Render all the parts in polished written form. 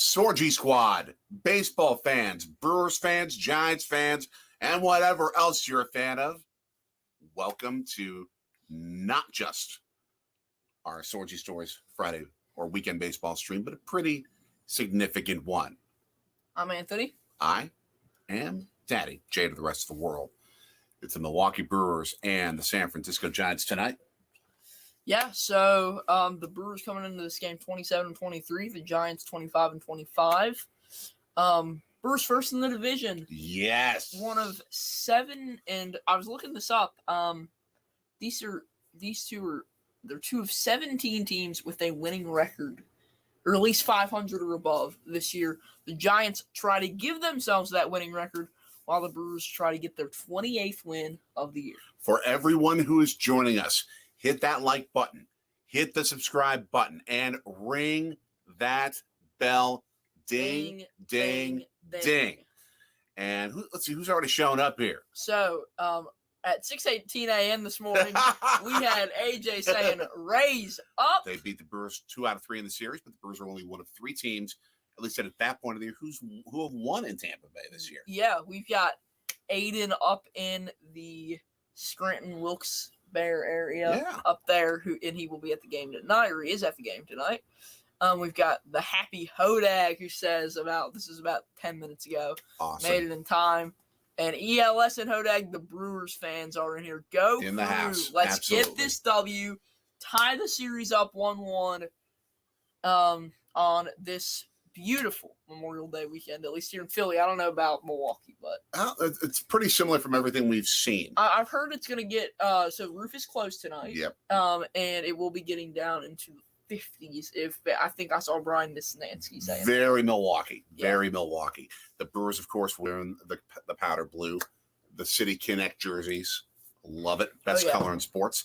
Sorgy Squad, baseball fans, Brewers fans, Giants fans, and whatever else you're a fan of, welcome to not just our Sorgy Stories Friday or weekend baseball stream, but a pretty significant one. I'm Anthony. I am Daddy, Jay to the rest of the world. It's the Milwaukee Brewers and the San Francisco Giants tonight. Yeah, so the Brewers coming into this game 27-23, the Giants 25-25. Brewers first in the division. Yes. One of 7, and I was looking this up. They're two of 17 teams with a winning record, or at least 500 or above this year. The Giants try to give themselves that winning record, while the Brewers try to get their 28th win of the year. For everyone who is joining us, hit that like button, hit the subscribe button, and ring that bell. Ding, ding, ding. And let's see who's already shown up here. So, at 6:18 a.m. this morning, we had AJ saying, raise up. They beat the Brewers 2 out of 3 in the series, but the Brewers are only one of 3 teams, at least at that point of the year, who have won in Tampa Bay this year. Yeah, we've got Aiden up in the Scranton-Wilkes-Barre area up there, and he will be at the game tonight, or he is at the game tonight. We've got the happy Hodag, who says this is about 10 minutes ago. Awesome. Made it in time. And ELS and Hodag, the Brewers fans, are in here. Go in the Crew. house. Let's Absolutely. get this W. Tie the series up 1-1 on this beautiful Memorial Day weekend, at least here in Philly. I don't know about Milwaukee, but it's pretty similar from everything we've seen. I've heard it's going to get so roof is closed tonight. Yep. And it will be getting down into the 50s. I think I saw Brian Nisnansky saying very Milwaukee. Very Milwaukee. The Brewers, of course, wearing the powder blue, the City Connect jerseys. Love it. Best color in sports.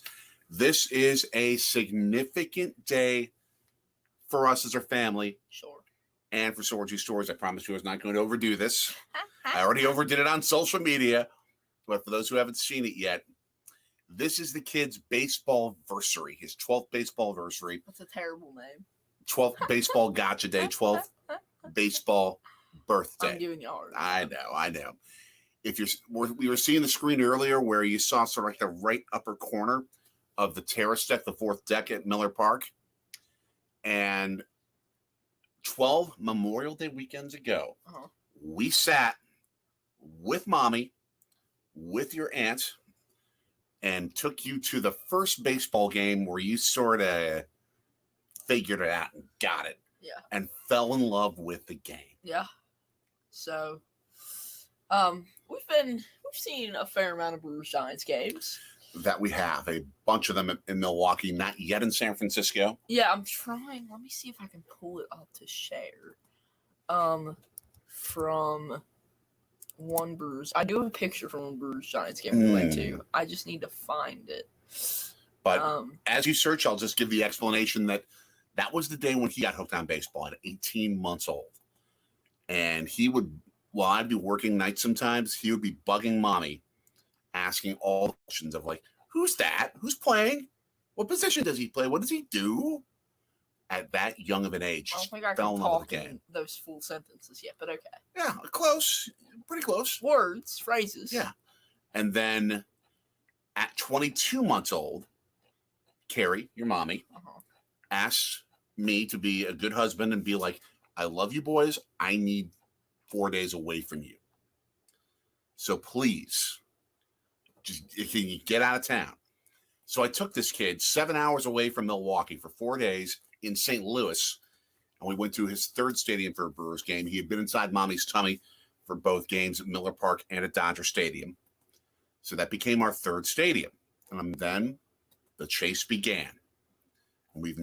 This is a significant day for us as our family. Sure. And for Sorgy Stories. I promise you I was not going to overdo this. I already overdid it on social media. But for those who haven't seen it yet, this is the kid's baseball-versary, his 12th baseball-versary. That's a terrible name. 12th baseball gotcha day, 12th baseball birthday. I'm giving you a hard time. I know. We were seeing the screen earlier where you saw sort of like the right upper corner of the terrace deck, the 4th deck at Miller Park. And 12 Memorial Day weekends ago, we sat with Mommy, with your aunt, and took you to the first baseball game where you sort of figured it out and got it. Yeah. And fell in love with the game. Yeah. So, we've seen a fair amount of Brewers Giants games. That we have. A bunch of them in Milwaukee, not yet in San Francisco. Yeah, I'm trying. Let me see if I can pull it up to share. From one Brewers. I do have a picture from one Brewers Giants game we went to. I just need to find it. But as you search, I'll just give the explanation that was the day when he got hooked on baseball at 18 months old. And he would, while I'd be working nights sometimes, he would be bugging Mommy, asking all the questions of like, who's that? Who's playing? What position does he play? What does he do? At that young of an age, I don't think I fell can in love with talk the game. in those full sentences yet, but okay. Yeah, close. Pretty close. Words, phrases. Yeah. And then at 22 months old, Carrie, your mommy, asked me to be a good husband and be like, I love you boys. I need 4 days away from you. So please, can you get out of town? So I took this kid 7 hours away from Milwaukee for 4 days in St. Louis, and we went to his 3rd stadium for a Brewers game. He had been inside Mommy's tummy for both games at Miller Park and at Dodger Stadium. So that became our 3rd stadium. And then the chase began. And we have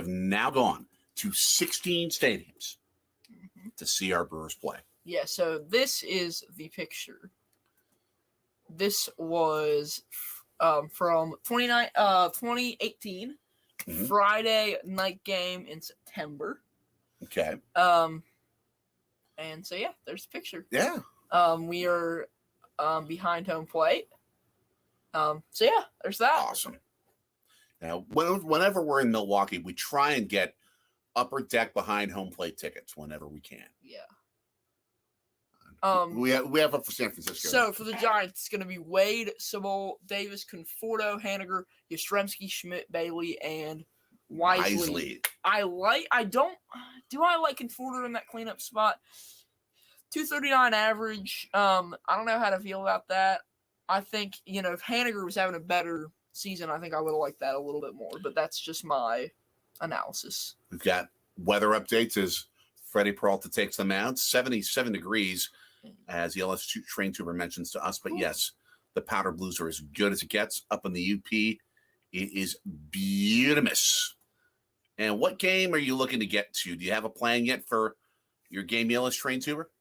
now gone to 16 stadiums to see our Brewers play. Yeah, so this is the picture. This was from 2018, Friday night game in September. Okay. And so, yeah, there's a picture. Yeah. We are behind home plate. So, yeah, there's that. Awesome. Now, whenever we're in Milwaukee, we try and get upper deck behind home plate tickets whenever we can. Yeah. We have up for San Francisco. So for the Giants, it's going to be Wade, Sabol, Davis, Conforto, Haniger, Yastrzemski, Schmidt, Bailey, and Wisely. I like Conforto in that cleanup spot? 239 average. I don't know how to feel about that. I think, if Haniger was having a better season, I think I would have liked that a little bit more. But that's just my analysis. We've got weather updates as Freddie Peralta takes them out. 77 degrees, as the LS train tuber mentions to us. But yes, the powder blues are as good as it gets up in the UP. It is beautimous. And what game are you looking to get to? Do you have a plan yet for your game, LS train tuber?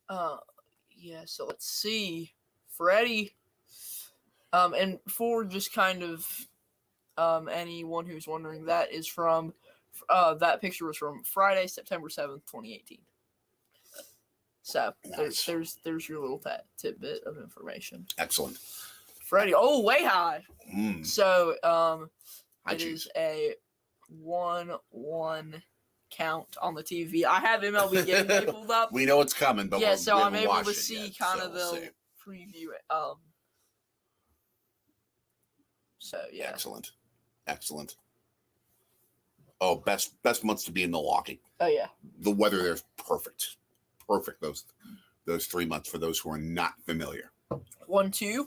Yeah, so let's see. Freddie, and for just kind of anyone who's wondering, that is from that picture was from Friday, September 7th, 2018. So nice. there's your little tidbit of information. Excellent. Freddie, way high. So it is a 1-1 count on the TV. I have MLB Game Day pulled up. We know it's coming, but so I'm able to see kind of the preview it. So yeah. Excellent. Oh, best months to be in Milwaukee. Oh yeah. The weather there is perfect. Those 3 months for those who are not familiar. 1-2.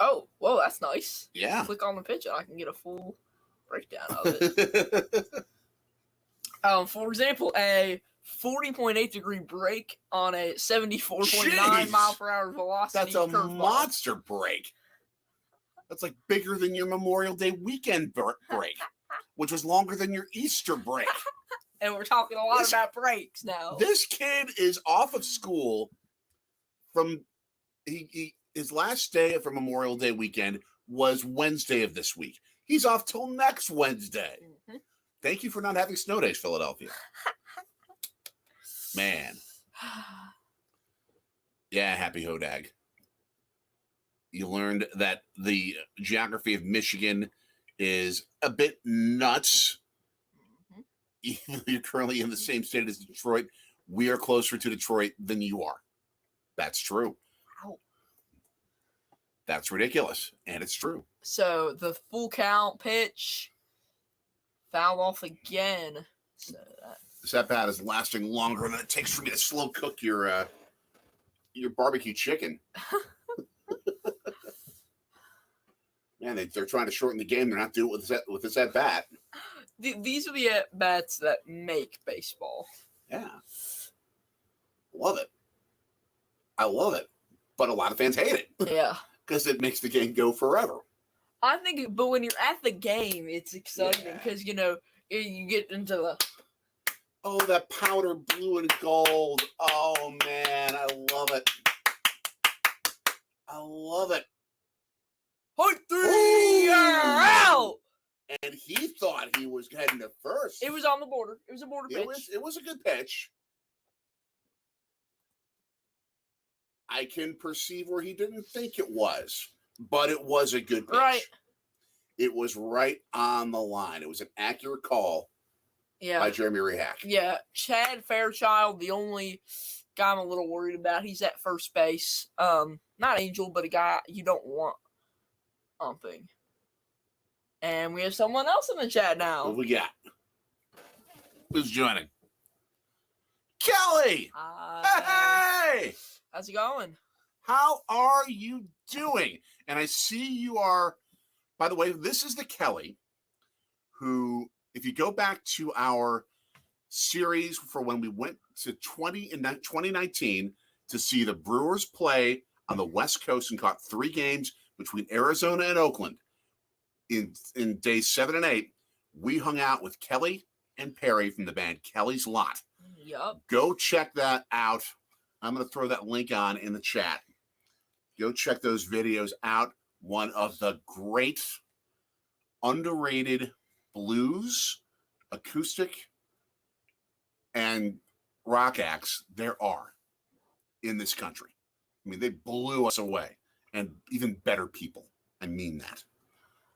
Oh, whoa, that's nice. Yeah. Click on the pitch and I can get a full breakdown of it. For example, a 40.8 degree break on a 74.9 mile per hour velocity. That's a monster break. That's like bigger than your Memorial Day weekend break, which was longer than your Easter break. And we're talking a lot about breaks now. This kid is off of school from his last day for Memorial Day weekend was Wednesday of this week. He's off till next Wednesday. Mm-hmm. Thank you for not having snow days, Philadelphia. Man. Yeah, happy Hodag. You learned that the geography of Michigan is a bit nuts. Even though you're currently in the same state as Detroit, we are closer to Detroit than you are. That's true. Wow. That's ridiculous, and it's true. So the full count pitch, foul off again. So this at-bat is lasting longer than it takes for me to slow cook your barbecue chicken. Man, they're trying to shorten the game. They're not doing it with this at-bat. These are the at-bats that make baseball. Yeah. Love it. I love it. But a lot of fans hate it. Yeah. Because it makes the game go forever. I think, but when you're at the game, it's exciting because, you get into the... Oh, that powder blue and gold. Oh, man, I love it. I love it. Point 3! You're out! And he thought he was heading to first. It was on the border. It was a border pitch. It was a good pitch. I can perceive where he didn't think it was, but it was a good pitch. Right. It was right on the line. It was an accurate call by Jeremy Rehack. Yeah. Chad Fairchild, the only guy I'm a little worried about. He's at first base. Not Angel, but a guy you don't want umping. And we have someone else in the chat now. What we got? Who's joining? Kelly! Hey! How's it going? How are you doing? And I see you are, by the way, this is the Kelly who, if you go back to our series for when we went to 2019 to see the Brewers play on the West Coast and caught 3 games between Arizona and Oakland, in days 7 and 8, we hung out with Kelly and Perry from the band Kelly's Lot. Yep. Go check that out. I'm going to throw that link on in the chat. Go check those videos out. One of the great, underrated blues, acoustic, and rock acts there are in this country. I mean, they blew us away. And even better people. I mean that.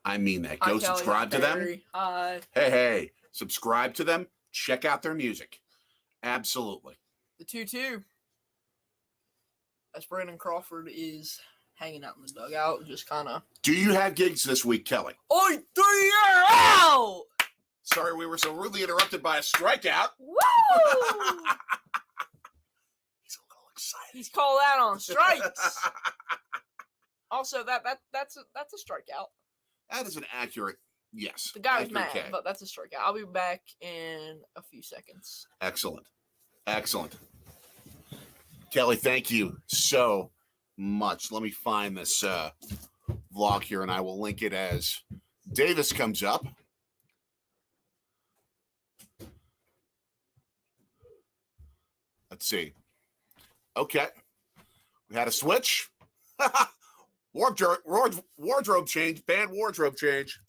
I mean that. Hi, Go Kelly. subscribe to them. Hi. Hey, subscribe to them. Check out their music. Absolutely. The 2-2. As Brandon Crawford is hanging out in the dugout, just kind of. Do you have gigs this week, Kelly? Oi, 3-year out! Sorry we were so rudely interrupted by a strikeout. Woo! He's a little excited. He's called out on strikes. Also, that's a strikeout. That is an accurate yes. The guy was accurate mad, K. but that's a strikeout. I'll be back in a few seconds. Excellent. Kelly, thank you so much. Let me find this vlog here, and I will link it as Davis comes up. Let's see. Okay. We had a switch. Wardrobe change. Band wardrobe change.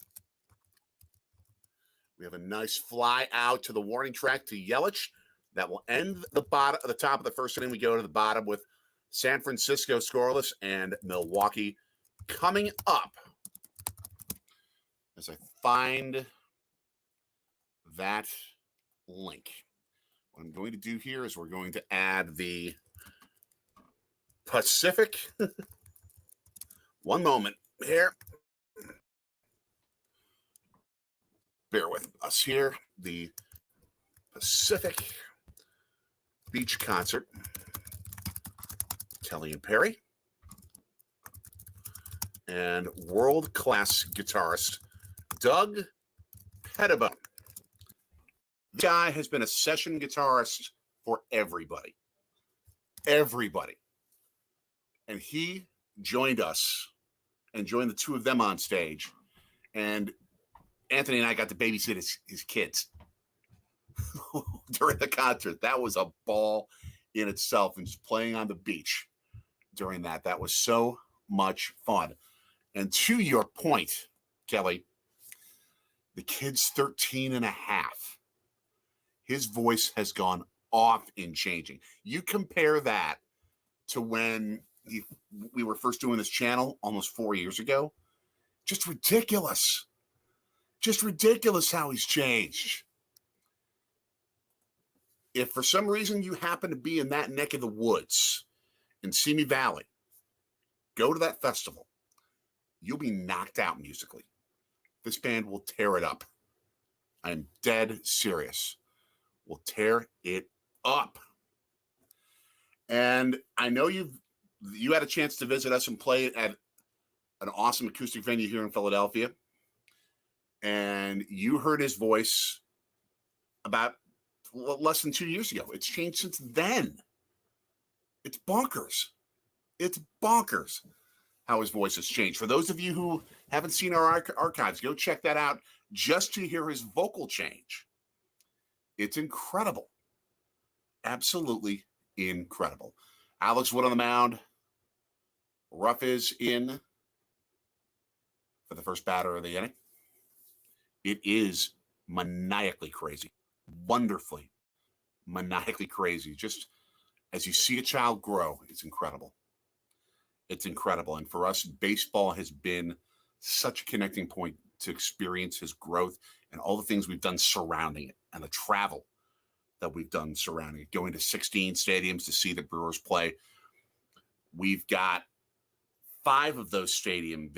We have a nice fly out to the warning track to Yelich. That will end the top of the first inning. We go to the bottom with San Francisco scoreless and Milwaukee coming up. As I find that link, what I'm going to do here is we're going to add the Pacific. One moment here. Bear with us here. The Pacific Beach Concert. Kelly and Perry. And world-class guitarist Doug Pettibone. This guy has been a session guitarist for everybody. Everybody. And he joined us and joined the two of them on stage. And Anthony and I got to babysit his kids during the concert. That was a ball in itself, and just playing on the beach during that. That was so much fun. And to your point, Kelly, the kid's 13 and a half. His voice has gone off in changing. You compare that to when we were first doing this channel almost 4 years ago. Just ridiculous. Just ridiculous how he's changed. If for some reason you happen to be in that neck of the woods in Simi Valley, go to that festival. You'll be knocked out musically. This band will tear it up. I'm dead serious. We'll tear it up. And I know you had a chance to visit us and play at an awesome acoustic venue here in Philadelphia. And you heard his voice about less than 2 years ago. It's changed since then. It's bonkers. It's bonkers how his voice has changed. For those of you who haven't seen our archives, go check that out just to hear his vocal change. It's incredible. Absolutely incredible. Alex Wood on the mound. Ruff is in for the first batter of the inning. It is maniacally crazy. Wonderfully, maniacally crazy. Just as you see a child grow, it's incredible. It's incredible. And for us, baseball has been such a connecting point to experience his growth and all the things we've done surrounding it and the travel that we've done surrounding it, going to 16 stadiums to see the Brewers play. We've got 5 of those stadiums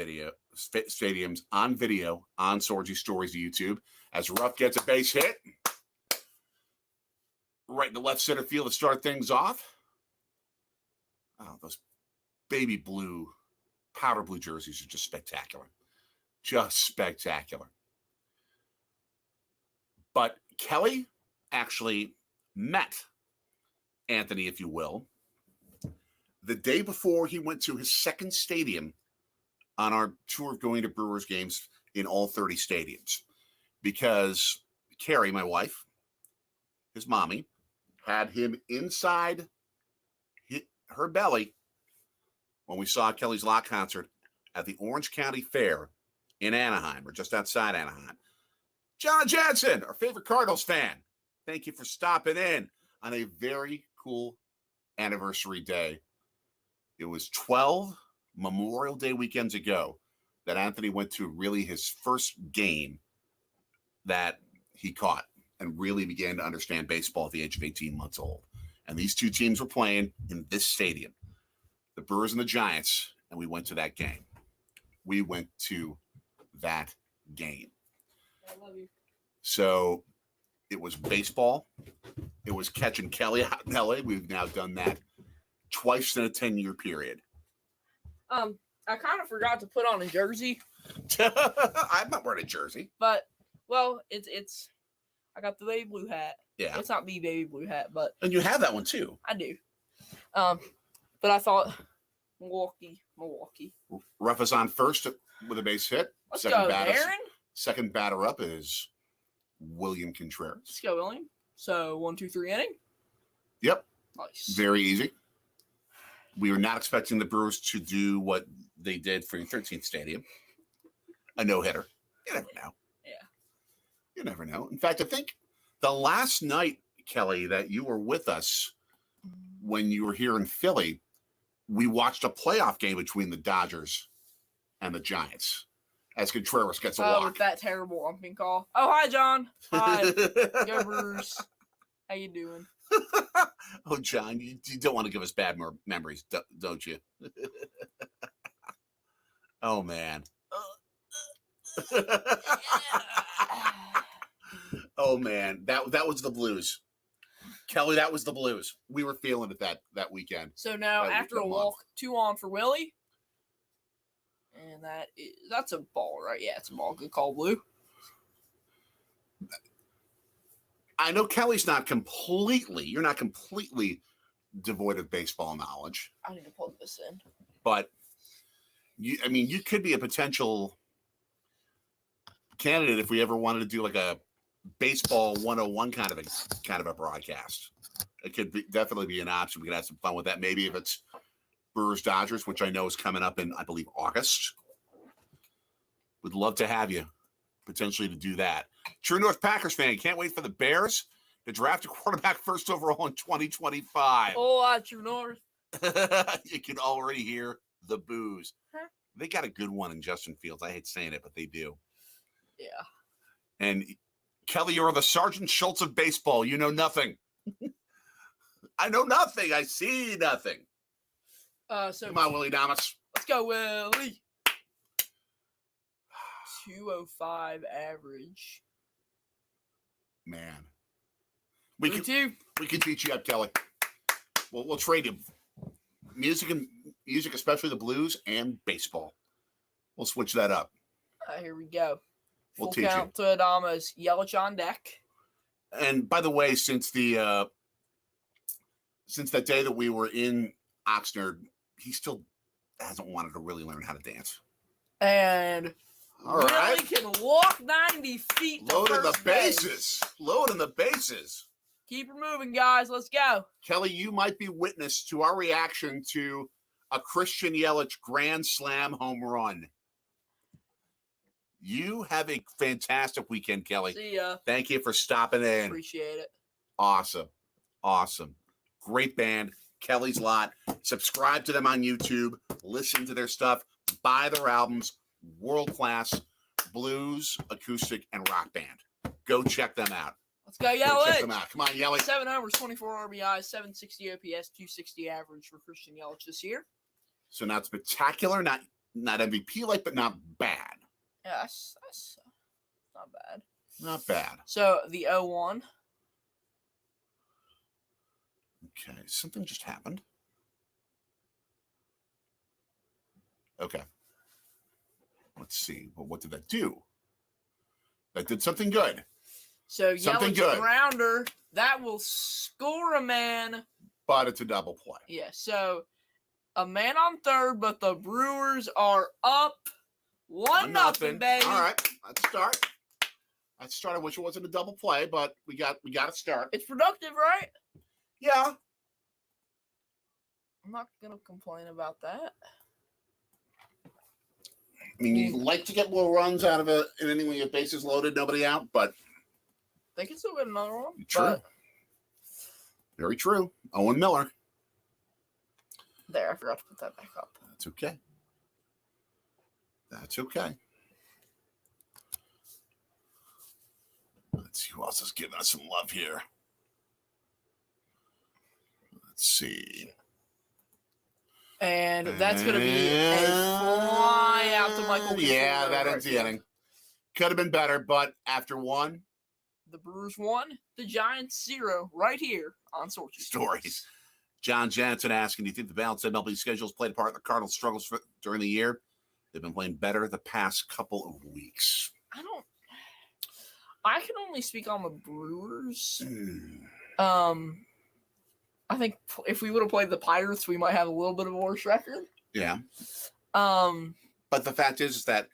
on video on Sorgy Stories YouTube as Ruff gets a base hit right in the left center field to start things off. Oh, those baby blue, powder blue jerseys are just spectacular. Just spectacular. But Kelly actually met Anthony, if you will, the day before he went to his second stadium on our tour of going to Brewers games in all 30 stadiums. Because Carrie, my wife, his mommy, had him inside her belly when we saw Kelly's Lock concert at the Orange County Fair in Anaheim, or just outside Anaheim. John Jansen, our favorite Cardinals fan, thank you for stopping in on a very cool anniversary day. It was 12 Memorial Day weekends ago that Anthony went to really his first game that he caught and really began to understand baseball at the age of 18 months old. And these two teams were playing in this stadium, the Brewers and the Giants, and we went to that game. We went to that game. I love you. So it was baseball. It was catching Kelly out in LA. We've now done that twice in a 10-year period. I kind of forgot to put on a jersey. I'm not wearing a jersey. But, well, it's I got the baby blue hat. Yeah. It's not the baby blue hat, but. And you have that one too. I do. But I thought Milwaukee. Ruff is on first with a base hit. Let's go, Aaron. Second batter up is William Contreras. Let's go, William. So 1, 2, 3 inning. Yep. Nice. Very easy. We were not expecting the Brewers to do what they did for your 13th stadium. A no-hitter. You never know. Yeah. You never know. In fact, I think the last night, Kelly, that you were with us when you were here in Philly, we watched a playoff game between the Dodgers and the Giants as Contreras gets a walk. With that terrible umping call. Oh, hi, John. Hi. Go Brewers. How you doing? Oh, John, you don't want to give us bad memories, don't you? Oh, man. Oh, man. That was the blues. Kelly, that was the blues. We were feeling it that weekend. So now, after a walk, 2 on for Willie. And that's a ball, right? Yeah, it's a ball. Good call, Blue. I know Kelly's you're not completely devoid of baseball knowledge. I need to plug this in. But, you could be a potential candidate if we ever wanted to do like a baseball 101 kind of a broadcast. It could definitely be an option. We could have some fun with that. Maybe if it's Brewers Dodgers, which I know is coming up in, I believe, August. Would love to have you potentially to do that. True North Packers fan, can't wait for the Bears to draft a quarterback first overall in 2025. Oh, True North. You can already hear the boos. Huh? They got a good one in Justin Fields. I hate saying it, but they do. Yeah. And Kelly, you're the Sergeant Schultz of baseball. You know nothing. I know nothing. I see nothing. So come on, Willie Damas. Let's go, Willie. 205 average. Man. We can teach you up, Kelly. We'll trade you. Music, especially the blues and baseball. We'll switch that up. Here we go. We'll Full teach count to Adamas. Yelich on deck. And by the way, since that day that we were in Oxnard, he still hasn't wanted to really learn how to dance. And all right, really can walk 90 feet. Loading the bases. Loading the bases. Keep her moving, guys. Let's go. Kelly, you might be witness to our reaction to a Christian Yelich grand slam home run. You have a fantastic weekend, Kelly. See ya. Thank you for stopping in. Appreciate it. Awesome. Great band, Kelly's Lot. Subscribe to them on YouTube. Listen to their stuff. Buy their albums. World-class blues, acoustic, and rock band. Go check them out. Let's go, Yelich. Check them out. Come on, Yelich. 7 homers, 24 RBIs, 760 OPS, 260 average for Christian Yelich this year. So not spectacular, not MVP-like, but not bad. Yeah, that's not bad. Not bad. So the 0-1. Okay, something just happened. Okay. Let's see. Well, what did that do? That did something good. So something Yelich good. Grounder, that will score a man. But it's a double play. Yeah, so a man on third, but the Brewers are up 1-0, baby. All right, let's start. I wish it wasn't a double play, but we got to start. It's productive, right? Yeah. I'm not gonna complain about that. I mean, you like to get more runs out of an inning when your bases loaded, nobody out, but They can still get another one. True. But very true. Owen Miller. there, I forgot to put that back up. That's okay. That's okay. Let's see who else is giving us some love here. Let's see. And that's going to be a fly out to Michael Conforto. Yeah, that ends the inning. Could have been better, but after one, the Brewers 1, the Giants 0, right here on Stories. John Jansen asking, do you think the balanced MLB schedules played a part in the Cardinals' struggles during the year? They've been playing better the past couple of weeks. I can only speak on the Brewers. I think if we would have played the Pirates, we might have a little bit of a worse record. Yeah. But the fact is that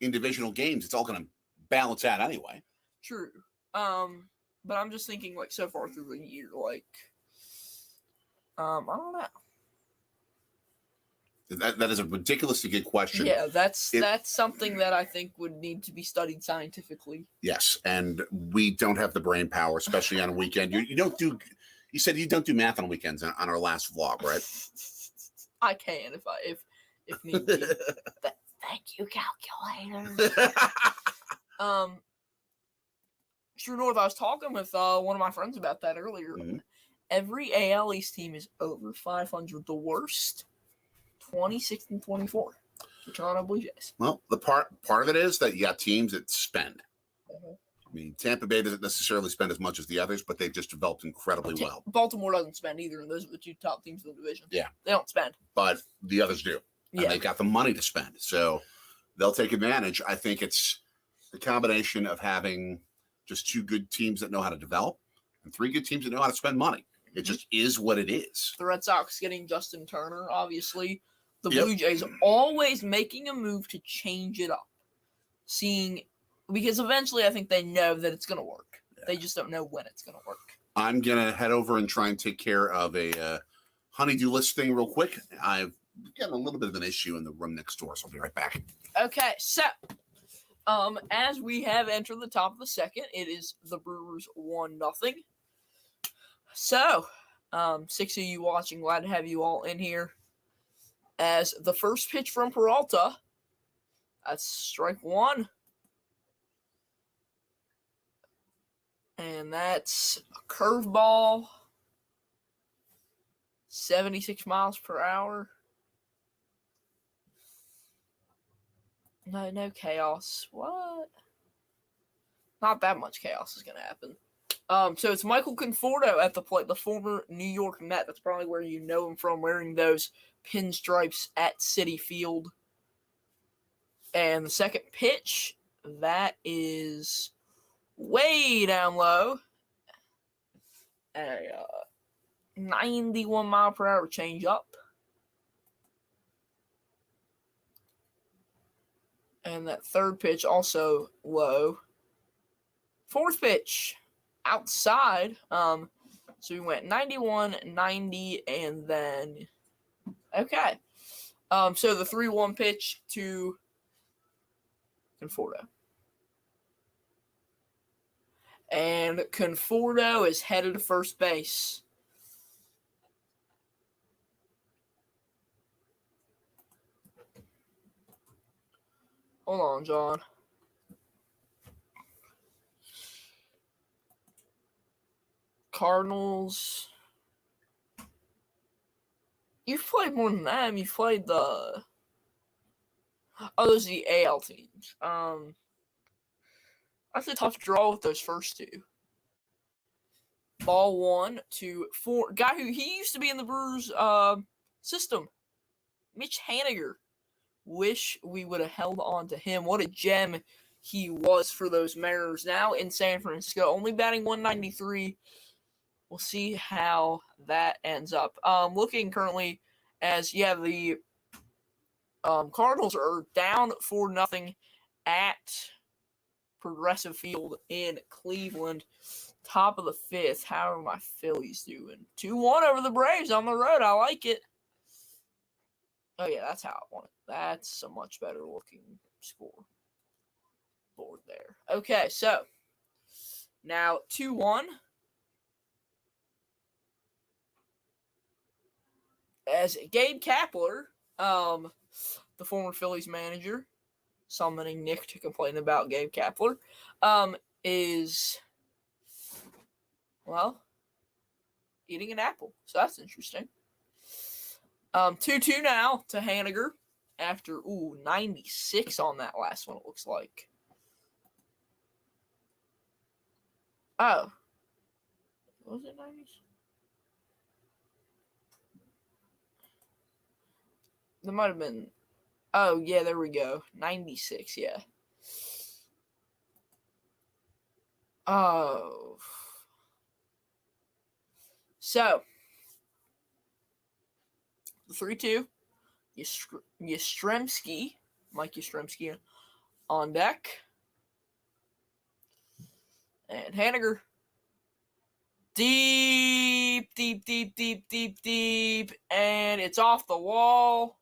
in divisional games, it's all going to balance out anyway. True. But I'm just thinking, like, so far through the year, like, I don't know. That is a ridiculously good question. Yeah, that's something that I think would need to be studied scientifically. Yes, and we don't have the brain power, especially on a weekend. You don't do. You said you don't do math on weekends on our last vlog, right? I can if need be. Thank you, calculator. True North, I was talking with one of my friends about that earlier. Mm-hmm. Every AL East team is over 500. The worst, 26 and 24. The Toronto Blue Jays. Well, the part of it is that you got teams that spend. Mm-hmm. I mean, Tampa Bay doesn't necessarily spend as much as the others, but they've just developed incredibly well. Baltimore doesn't spend either, and those are the two top teams in the division. Yeah. They don't spend. But the others do. And they've got the money to spend. So they'll take advantage. I think it's the combination of having just two good teams that know how to develop and three good teams that know how to spend money. It just is what it is. The Red Sox getting Justin Turner, obviously. The Blue Jays always making a move to change it up. Because eventually I think they know that it's going to work. Yeah. They just don't know when it's going to work. I'm going to head over and try and take care of a honeydew list thing real quick. I've got a little bit of an issue in the room next door, so I'll be right back. Okay, so as we have entered the top of the second, it is the Brewers 1-0. So, 6 of you watching, glad to have you all in here. As the first pitch from Peralta, that's strike one. And that's a curveball, 76 miles per hour. No chaos. What? Not that much chaos is going to happen. So it's Michael Conforto at the plate, the former New York Met. That's probably where you know him from, wearing those pinstripes at Citi Field. And the second pitch, that is way down low. A 91 mile per hour change up. And that third pitch also low. Fourth pitch outside. So we went 91, 90, and then okay. So the 3-1 pitch to Conforto. And Conforto is headed to first base. Hold on, John. Cardinals. You've played more than them. You've played the... Oh, those are the AL teams. That's a tough draw with those first two. Ball 1 to 4. Guy who he used to be in the Brewers system. Mitch Haniger. Wish we would have held on to him. What a gem he was for those Mariners. Now in San Francisco, only batting 193. We'll see how that ends up. Looking currently as, the Cardinals are down 4-0 at Progressive Field in Cleveland. Top of the fifth. How are my Phillies doing? 2-1 over the Braves on the road. I like it. Oh, yeah, that's how I want it. That's a much better looking score board there. Okay, so now 2-1. As Gabe Kapler, the former Phillies manager, summoning Nick to complain about Gabe Kapler, is, well, eating an apple. So that's interesting. 2-2 now to Haniger after, 96 on that last one, it looks like. Oh. Was it 90s? There might have been. Oh, yeah, there we go. 96, yeah. Oh. So, 3-2. Yastrzemski, Mike Yastrzemski on deck. And Haniger. Deep. And it's off the wall.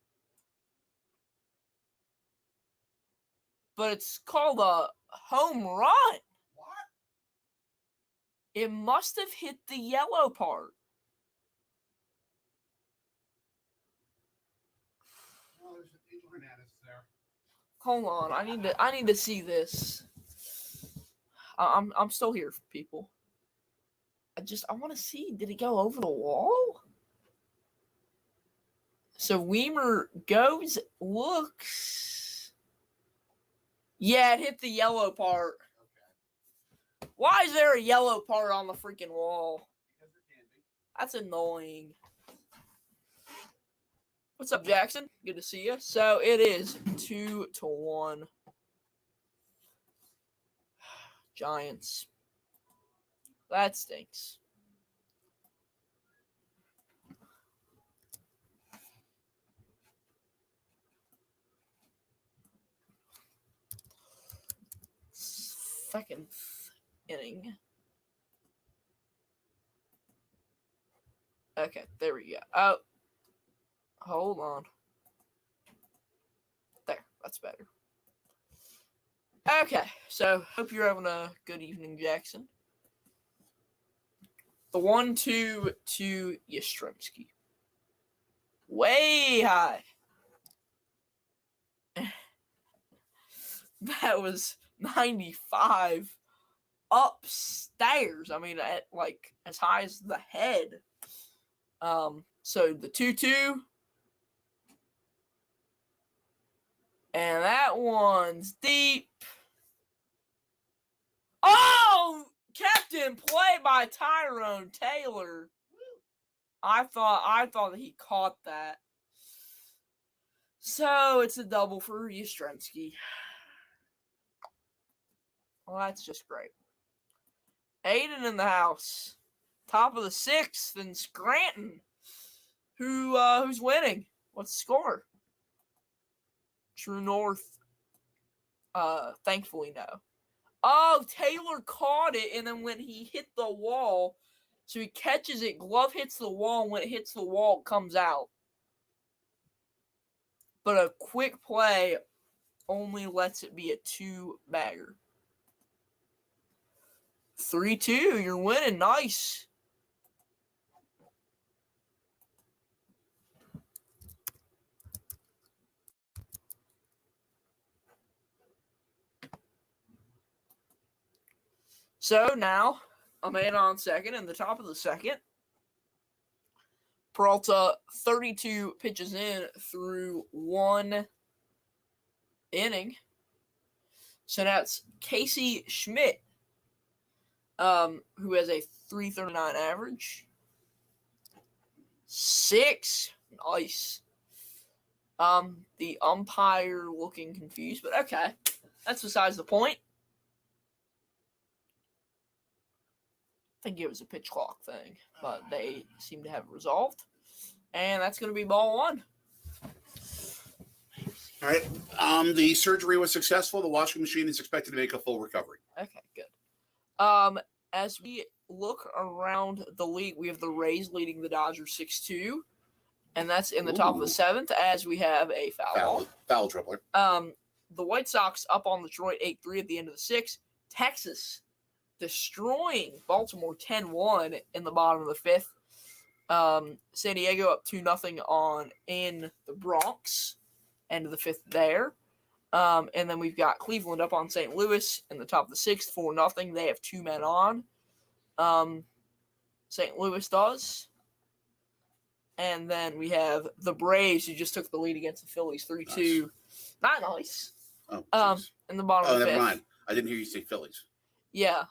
But it's called a home run. What? It must have hit the yellow part. Oh, there's an ignorant addicts there. Hold on, I need to see this. I'm still here, people. I want to see. Did it go over the wall? So Weimer goes, looks. Yeah, it hit the yellow part. Okay. Why is there a yellow part on the freaking wall? Because there can be. That's annoying. What's up, Jackson? Good to see you. So it is 2-1. Giants. That stinks. Second inning. Okay, there we go. Oh, hold on. There, that's better. Okay, so hope you're having a good evening, Jackson. The 1-2 to Yastrzemski. Way high. That was 95 upstairs. I mean, at like as high as the head. So the 2-2. And that one's deep. Oh! Captain play by Tyrone Taylor. I thought that he caught that. So it's a double for Yastrzemski. Well, that's just great. Aiden in the house. Top of the 6th in Scranton. Who's winning? What's the score? True North. Thankfully no. Oh, Taylor caught it, and then when he hit the wall, so he catches it, glove hits the wall, and when it hits the wall, it comes out. But a quick play only lets it be a 2-bagger. 3-2, you're winning. Nice. So now, a man on second in the top of the second. Peralta 32 pitches in through 1 inning. So now it's Casey Schmidt, who has a 3.39 average. 6. Nice. The umpire looking confused, but okay. That's besides the point. I think it was a pitch clock thing, but they seem to have it resolved. And that's going to be ball 1. All right. The surgery was successful. The washing machine is expected to make a full recovery. Okay, good. As we look around the league, we have the Rays leading the Dodgers 6-2. And that's in the top of the 7th as we have a foul ball. Foul dribbler. The White Sox up on Detroit 8-3 at the end of the 6th. Texas destroying Baltimore 10-1 in the bottom of the 5th. San Diego up 2-0 in the Bronx. End of the 5th there. And then we've got Cleveland up on St. Louis in the top of the 6th, 4-0. They have 2 men on. St. Louis does. And then we have the Braves, who just took the lead against the Phillies, 3-2. Nice. Not nice. Oh, in the bottom of the 5th. Never mind. I didn't hear you say Phillies. Yeah.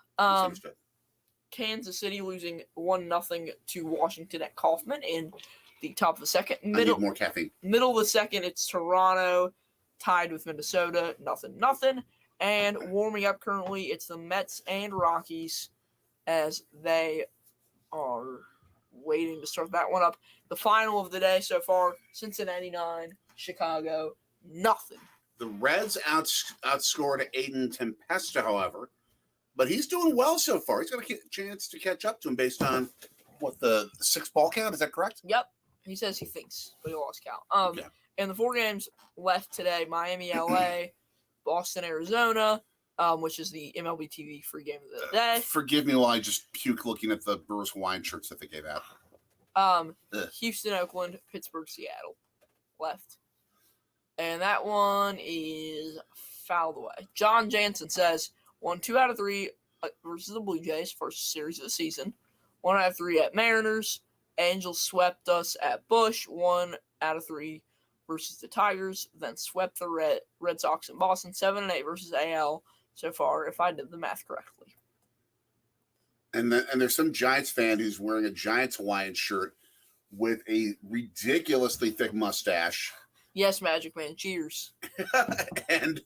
Kansas City losing 1-0 to Washington at Kauffman in the top of the 2nd. I need more caffeine. Middle of the 2nd, it's Toronto tied with Minnesota, 0-0. And warming up currently, it's the Mets and Rockies as they are waiting to start that one up. The final of the day so far, Cincinnati 9, Chicago 0. The Reds outscored Aiden Tempesta, however, but he's doing well so far. He's got a chance to catch up to him based on, the 6 ball count? Is that correct? Yep. He says he thinks, but he lost count. Okay. And the 4 games left today, Miami, LA, Boston, Arizona, which is the MLB TV free game of the day. Forgive me while I just puke looking at the Brewers Hawaiian shirts that they gave out. Houston, Oakland, Pittsburgh, Seattle left. And that one is fouled away. John Jansen says, won 2 out of 3 versus the Blue Jays, first series of the season. 1 out of 3 at Mariners. Angels swept us at Busch, 1 out of 3 versus the Tigers, then swept the Red Sox in Boston, 7-8 versus AL so far, if I did the math correctly. And there's some Giants fan who's wearing a Giants Hawaiian shirt with a ridiculously thick mustache. Yes, Magic Man. Cheers. And,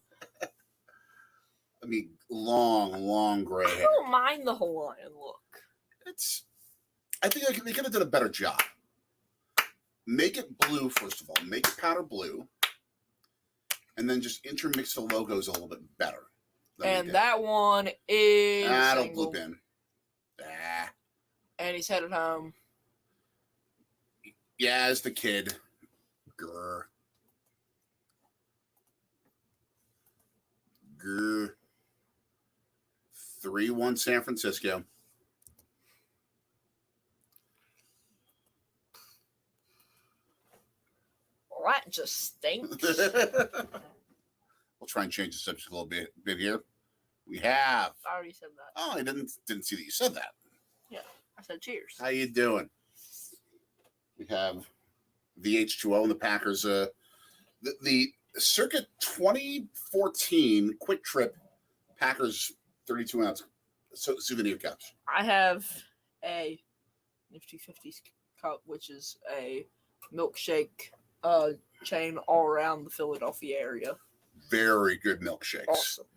I mean, long gray hair. I don't mind the Hawaiian look. I think they could have done a better job. Make it blue, first of all. Make it powder blue. And then just intermix the logos a little bit better. And that one is... don't blue bin. And he's headed home. Yeah, as the kid. Grr. 3-1 San Francisco. Well, that just stinks. We'll try and change the subject a little bit here. We have. I already said that. Oh, I didn't see that you said that. Yeah, I said cheers. How you doing? We have the H2O and the Packers. The Circuit 2014 Quick Trip Packers 32-ounce souvenir cups. I have a Nifty 50s cup, which is a milkshake chain all around the Philadelphia area. Very good milkshakes. Awesome.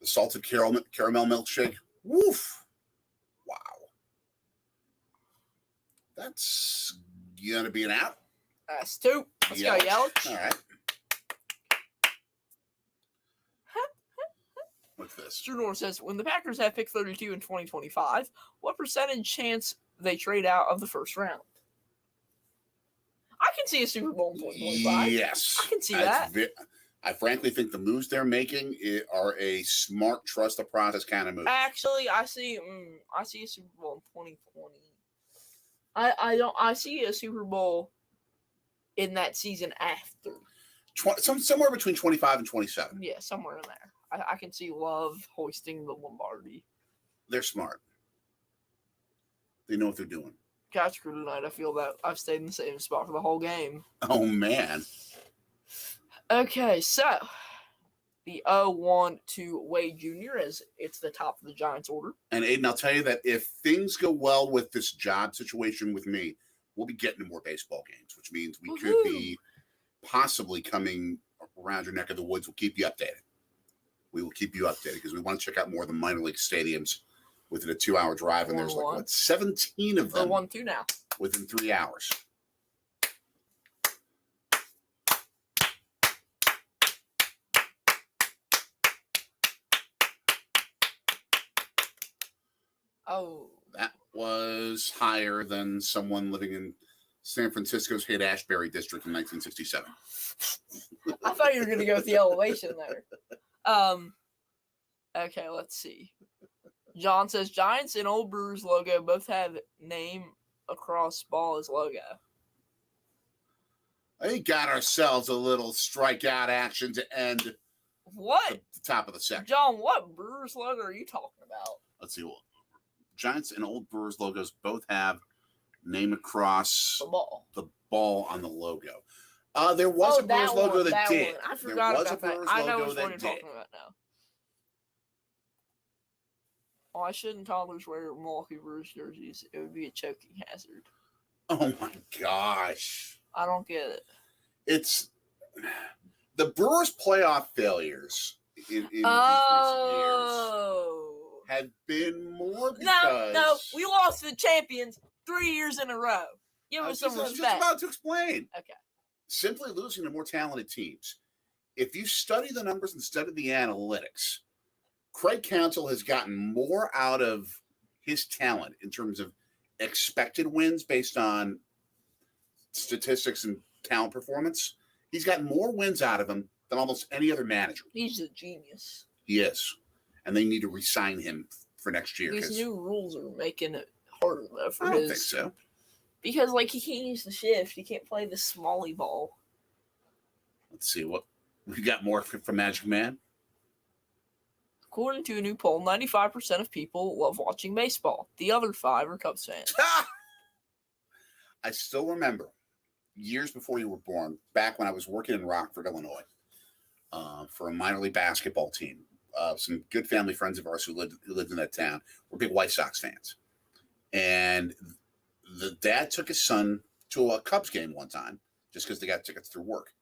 The salted caramel milkshake. Woof. Wow. That's going to be an out. That's 2. Let's go, Yelich. All right. What's this? True says, when the Packers have pick 32 in 2025, what percentage chance they trade out of the first round? I can see a Super Bowl in 2025. Yes. I can see that. I frankly think the moves they're making are a smart, trust the process kind of move. Actually, I see a Super Bowl in 2020. I see a Super Bowl in that season after. Somewhere between 25 and 27. Yeah, somewhere in there. I can see Love hoisting the Lombardi. They're smart. They know what they're doing. Catch crew tonight. I feel that I've stayed in the same spot for the whole game. Oh, man. Okay, so the 0-1 to Wade Jr. as it's the top of the Giants order. And Aiden, I'll tell you that if things go well with this job situation with me, we'll be getting to more baseball games, which means we could be possibly coming around your neck of the woods. We'll keep you updated. We will keep you updated because we want to check out more of the minor league stadiums within a 2-hour drive. And there's 17 of them 1-2 now within 3 hours. Oh. That was higher than someone living in San Francisco's Haight-Ashbury district in 1967. I thought you were going to go with the elevation there. Okay, let's see. John says, Giants and Old Brewers logo both have name across ball as logo. I think got ourselves a little strikeout action to end What? The top of the second. John, what Brewers logo are you talking about? Let's see. Well, Giants and old Brewers logos both have name across the ball on the logo. There was a Brewers logo that did. One. I forgot about that. I know which one you're talking about now. Why shouldn't toddlers wear Milwaukee Brewers jerseys? It would be a choking hazard. Oh my gosh. I don't get it. It's the Brewers' playoff failures in recent years have been more because... No, we lost to the champions 3 years in a row. Give us some respect. I was just about to explain. Okay. Simply losing to more talented teams. If you study the numbers and study the analytics, Craig Counsell has gotten more out of his talent in terms of expected wins based on statistics and talent performance. He's gotten more wins out of him than almost any other manager. He's a genius. He is. And they need to re-sign him for next year. These new rules are making it harder, though, for I don't think so. Because, he can't use the shift. He can't play the smally ball. Let's see what we got more from Magic Man. According to a new poll, 95% of people love watching baseball. The other 5 are Cubs fans. I still remember years before you were born, back when I was working in Rockford, Illinois, for a minor league basketball team. Some good family friends of ours who lived in that town were big White Sox fans. And the dad took his son to a Cubs game one time just because they got tickets through work.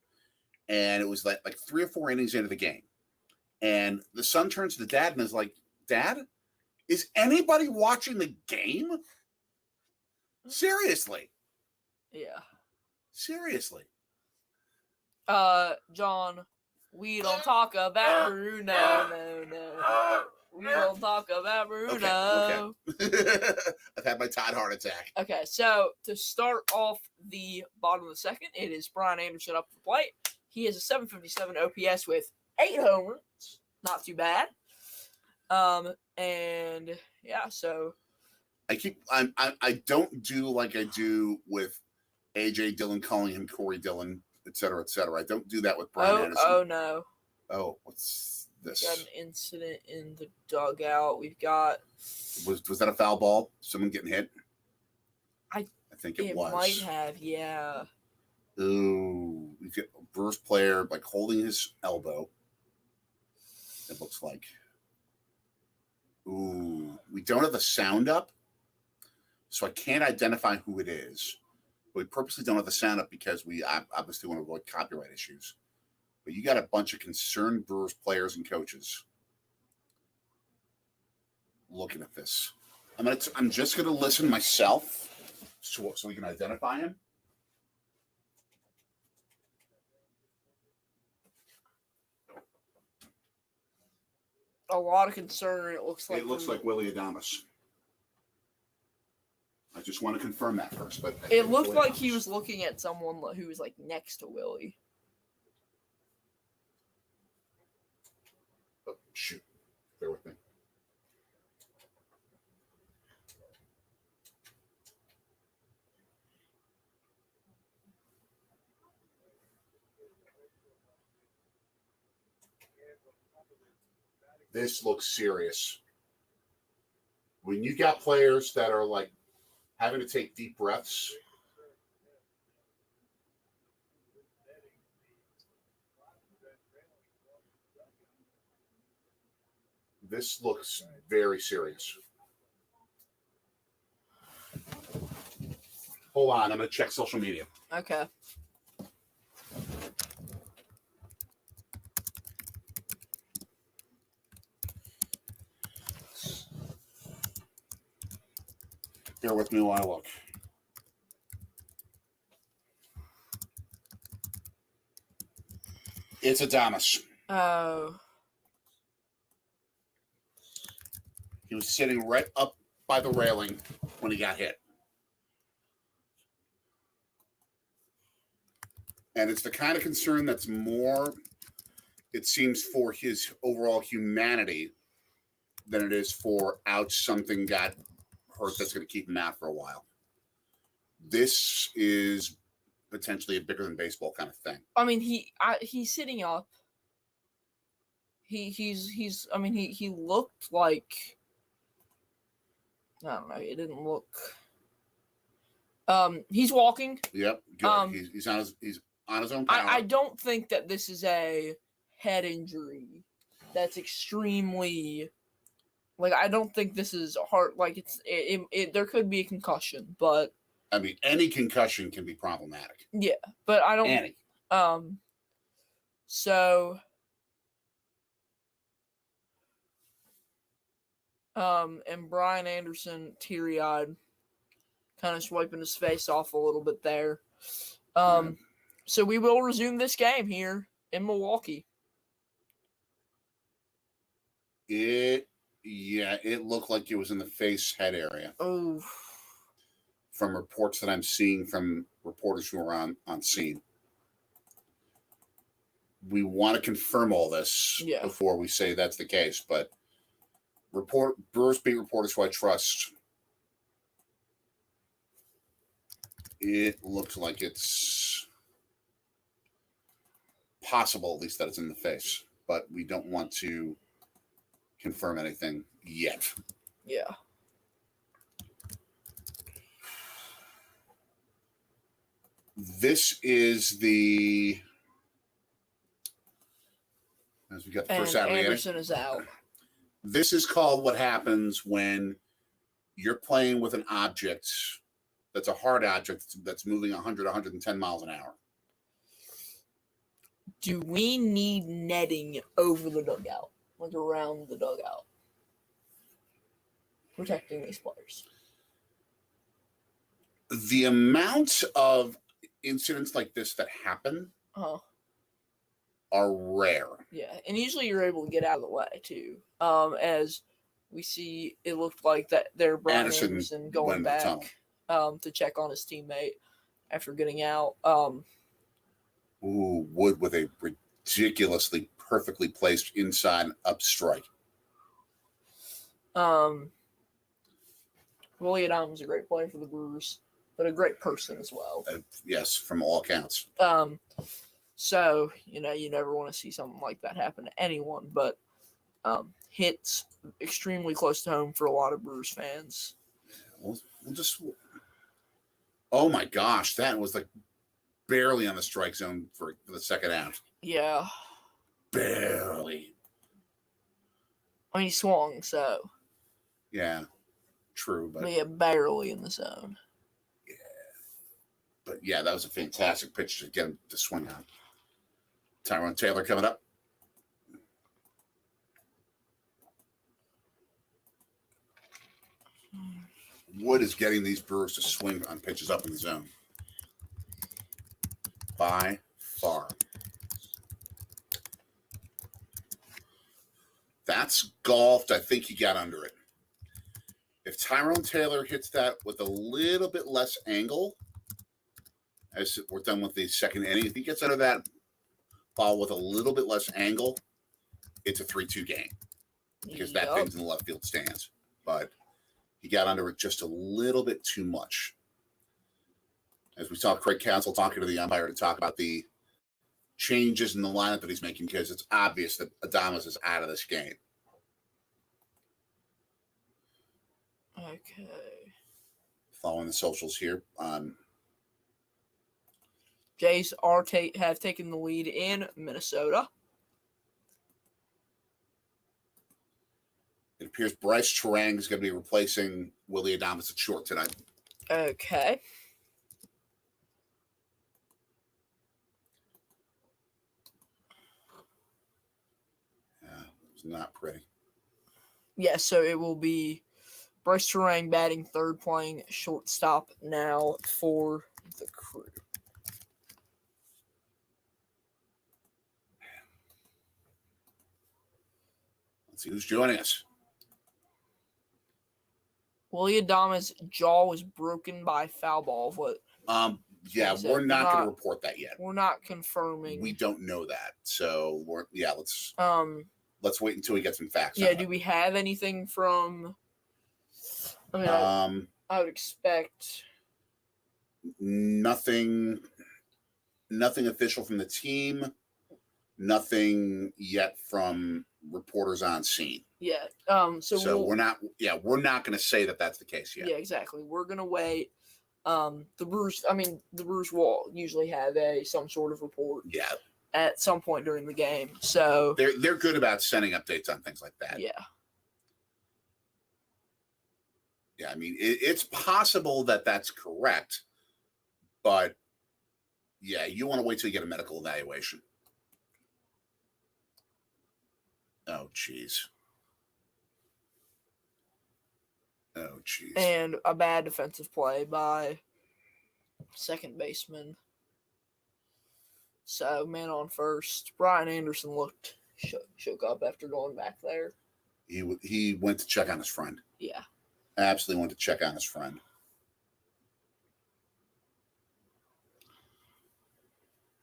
And it was like 3 or 4 innings into the game. And the son turns to the dad and is like, "Dad, is anybody watching the game? Seriously." Yeah. Seriously. John, we don't talk about Bruno. No. We don't talk about Bruno. Okay. I've had my Todd heart attack. Okay, so to start off the bottom of the second, it is Brian Anderson up to the plate. He has a 757 OPS with 8 homers. Not too bad. And yeah, so I don't do like I do with AJ Dillon, calling him Corey Dillon, et cetera, et cetera. I don't do that with Brian Anderson. Oh no. Oh, what's this? We've got an incident in the dugout. We've got was that a foul ball? Someone getting hit? I think it was. It might have, yeah. Ooh, we get a Brewers player holding his elbow. It looks like. Ooh, we don't have the sound up, so I can't identify who it is. But we purposely don't have the sound up because we obviously want to avoid copyright issues. But you got a bunch of concerned Brewers players and coaches looking at this. I'm just gonna listen myself so we can identify him. A lot of concern. It looks like Willie Adames. I just want to confirm that first, but it looked like he was looking at someone who was next to Willie. Oh, shoot. Bear with me. This looks serious. When you got players that are having to take deep breaths, this looks very serious. Hold on, I'm going to check social media. Okay. Bear with me while I look. It's Adames. Oh. He was sitting right up by the railing when he got hit. And it's the kind of concern that's more, it seems, for his overall humanity than it is for something got hurt that's going to keep him out for a while. This is potentially a bigger than baseball kind of thing. I mean, he's sitting up. he's. I mean, he looked like. I don't know. It didn't look. He's walking. Yep. Good. He's on his own power. I don't think that this is a head injury. That's extremely. Like, I don't think this is hard. Like, there could be a concussion, but. I mean, any concussion can be problematic. Yeah, but I don't. Any. So. And Brian Anderson, teary-eyed, kind of swiping his face off a little bit there. So we will resume this game here in Milwaukee. It looked like it was in the face head area. Oh. From reports that I'm seeing from reporters who are on scene. We want to confirm all this before we say that's the case, but Brewers beat reporters who I trust. It looks like it's possible, at least, that it's in the face, but we don't want to confirm anything yet. Yeah. This is as we got the first out of the Anderson is out. This is called what happens when you're playing with an object that's a hard object that's moving 100, 110 miles an hour. Do we need netting over the dugout, like around the dugout, protecting these players? The amount of incidents like this that happen are rare. Yeah, and usually you're able to get out of the way too. As we see, it looked like that there Brian Anderson going back to check on his teammate after getting out. Wood with a ridiculously perfectly placed inside up strike. Willie Adams is a great player for the Brewers, but a great person as well. Yes, from all accounts. So, you never want to see something like that happen to anyone, but hits extremely close to home for a lot of Brewers fans. We'll just. Oh my gosh, that was like barely on the strike zone for the second half. Yeah. Barely. I mean, he swung, so. Yeah, true. But yeah, barely in the zone. Yeah. But yeah, that was a fantastic pitch to get him to swing on. Tyrone Taylor coming up. Wood is getting these Brewers to swing on pitches up in the zone. By far. That's golfed. I think he got under it. If Tyrone Taylor hits that with a little bit less angle, as we're done with the second inning, if he gets under that ball with a little bit less angle, it's a 3-2 game. Because that thing's in the left field stands. But he got under it just a little bit too much. As we saw Craig Counsell talking to the umpire to talk about the changes in the lineup that he's making, because it's obvious that Adames is out of this game. Okay. Following the socials here. Jays have taken the lead in Minnesota. It appears Bryce Terang is going to be replacing Willie Adames at short tonight. Okay. Yeah, it's not pretty. Yeah, so it will be Bryce Terang batting third, playing shortstop now for the Crew. Let's see who's joining us. Willie Adames' jaw was broken by foul ball. What? Yeah, we're not going to report that yet. We're not confirming. We don't know that, so let's wait until we get some facts. Yeah, do we have anything from? I mean, I would expect nothing official from the team. Nothing yet from reporters on scene. Yeah. So we're not going to say that that's the case yet. Yeah, exactly. We're going to wait. The Brewers will usually have some sort of report. Yeah. At some point during the game. So they're good about sending updates on things like that. Yeah. Yeah, I mean, it's possible that that's correct, but yeah, you want to wait till you get a medical evaluation. Oh, jeez. And a bad defensive play by second baseman. So, man on first. Brian Anderson looked shook up after going back there. He went to check on his friend. Yeah. Absolutely went to check on his friend.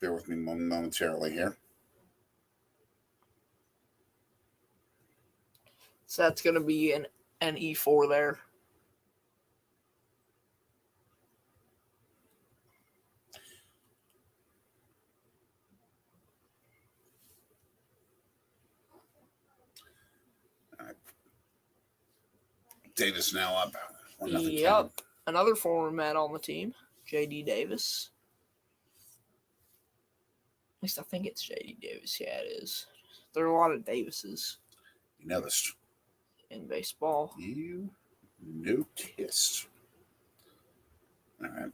Bear with me momentarily here. So that's going to be an E4 there. Davis now up. Yep. Another former Met on the team, J.D. Davis. At least I think it's J.D. Davis. Yeah, it is. There are a lot of Davises. You noticed. In baseball. You noticed. All right.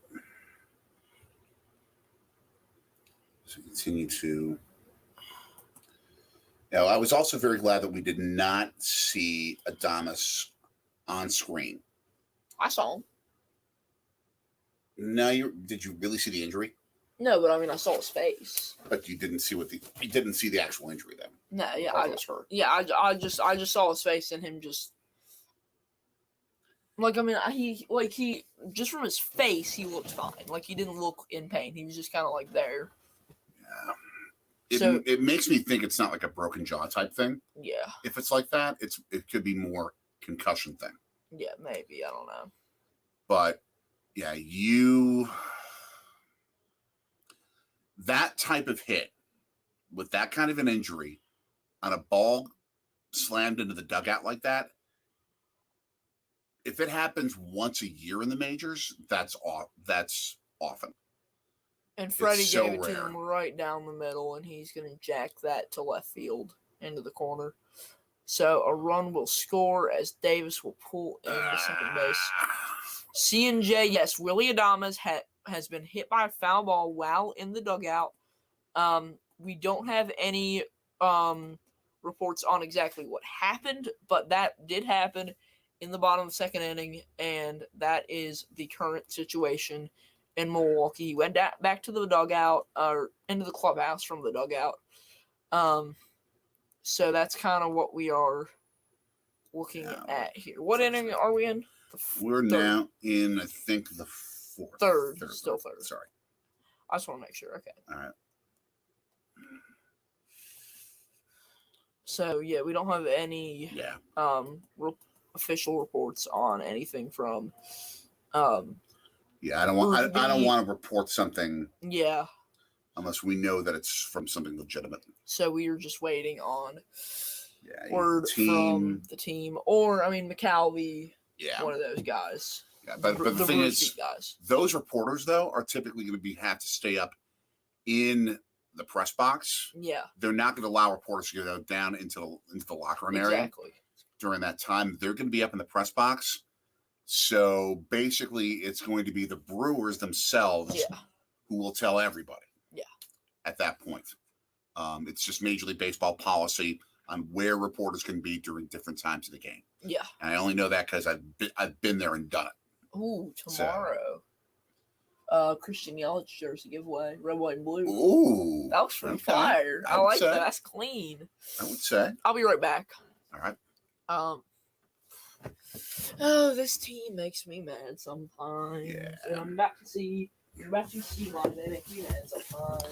So continue to. Now, I was also very glad that we did not see Adames on screen. I saw him. No, did you really see the injury? No, but I mean, I saw his face. But you didn't see you didn't see the actual injury then. No, yeah, I just heard. Yeah, I just saw his face and him just. Like, I mean, he just from his face, he looked fine. Like, he didn't look in pain. He was just kind of like there. Yeah. It makes me think it's not like a broken jaw type thing. Yeah. If it's like that, it could be more concussion thing. Yeah, maybe. I don't know. But yeah, that type of hit with that kind of an injury on a ball slammed into the dugout like that, if it happens once a year in the majors, that's often. And Freddie gave it to him right down the middle, and he's going to jack that to left field into the corner. So a run will score as Davis will pull into second base. C&J, yes, Willy Adames has been hit by a foul ball while in the dugout. We don't have any reports on exactly what happened, but that did happen in the bottom of the second inning, and that is the current situation in Milwaukee. He went back to the dugout, or into the clubhouse from the dugout. So that's kind of what we are looking at here. What inning are we in? We're now in, I think, the fourth. Third. Still third. Sorry. I just want to make sure. Okay. All right. So, yeah, we don't have any official reports on anything from I don't want to report something. Yeah. Unless we know that it's from something legitimate. So we are just waiting on word from the team. Or, I mean, McCalvey, one of those guys. Yeah, but the thing is, those reporters, though, are typically going to have to stay up in the press box. Yeah. They're not going to allow reporters to go down into the locker room area during that time. They're going to be up in the press box. So, basically, it's going to be the Brewers themselves who will tell everybody. At that point, it's just Major League Baseball policy on where reporters can be during different times of the game. Yeah, and I only know that because I've been there and done it. Ooh, tomorrow, Christian Yelich jersey giveaway, red, white, and blue. Ooh, that was pretty fire. I like that. That's clean. I would say. I'll be right back. All right. Oh, this team makes me mad sometimes. Yeah, and I'm about to see. You're about to see why they make me mad sometimes.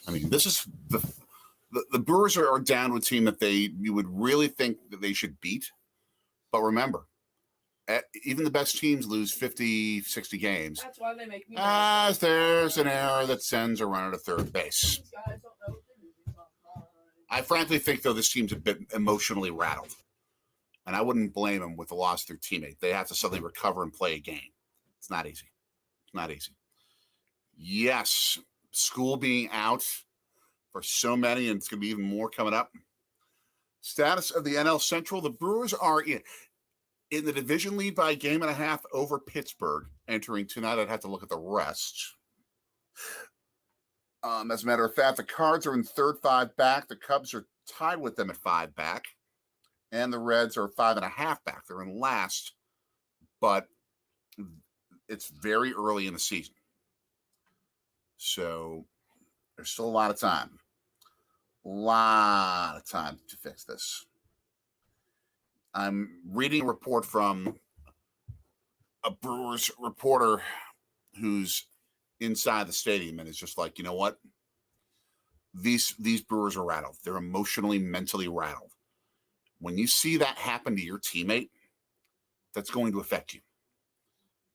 I mean, this is the Brewers are down to a team that you would really think that they should beat. But remember, even the best teams lose 50, 60 games. That's why they make me mad. As there's an error that sends a runner to third base. These guys don't know what they're doing sometimes. I frankly think, though, this team's a bit emotionally rattled. And I wouldn't blame them with the loss of their teammate. They have to suddenly recover and play a game. It's not easy. It's not easy. Yes, school being out for so many, and it's going to be even more coming up. Status of the NL Central. The Brewers are in the division lead by a game and a half over Pittsburgh. Entering tonight, I'd have to look at the rest. As a matter of fact, the Cards are in third, 5 back. The Cubs are tied with them at 5 back. And the Reds are 5.5 back. They're in last, but it's very early in the season. So there's still a lot of time. A lot of time to fix this. I'm reading a report from a Brewers reporter who's inside the stadium and is just like, you know what? These Brewers are rattled. They're emotionally, mentally rattled. When you see that happen to your teammate, that's going to affect you.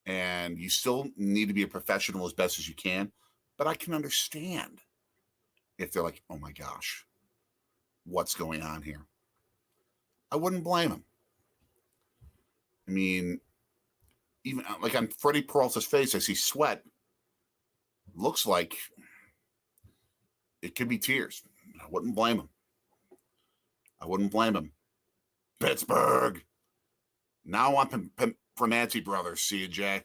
And you still need to be a professional as best as you can. But I can understand if they're like, oh my gosh, what's going on here? I wouldn't blame them. I mean, even like on Freddie Peralta's face, I see sweat. Looks like it could be tears. I wouldn't blame him. I wouldn't blame him. Pittsburgh. Now I want Primanti brothers, see you, Jay.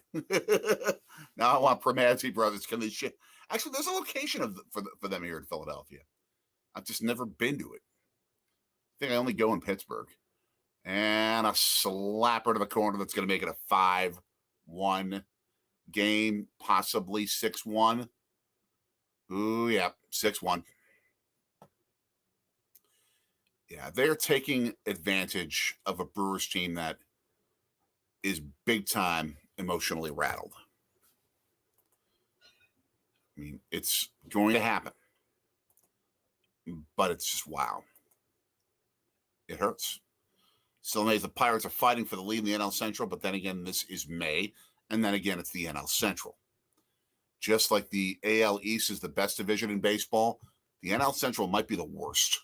Now I want Primanti brothers. Can they shit? Actually, there's a location for them here in Philadelphia. I've just never been to it. I think I only go in Pittsburgh. And a slapper to the corner that's going to make it a 5-1 game, possibly 6-1. Ooh, yeah, 6-1. Yeah, they're taking advantage of a Brewers team that is big time emotionally rattled. I mean, it's going to happen. But it's just wow. It hurts. Still, the Pirates are fighting for the lead in the NL Central, but then again, this is May, and then again, it's the NL Central. Just like the AL East is the best division in baseball, the NL Central might be the worst.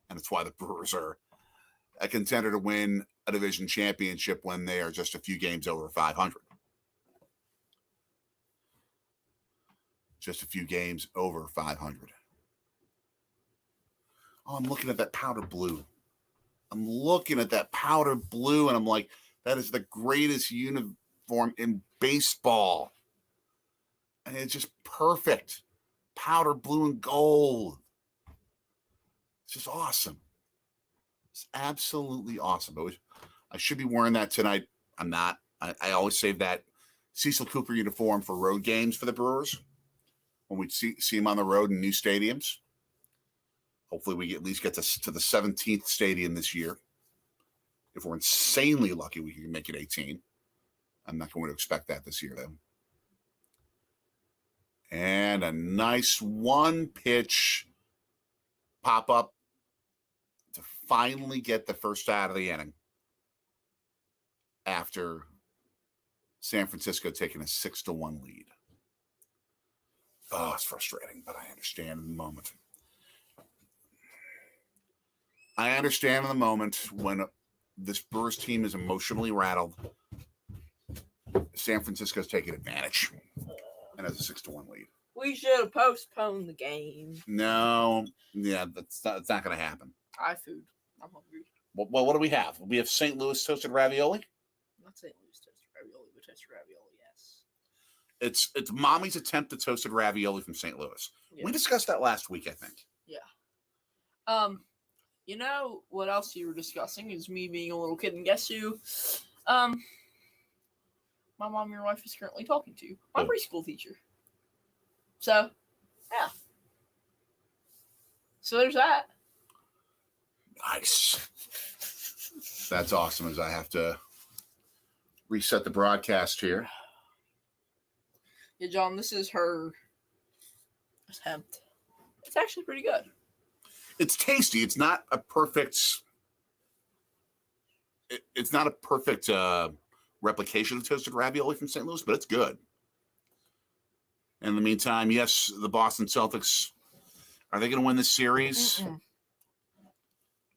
And that's why the Brewers are a contender to win a division championship when they are just a few games over 500. Just a few games over 500. Oh, I'm looking at that powder blue. I'm looking at that powder blue, and I'm like, that is the greatest uniform in baseball. And it's just perfect. Powder blue and gold. It's just awesome. It's absolutely awesome. I should be wearing that tonight. I'm not. I always save that Cecil Cooper uniform for road games for the Brewers. When we see him on the road in new stadiums. Hopefully we at least get to the 17th stadium this year. If we're insanely lucky, we can make it 18. I'm not going to expect that this year, though. And a nice one-pitch pop-up to finally get the first out of the inning after San Francisco taking a 6-1 lead. Oh, it's frustrating, but I understand in the moment. I understand in the moment when this Brewers team is emotionally rattled. San Francisco's taking advantage and has a 6-1 lead. We should have postponed the game. No, yeah, it's not going to happen. Food. I'm hungry. Well, what do we have? We have St. Louis toasted ravioli. Not St. Louis toasted ravioli, but toasted ravioli, yes. It's Mommy's attempt at toasted ravioli from St. Louis. Yeah. We discussed that last week, I think. Yeah. You know what else you were discussing is me being a little kid, and guess who? My mom, your wife, is currently talking to my preschool teacher. So, yeah. So there's that. Nice. That's awesome. As I have to reset the broadcast here. Yeah, John, this is her attempt. It's actually pretty good. It's tasty. It's not a perfect. It's not a perfect replication of toasted ravioli from St. Louis, but it's good. In the meantime, yes, the Boston Celtics, are they going to win this series?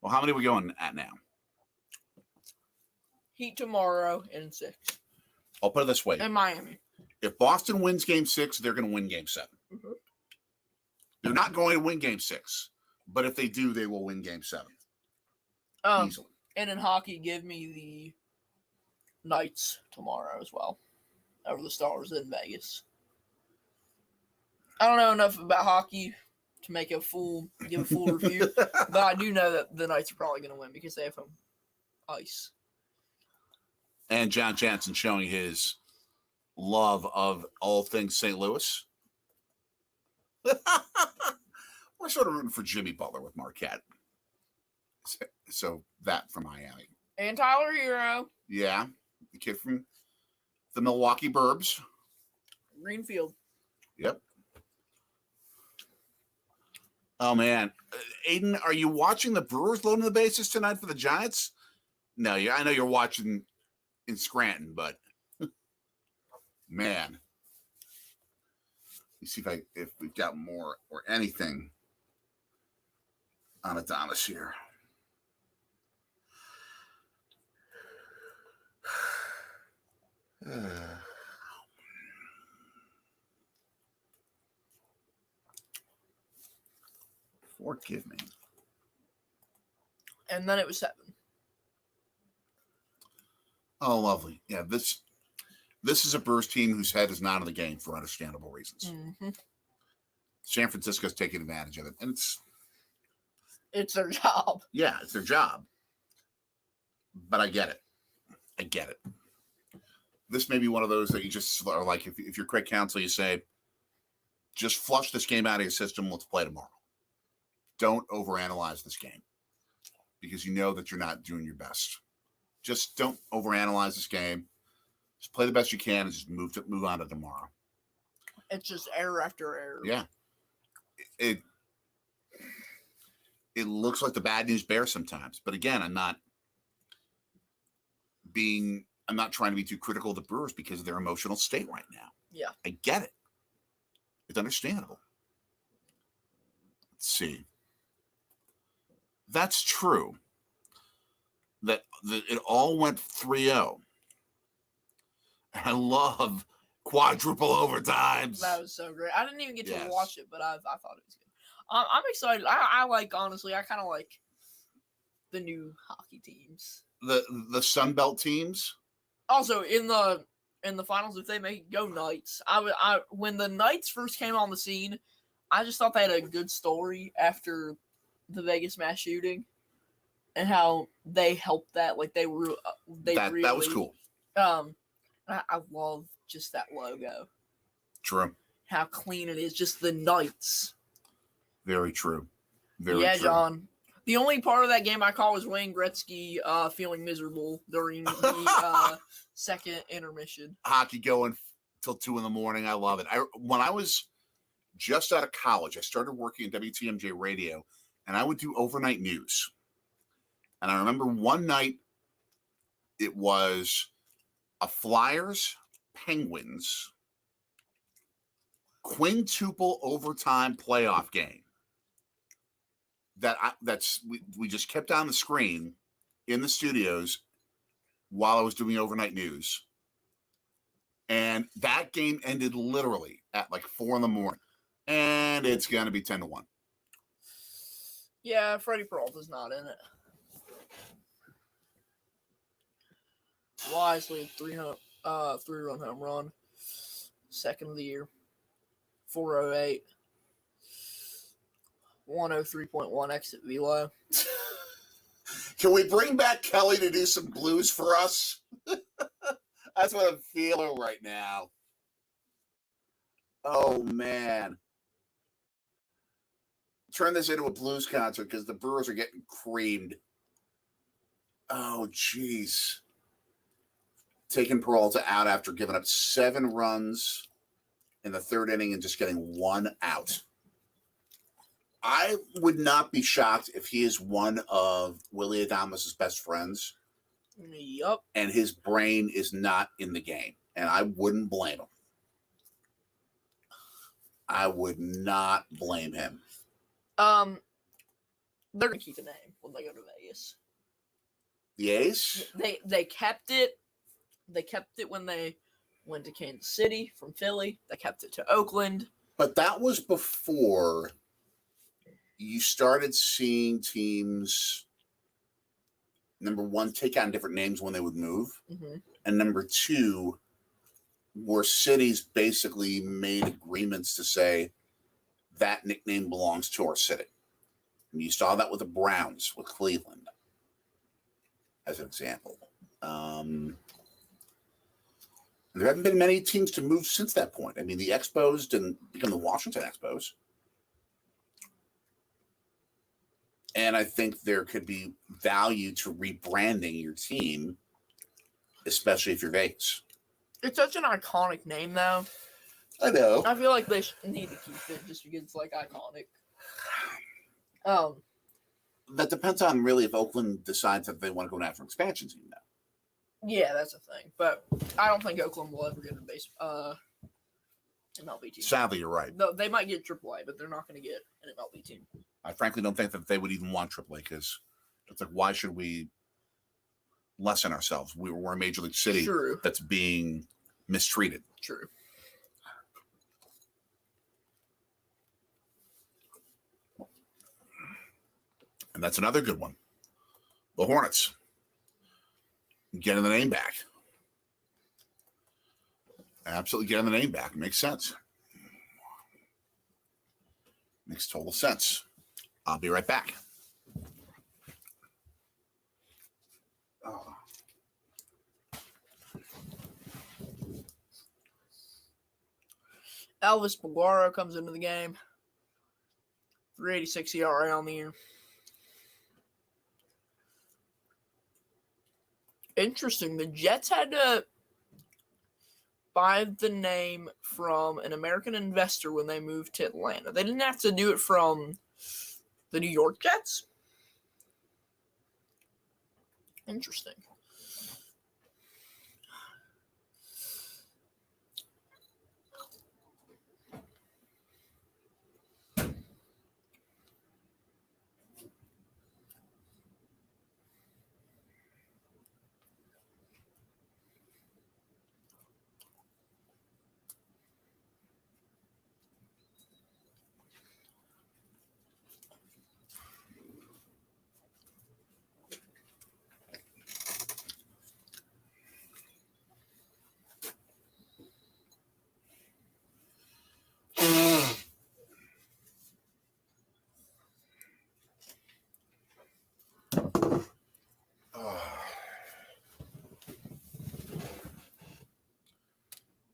Well, how many are we going at now? Heat tomorrow in 6. I'll put it this way. And Miami. If Boston wins Game 6, they're going to win Game 7. Mm-hmm. They're not going to win Game 6. But if they do, they will win Game 7. Easily. And in hockey, give me the Knights tomorrow as well. Over the Stars in Vegas. I don't know enough about hockey to give a full review, but I do know that the Knights are probably going to win because they have home ice. And John Jansen showing his love of all things St. Louis. We're sort of rooting for Jimmy Butler with Marquette. So that from Miami. And Tyler Hero. Yeah, the kid from the Milwaukee Burbs. Greenfield. Yep. Oh, man. Aiden, are you watching the Brewers loading the bases tonight for the Giants? No, I know you're watching in Scranton, but man. Let me see if we've got more or anything on Adonis here. Forgive me. And then it was 7. Oh, lovely. Yeah, this is a Brewers team whose head is not in the game for understandable reasons. Mm-hmm. San Francisco's taking advantage of it, and it's their job. Yeah, it's their job. But I get it. This may be one of those that you just are like, if you're Craig Counsell, you say, just flush this game out of your system. Let's play tomorrow. Don't overanalyze this game because you know that you're not doing your best. Just don't overanalyze this game. Just play the best you can and just move on to tomorrow. It's just error after error. Yeah. It looks like the bad news bears sometimes. But again, I'm not trying to be too critical of the Brewers because of their emotional state right now. Yeah. I get it. It's understandable. Let's see. That's true. That it all went 3-0. I love quadruple overtimes. That was so great. I didn't even get to watch it, but I thought it was good. I'm excited. I like, honestly, I kind of like the new hockey teams. The Sun Belt teams. Also, in the finals, if they make it, go Knights. When the Knights first came on the scene, I just thought they had a good story after the Vegas mass shooting, and how they helped that. Like that was cool. I love just that logo. True. How clean it is. Just the Knights. Very true. Very true. John. The only part of that game I caught was Wayne Gretzky feeling miserable during the second intermission. Hockey going till 2 a.m. I love it. When I was just out of college, I started working at WTMJ Radio, and I would do overnight news. And I remember one night it was a Flyers Penguins quintuple overtime playoff game. We just kept on the screen in the studios while I was doing overnight news. And that game ended literally at like 4 a.m. And it's going to be 10-1. Yeah, Freddie Peralta's not in it. Wisely, 3-run home run. Second of the year. 408. 103.1 exit velo. Can we bring back Kelly to do some blues for us? That's what I'm feeling right now. Oh, man. Turn this into a blues concert because the Brewers are getting creamed. Oh, jeez. Taking Peralta out after giving up 7 runs in the third inning and just getting 1 out. I would not be shocked if he is one of Willie Adames' best friends. Yup. And his brain is not in the game. And I wouldn't blame him. I would not blame him. They're going to keep the name. when they go to Vegas. The A's? They kept it. They kept it when they went to Kansas City from Philly. They kept it to Oakland. But that was before you started seeing teams, number one, take on different names when they would move. Mm-hmm. And number two, where cities basically made agreements to say that nickname belongs to our city. And you saw that with the Browns, with Cleveland, as an example. There haven't been many teams to move since that point. I mean, the Expos didn't become the Washington Expos. And I think there could be value to rebranding your team, especially if you're Vegas. It's such an iconic name, though. I know. I feel like they need to keep it just because it's, like, iconic. That depends on really if Oakland decides that they want to go after an expansion team now. Yeah, that's a thing. But I don't think Oakland will ever get an MLB team. Sadly, you're right. No, they might get AAA, but they're not going to get an MLB team. I frankly don't think that they would even want AAA because it's like, why should we lessen ourselves? We're a major league city that's being mistreated. True. And that's another good one. The Hornets. Getting the name back. Absolutely getting the name back. Makes sense. Makes total sense. I'll be right back. Elvis Bogaro comes into the game. 3.86 ERA on the year. Interesting. The Jets had to buy the name from an American investor when they moved to Atlanta. They didn't have to do it from the New York Jets. Interesting.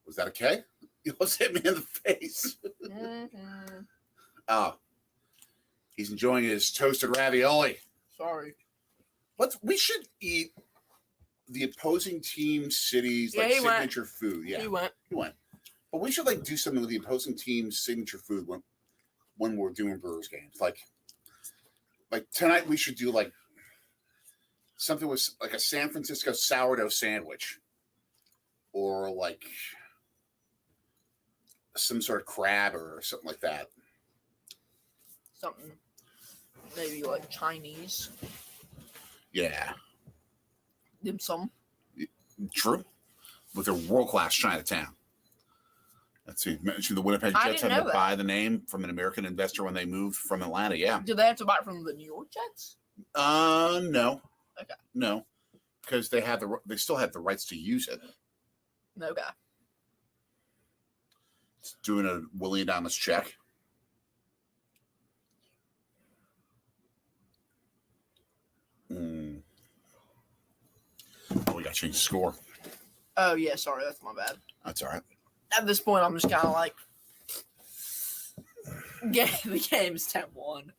Was that okay? You almost hit me in the face. Mm-hmm. Oh, he's enjoying his toasted ravioli. Sorry. We should eat the opposing team city's signature food. Yeah, he went. But we should do something with the opposing team's signature food when we're doing Brewers games. Like tonight, we should do something with a San Francisco sourdough sandwich, or some sort of crab or something like that. Something maybe Chinese. Yeah. Dim sum. True. With their world-class Chinatown. Let's see. Mentioned the Winnipeg Jets had to buy the name from an American investor when they moved from Atlanta. Yeah. Did they have to buy it from the New York Jets? No. Okay. No, because they still have the rights to use it. Okay. It's doing a Willie Adamas check. Oh, we got to change the score. Oh, yeah, sorry. That's my bad. That's all right. At this point, I'm just kind of the game's 10-1.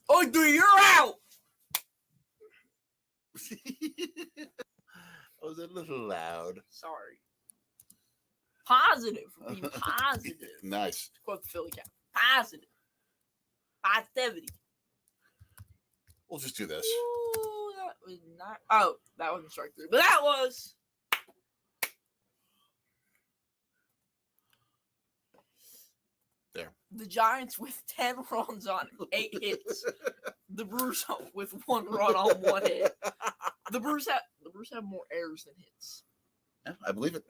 Oh, dude, you're out! I was a little loud. Sorry. Positive. Being positive. Nice. To quote the Philly Cat. Positive. Positivity. We'll just do this. Ooh, that was not. Oh, that wasn't strike three, but that was. There. The Giants with 10 runs on 8 hits. The Brewers with 1 run on 1 hit. The Brewers have more errors than hits. Yeah, I believe it.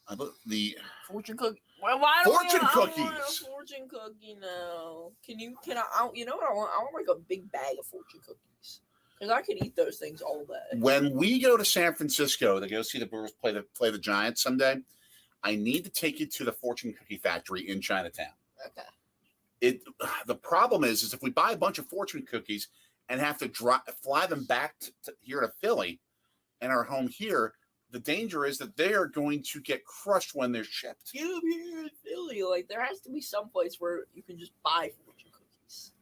I believe the fortune cookie. Well, why don't fortune cookies. I want a fortune cookie now? Can I? You know what I want? I want like a big bag of fortune cookies because I could eat those things all day. When we go to San Francisco to go see the Brewers play the Giants someday, I need to take you to the fortune cookie factory in Chinatown. Okay. The problem is if we buy a bunch of fortune cookies and have to fly them back to here to Philly and our home here, the danger is that they are going to get crushed when they're shipped. You here in Philly, like there has to be some place where you can just buy fortune cookies.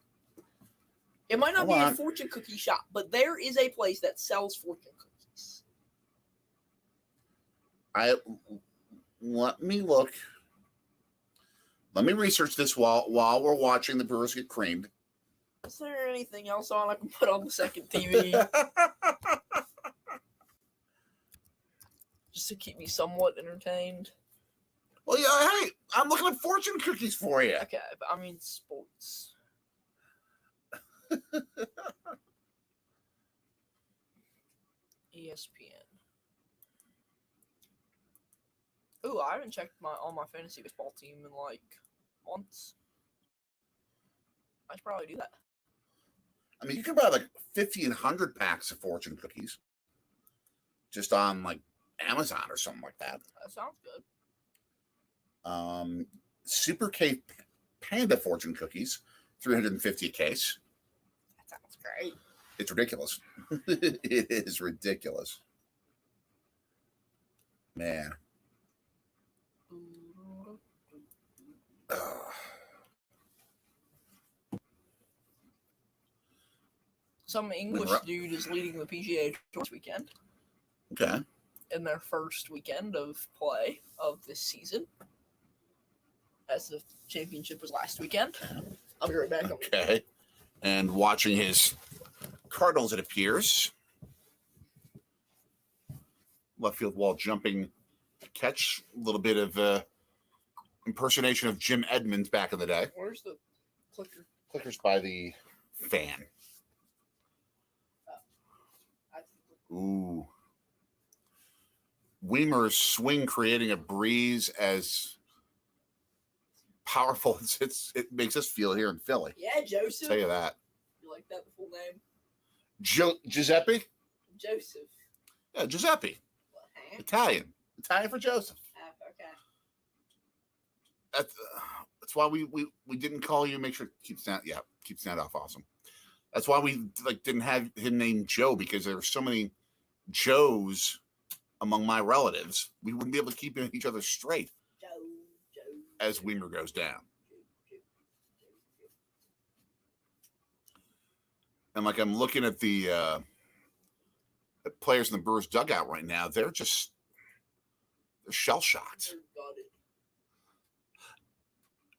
It might not be a fortune cookie shop, but there is a place that sells fortune cookies. Let me look. Let me research this while we're watching the Brewers get creamed. Is there anything else on I can put on the second TV? Just to keep me somewhat entertained. Well, yeah, hey, I'm looking at fortune cookies for you. Okay, but I mean sports. ESPN. Ooh, I haven't checked on my fantasy baseball team in like months. I should probably do that. I mean, you can buy like 50 and 100 packs of fortune cookies just on like Amazon or something like that. That sounds good. Super K Panda fortune cookies, $350 a case. That sounds great. It's ridiculous. It is ridiculous. Man. Some English dude is leading the PGA Tour this weekend. Okay. In their first weekend of play of this season. As the championship was last weekend. I'll be right back. Okay. And watching his Cardinals, it appears. Left field wall jumping catch. A little bit of impersonation of Jim Edmonds back in the day. Where's the clicker? Clicker's by the fan. Ooh. Weimer's swing creating a breeze as powerful as it makes us feel here in Philly. Yeah, Joseph. I'll tell you that. You like that, the full name? Giuseppe? Joseph. Yeah, Giuseppe. What, huh? Italian for Joseph. Okay. That's why we didn't call you. Make sure it keeps that off. Awesome. That's why we didn't have him named Joe, because there were so many Joes among my relatives. We wouldn't be able to keep each other straight. Joe. As Weimer goes down. And I'm looking at the players in the Brewers dugout right now. They're shell-shocked.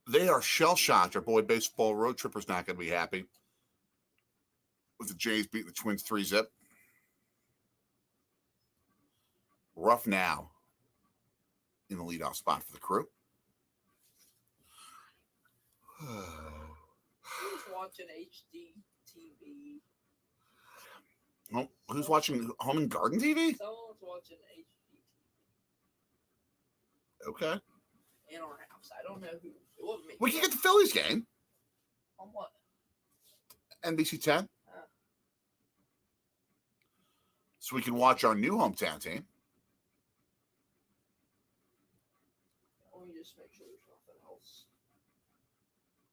They are shell-shocked. Our boy baseball road tripper's not going to be happy with the Jays beating the Twins 3-0. Rough now in the leadoff spot for the Crew. Who's watching HD TV? Well, who's watching Home and Garden TV? Someone's watching HD TV. Okay. In our house. I don't know who. It wasn't me. We can get the Phillies game. On what? NBC 10. So we can watch our new hometown team. Let me just make sure there's nothing else.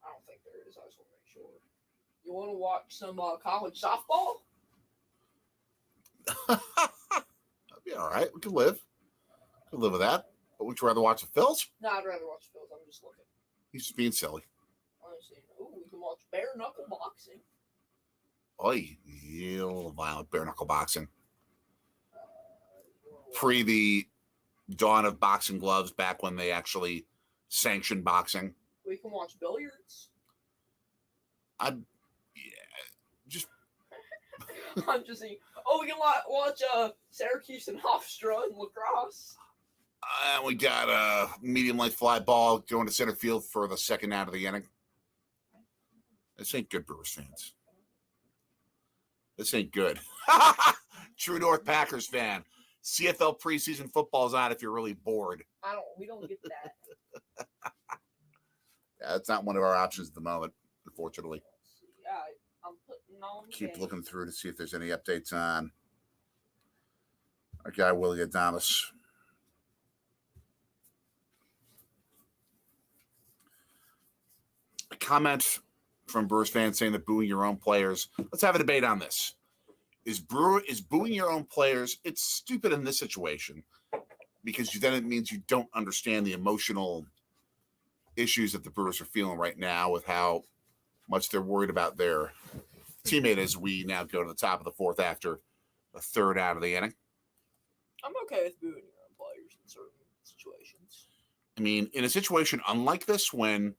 I don't think there is. I just want to make sure. You want to watch some college softball? That'd be all right. We could live. With that. But would you rather watch the Phils? No, I'd rather watch the Phils. I'm just looking. He's just being silly. Oh, we can watch bare knuckle boxing. Oy, a little violent bare knuckle boxing. Pre the dawn of boxing gloves, back when they actually sanctioned boxing. We can watch billiards. Just. I'm just saying. Oh, we can watch Syracuse and Hofstra and lacrosse. We got a medium light fly ball going to center field for the second out of the inning. This ain't good, Brewers fans. This ain't good. True North Packers fan. CFL preseason football's on if you're really bored. We don't get that. Yeah, that's not one of our options at the moment, unfortunately. Yeah, I'm putting on. Keep looking through to see if there's any updates on our guy Willie Adames. A comment from Brewers fans saying that booing your own players. Let's have a debate on this. Is booing your own players? It's stupid in this situation because then it means you don't understand the emotional issues that the Brewers are feeling right now with how much they're worried about their teammate as we now go to the top of the fourth after the third out of the inning. I'm okay with booing your own players in certain situations. I mean, in a situation unlike this, when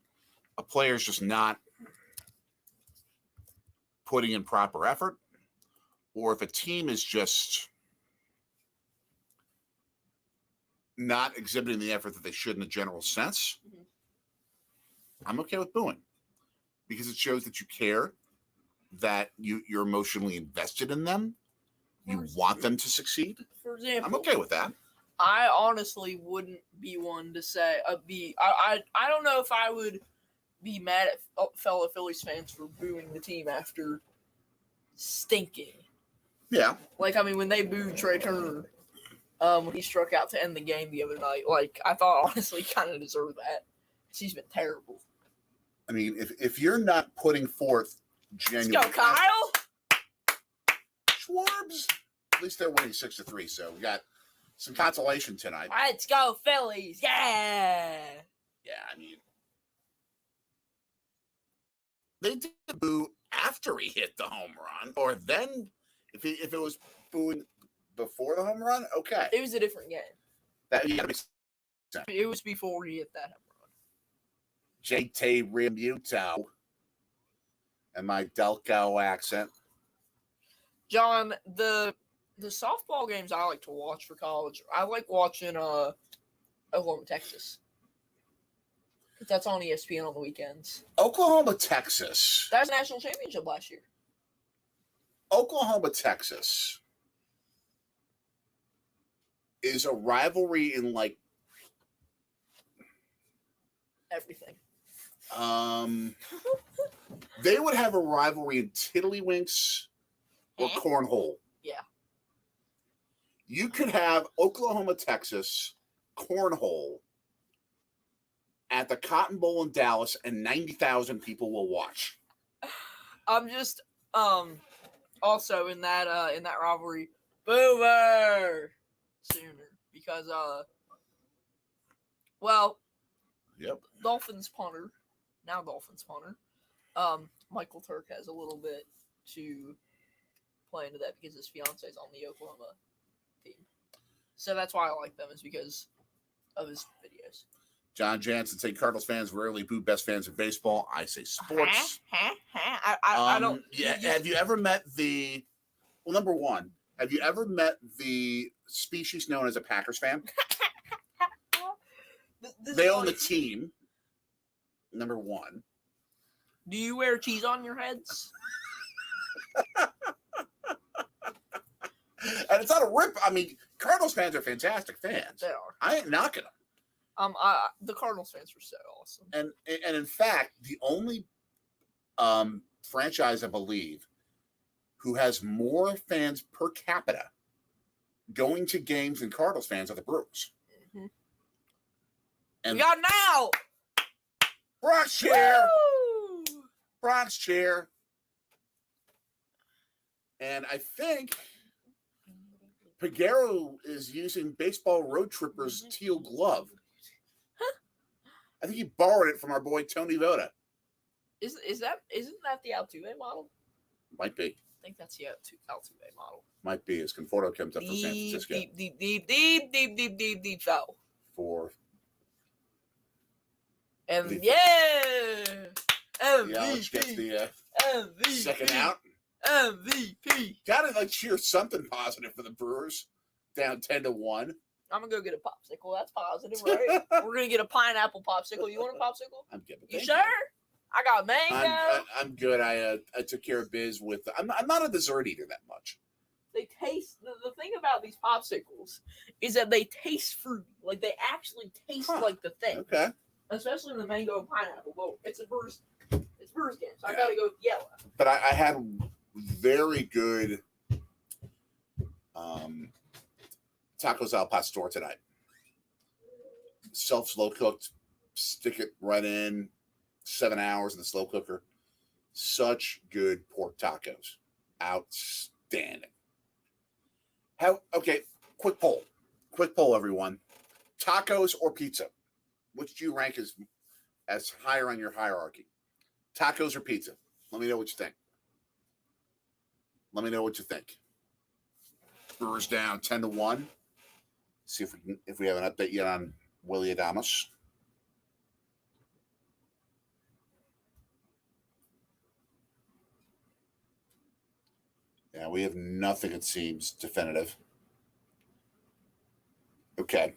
a player's just not putting in proper effort, or if a team is just not exhibiting the effort that they should in a general sense, I'm okay with booing because it shows that you care, that you're emotionally invested in them, you want them to succeed. For example, I'm okay with that. I honestly wouldn't be one to say I don't know if I would be mad at fellow Phillies fans for booing the team after stinking. Yeah. Like, I mean, when they booed Trey Turner when he struck out to end the game the other night, like, I thought honestly kind of deserved that. He's been terrible. I mean, if you're not putting forth genuine... Let's go, Kyle! Schwarbs! At least they're winning 6-3, so we got some consolation tonight. Let's go, Phillies! Yeah! Yeah, I mean... They did boo after he hit the home run, or then if it was booing before the home run, okay. It was a different game. It was before he hit that home run. JT Realmuto and my Delco accent. John, the softball games I like to watch for college, I like watching Oklahoma, Texas. That's on ESPN on the weekends. Oklahoma, Texas. That was a national championship last year. Oklahoma, Texas is a rivalry in like everything. They would have a rivalry in tiddlywinks or cornhole. Yeah. You could have Oklahoma, Texas cornhole at the Cotton Bowl in Dallas, and 90,000 people will watch. I'm just also in that rivalry, Boomer Sooner, because yep. Dolphins punter, Michael Turk has a little bit to play into that because his fiance is on the Oklahoma team. So that's why I like them, is because of his videos. John Jansen say Cardinals fans rarely boo best fans of baseball. I say sports. I don't. Yeah. Have you ever met the? Well, number one, have you ever met the species known as a Packers fan? They own the team. Number one. Do you wear cheese on your heads? And it's not a rip. I mean, Cardinals fans are fantastic fans. They are. I ain't knocking them. The Cardinals fans were so awesome. And in fact, the only franchise I believe who has more fans per capita going to games than Cardinals fans are the Brewers. Mm-hmm. And we got now Bronx chair. Woo! Bronx chair. And I think Piguero is using Baseball Road Tripper's teal glove. I think he borrowed it from our boy Tony Voda. Isn't that the Altuve model? Might be. I think that's the Altuve model. Might be as Conforto comes up for San Francisco. Deep foul. For MVP. Yelich gets the MVP. second out. MVP. Gotta cheer something positive for the Brewers. Down 10-1. I'm gonna go get a popsicle. That's positive, right? We're gonna get a pineapple popsicle. You want a popsicle? I'm good. You sure? I got mango. I'm good. I took care of Biz with. I'm not a dessert eater that much. They taste. The thing about these popsicles is that they taste fruity. Like they actually taste like the thing. Okay. Especially the mango and pineapple. Well, it's Brewers game, so I gotta go with yellow. But I had very good tacos al pastor tonight. Slow cooked. Stick it right in. 7 hours in the slow cooker. Such good pork tacos. Outstanding. Okay, quick poll, everyone. Tacos or pizza? Which do you rank as higher on your hierarchy? Tacos or pizza? Let me know what you think. Brewers down 10-1. See if we have an update yet on Willie Adames. Yeah, we have nothing, it seems, definitive. Okay.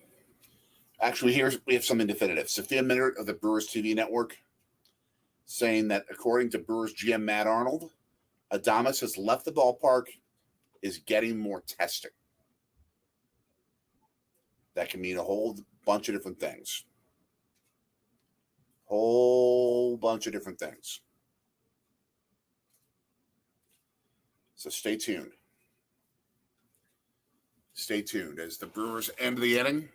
Actually, we have something definitive. Sophia Minnaert of the Brewers TV network saying that according to Brewers GM Matt Arnold, Adames has left the ballpark, is getting more testing. That can mean a whole bunch of different things. So stay tuned. As the Brewers end the inning,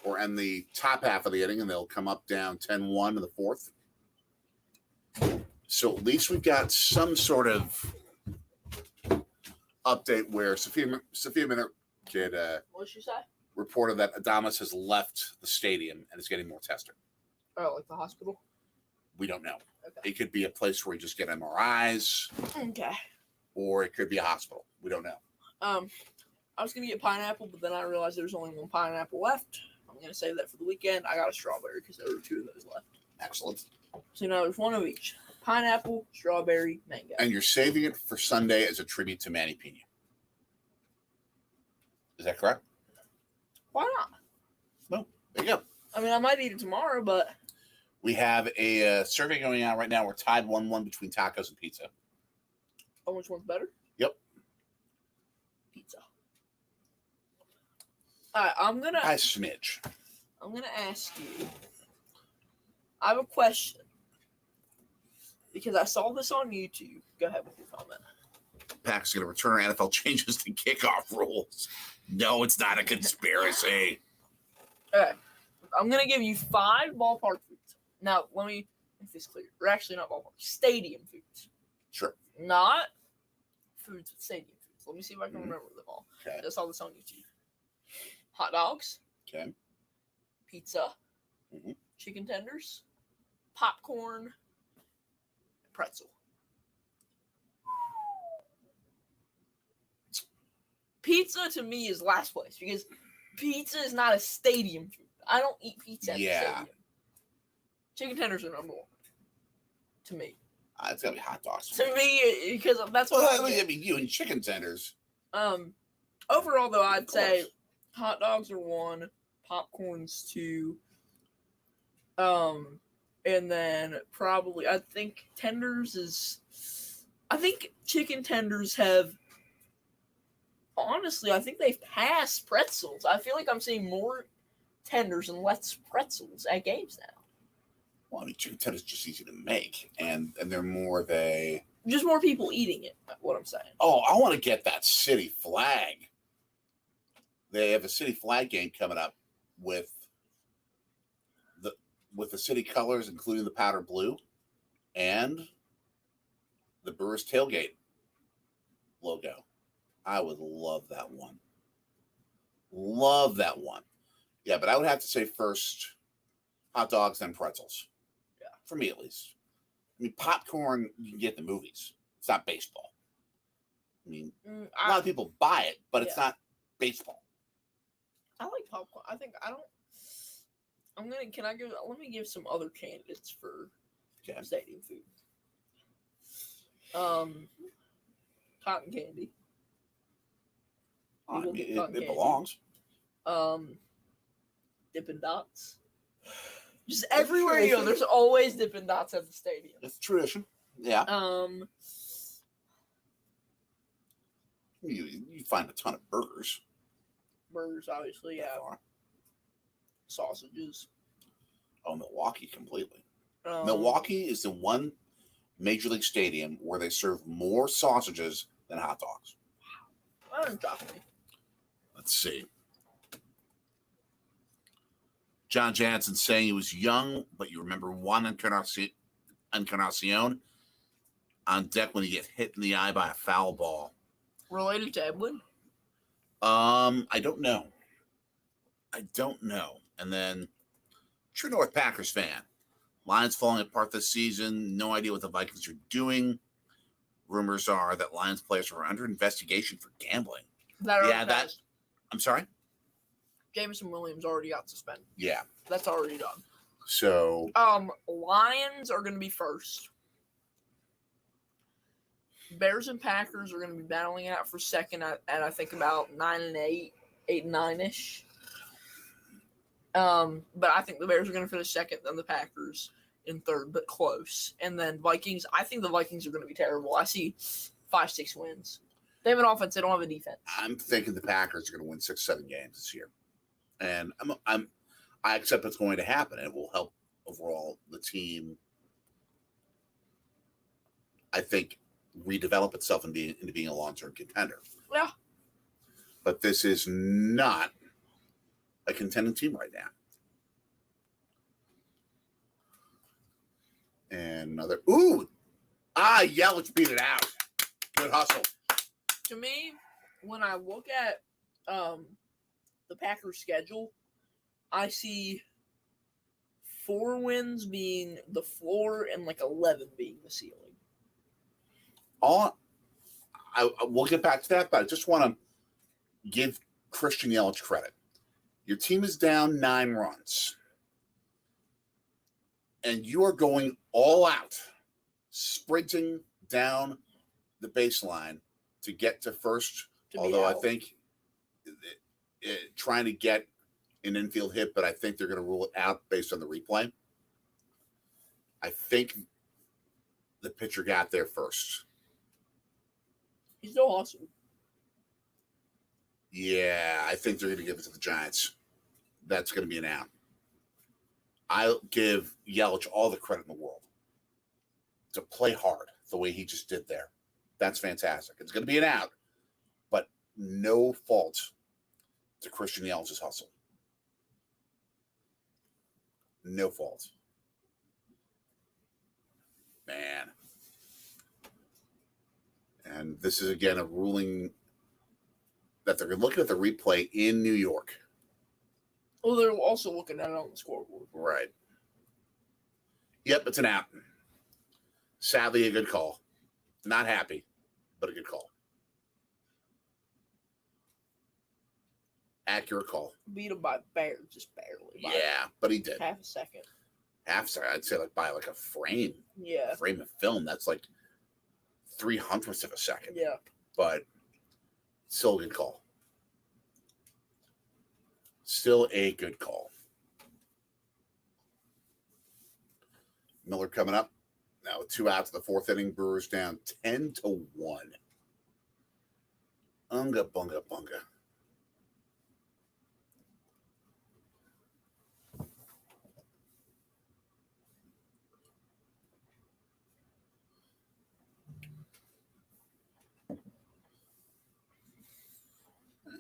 or end the top half of the inning, and they'll come up down 10-1 in the fourth. So at least we've got some sort of update where Sophia Minnaert could What'd she say? Reported that Adames has left the stadium and is getting more testing. Oh, like the hospital? We don't know. Okay. It could be a place where you just get MRIs. Okay. Or it could be a hospital. We don't know. I was gonna get pineapple, but then I realized there's only one pineapple left. I'm gonna save that for the weekend. I got a strawberry because there were 2 of those left. Excellent. So now there's 1 of each: pineapple, strawberry, mango. And you're saving it for Sunday as a tribute to Manny Pena. Is that correct? Why not? No. There you go. I mean, I might eat it tomorrow, but we have a survey going on right now. We're tied 1-1 between tacos and pizza. Oh, which one's better? Yep. Pizza. All right, I'm gonna smidge. I'm gonna ask you. I have a question because I saw this on YouTube. Go ahead with your comment. Pac's going to return NFL changes to kickoff rules. No, it's not a conspiracy. Okay, I'm gonna give you 5 ballpark foods. Now, let me make this clear. We're actually not ballpark. Stadium foods. Sure. Not foods with stadium foods. Let me see if I can remember them all. Okay. I saw this on YouTube. Hot dogs. Okay. Pizza. Mm-hmm. Chicken tenders. Popcorn. Pretzel. Pizza to me is last place because pizza is not a stadium food. I don't eat pizza at the stadium. Chicken tenders are number 1 to me. It's gotta be hot dogs. To me, because that's what I mean, you and chicken tenders. Overall, though, I'd say hot dogs are 1, popcorn's 2, and then probably I think tenders is. I think chicken tenders have. Honestly, I think they've passed pretzels. I feel like I'm seeing more tenders and less pretzels at games now. Well, I mean, chicken tenders just easy to make, and they're more of a... Just more people eating it, what I'm saying. Oh, I want to get that city flag. They have a city flag game coming up with the city colors, including the powder blue, and the Brewers tailgate logo. I would love that one. Yeah, but I would have to say first hot dogs, then pretzels. Yeah. For me, at least. I mean, popcorn, you can get in the movies. It's not baseball. I mean, a lot of people buy it, but it's not baseball. I like popcorn. I think I don't. Let me give some other candidates for stadium food. Cotton candy. I mean, it belongs. Dippin' Dots. Just everywhere you go, there's always Dippin' Dots at the stadium. It's tradition. Yeah. You find a ton of burgers. Burgers, obviously, yeah. Sausages. Oh, Milwaukee completely. Milwaukee is the one major league stadium where they serve more sausages than hot dogs. Wow. That doesn't shock me. Let's see. John Jansen saying he was young, but you remember Juan Encarnacion on deck when he get hit in the eye by a foul ball. Related to Edwin? I don't know. And then, true North Packers fan. Lions falling apart this season. No idea what the Vikings are doing. Rumors are that Lions players are under investigation for gambling. I'm sorry? Jameson Williams already got suspended. Yeah. That's already done. So. Lions are going to be first. Bears and Packers are going to be battling out for second at I think about 9-8, 8-9-ish. But I think the Bears are going to finish second, then the Packers in third, but close. And then Vikings, I think the Vikings are going to be terrible. I see 5-6 wins. They have an offense, they don't have a defense. I'm thinking the Packers are going to win 6-7 games this year. And I accept it's going to happen. It will help overall the team, I think, redevelop itself into being a long-term contender. Yeah. But this is not a contending team right now. And another, Yelich beat it out. Good hustle. To me, when I look at the Packers' schedule, I see 4 wins being the floor and 11 being the ceiling. We'll get back to that, but I just want to give Christian Yelich credit. Your team is down 9 runs, and you are going all out, sprinting down the baseline to get to first. Although I think trying to get an infield hit, but I think they're going to rule it out based on the replay. I think the pitcher got there first. He's so awesome. Yeah, I think they're going to give it to the Giants. That's going to be an out. I'll give Yelich all the credit in the world to play hard the way he just did there. That's fantastic. It's going to be an out, but no fault to Christian Yelich's hustle. No fault. Man. And this is, again, a ruling that they're looking at the replay in New York. Well, they're also looking at it on the scoreboard. Right. Yep, it's an out. Sadly, a good call. Not happy, but a good call. Accurate call. Beat him by just barely. Yeah, but he did. Half a second. I'd say by a frame. Yeah. A frame of film. That's 0.03 of a second. Yeah. But still a good call. Still a good call. Miller coming up. Now with 2 outs in the 4th inning, Brewers down 10-1. Unga bunga bunga.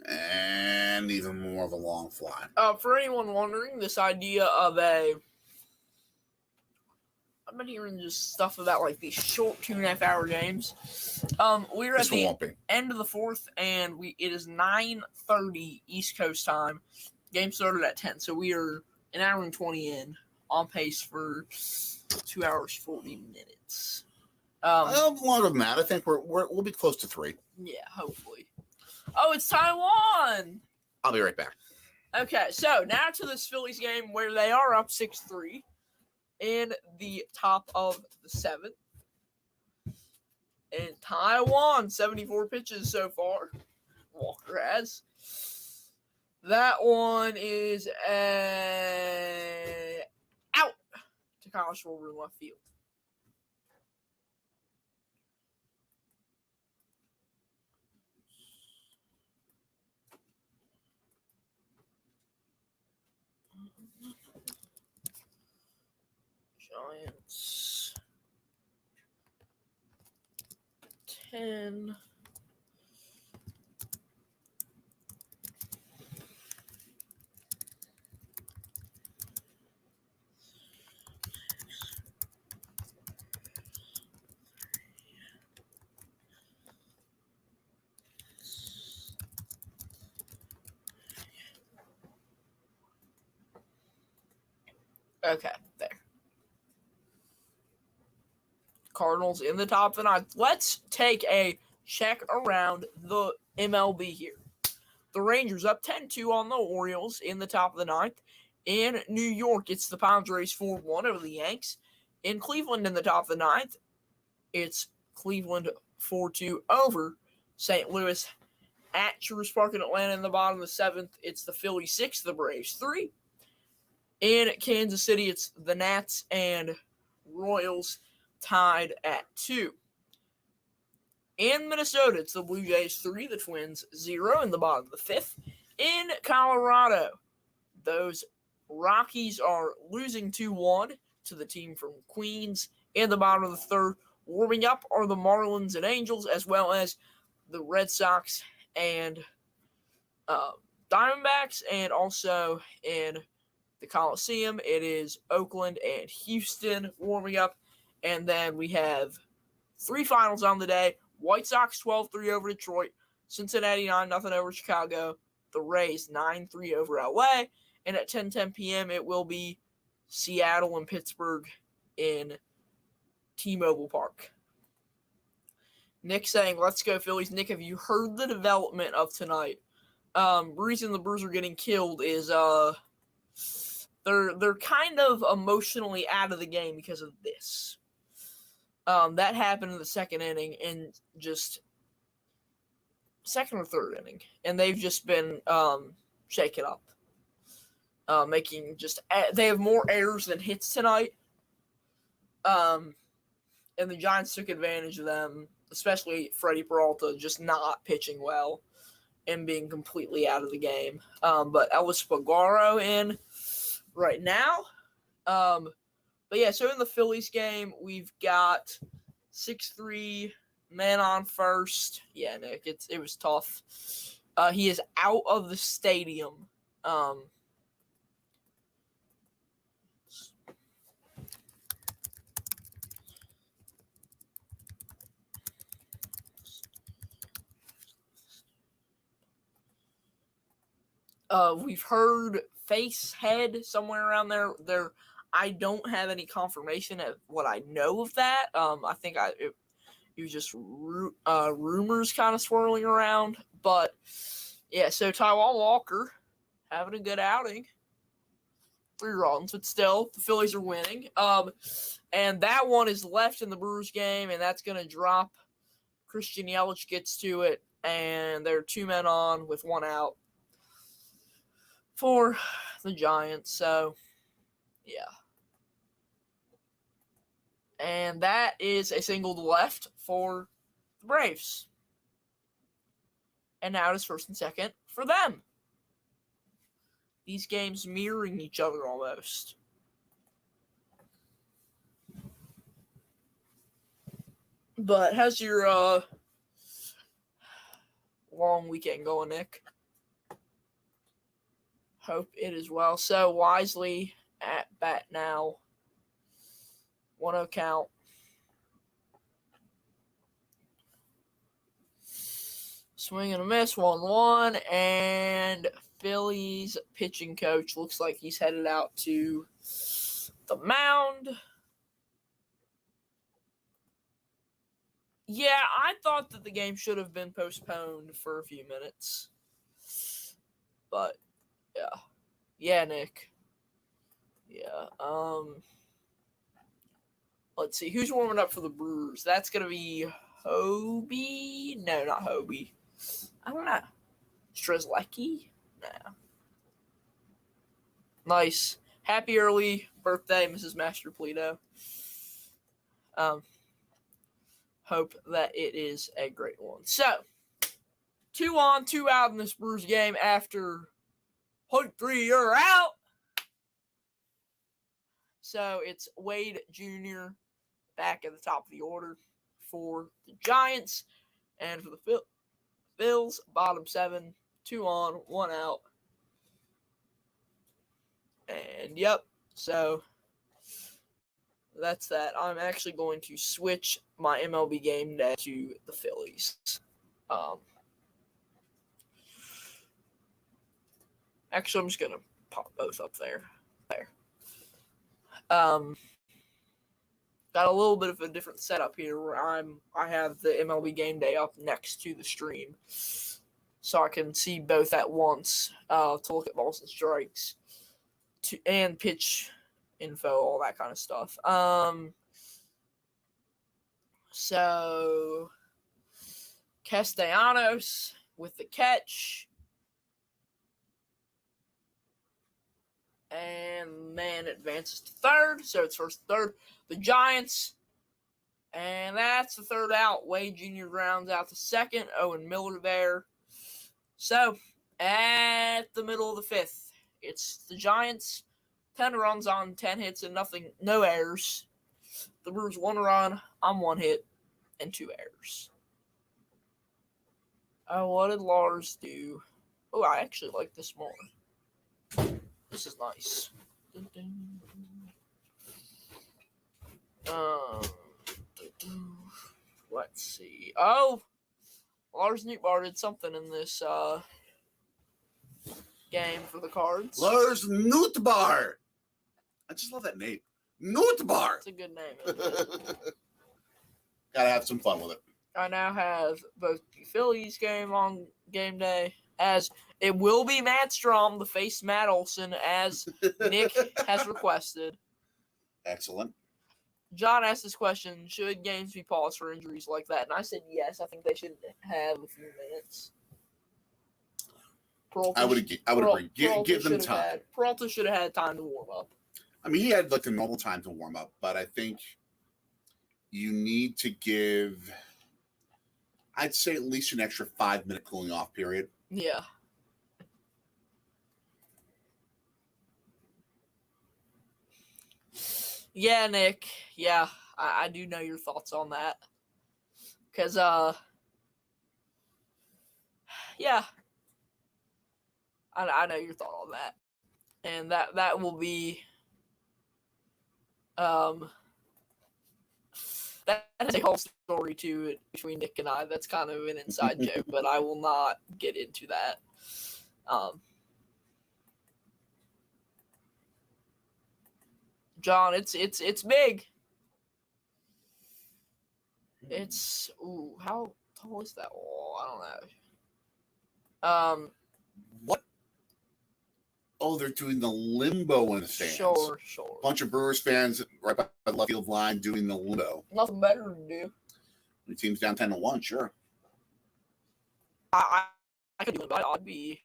And even more of a long fly. For anyone wondering, this idea of I've been hearing just stuff about these short 2.5-hour games. We're at the end of the 4th, and it is 9:30 East Coast time. Game started at 10, so we are an hour and 20 in, on pace for 2 hours 40 minutes. Longer than that. I think we'll be close to 3. Yeah, hopefully. Oh, it's Taiwan! I'll be right back. Okay, so now to this Phillies game where they are up 6-3 in the top of the 7th. And Taiwan, 74 pitches so far. Walker has. That one is out to Kyle Schwarber in left field. Giants 10. Okay, there. Cardinals in the top of the ninth. Let's take a check around the MLB here. The Rangers up 10-2 on the Orioles in the top of the ninth. In New York, it's the Padres 4-1 over the Yanks. In Cleveland in the top of the ninth, it's Cleveland 4-2 over St. Louis. At Truist Park in Atlanta in the bottom of the seventh, it's the Phillies 6, the Braves 3. In Kansas City, it's the Nats and Royals tied at 2. In Minnesota, it's the Blue Jays 3, the Twins 0 in the bottom of the fifth. In Colorado, those Rockies are losing 2-1 to the team from Queens in the bottom of the third. Warming up are the Marlins and Angels, as well as the Red Sox and Diamondbacks. And also in the Coliseum, it is Oakland and Houston warming up. And then we have 3 finals on the day. White Sox 12-3 over Detroit. Cincinnati 9-0 over Chicago. The Rays 9-3 over LA. And at 10:10 p.m., it will be Seattle and Pittsburgh in T-Mobile Park. Nick saying, let's go Phillies. Nick, have you heard the development of tonight? Reason the Brewers are getting killed is they're kind of emotionally out of the game because of this. That happened in the second inning and just second or third inning, and they've just been shaken up, making just they have more errors than hits tonight. And the Giants took advantage of them, especially Freddie Peralta just not pitching well and being completely out of the game. But Elvis Pagaro in right now. But yeah, so in the Phillies game, we've got 6-3 man on first. Yeah, Nick, it was tough. He is out of the stadium. We've heard face, head, somewhere around there. I don't have any confirmation of what I know of that. I think it was just rumors kind of swirling around. But, yeah, so Taijuan Walker having a good outing. 3 runs, but still, the Phillies are winning. And that one is left in the Brewers game, and that's going to drop. Christian Yelich gets to it, and there are 2 men on with 1 out for the Giants. So, yeah. And that is a single to left for the Braves. And now it is first and second for them. These games mirroring each other almost. But how's your long weekend going, Nick? Hope it is well. So Wisely at bat now. 1-0 count. Swing and a miss, 1-1. And Phillies pitching coach looks like he's headed out to the mound. Yeah, I thought that the game should have been postponed for a few minutes. But, yeah. Yeah, Nick. Yeah, let's see. Who's warming up for the Brewers? That's going to be Hobie? No, not Hobie. I don't know. Strzelecki? No. Nice. Happy early birthday, Mrs. Master Polito. Hope that it is a great one. So, 2 on, 2 out in this Brewers game after Hook 3, you're out. So, it's Wade Jr. back at the top of the order for the Giants. And for the Phils, bottom 7, 2 on, 1 out. And, yep, so that's that. I'm actually going to switch my MLB game day to the Phillies. Actually, I'm just going to pop both up there. Got a little bit of a different setup here where I have the MLB game day up next to the stream, so I can see both at once to look at balls and strikes and pitch info, all that kind of stuff. So Castellanos with the catch. And man advances to third, so it's first third. The Giants, and that's the third out. Wade Jr. rounds out the second. Owen Miller there. So, at the middle of the fifth, it's the Giants, 10 runs on 10 hits and no errors. The Brewers 1 run on 1 hit and 2 errors. What did Lars do? Oh, I actually like this more. This is nice. Let's see. Oh, Lars Nootbaar did something in this game for the Cards. Lars Nootbaar. I just love that name. Nootbaar. It's a good name. Isn't it? Gotta have some fun with it. I now have both the Phillies game on game day, as it will be Matt Strom to face Matt Olson, as Nick has requested. Excellent. John asked this question: should games be paused for injuries like that? And I said yes. I think they should have a few minutes. I would agree. Give them time. Peralta should have had time to warm up. I mean, he had like the normal time to warm up, but I think you need to give, I'd say, at least an extra 5-minute cooling off period. Yeah. Yeah, Nick. Yeah, I do know your thoughts on that. Because, yeah. I know your thought on that. And that will be, that is a whole story too between Nick and I. That's kind of an inside joke, but I will not get into that. John, it's big. It's how tall is that wall? I don't know. What? Oh, they're doing the limbo in the stands. Sure. Bunch of Brewers fans right by the left field line doing the limbo. Nothing better to do. The team's down 10-1, sure. I could do it, but I'd be.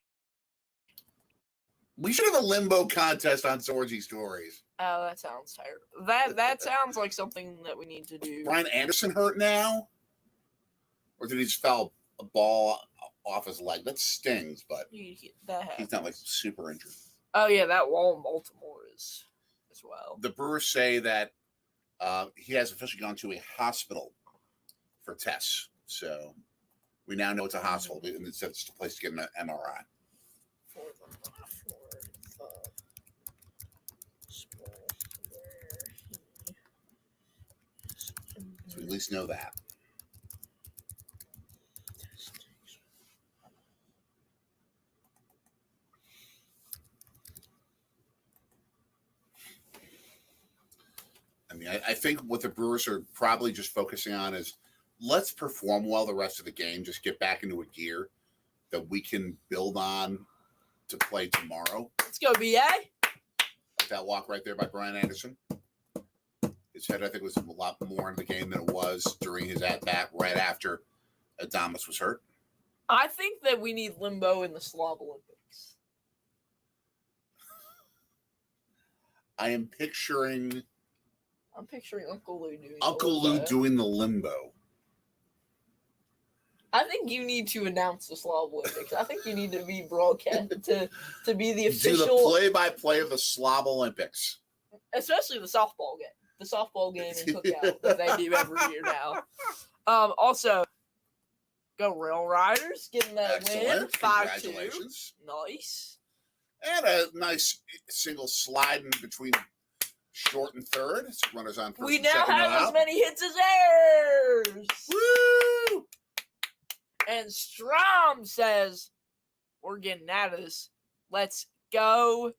We should have a limbo contest on Swordsy Stories. Oh, that sounds tired. That sounds like something that we need to do. Brian Anderson hurt now? Or did he just foul a ball off his leg? That stings, but he's not like super injured. Oh, yeah, that wall in Baltimore is as well. The Brewers say that he has officially gone to a hospital for tests. So we now know it's a hospital, and it's just a place to get an MRI. So we at least know that. I mean, I think what the Brewers are probably just focusing on is let's perform well the rest of the game, just get back into a gear that we can build on to play tomorrow. Let's go, BA. Like that walk right there by Brian Anderson. His head, I think, was a lot more in the game than it was during his at-bat right after Adames was hurt. I think that we need limbo in the Slav Olympics. I am picturing. I'm picturing Uncle Lou doing the limbo. I think you need to announce the Slob Olympics. I think you need to be broadcast to be the official. Do the play-by-play of the Slob Olympics, especially the softball game. The softball game and cookout that they do every year now. Also, go Rail Riders, getting that win, 5-2. Congratulations. Nice. And a nice single slide in between short and third. It's runners on first. We now have as many hits as errors. Woo! And Strom says, "We're getting out of this. Let's go."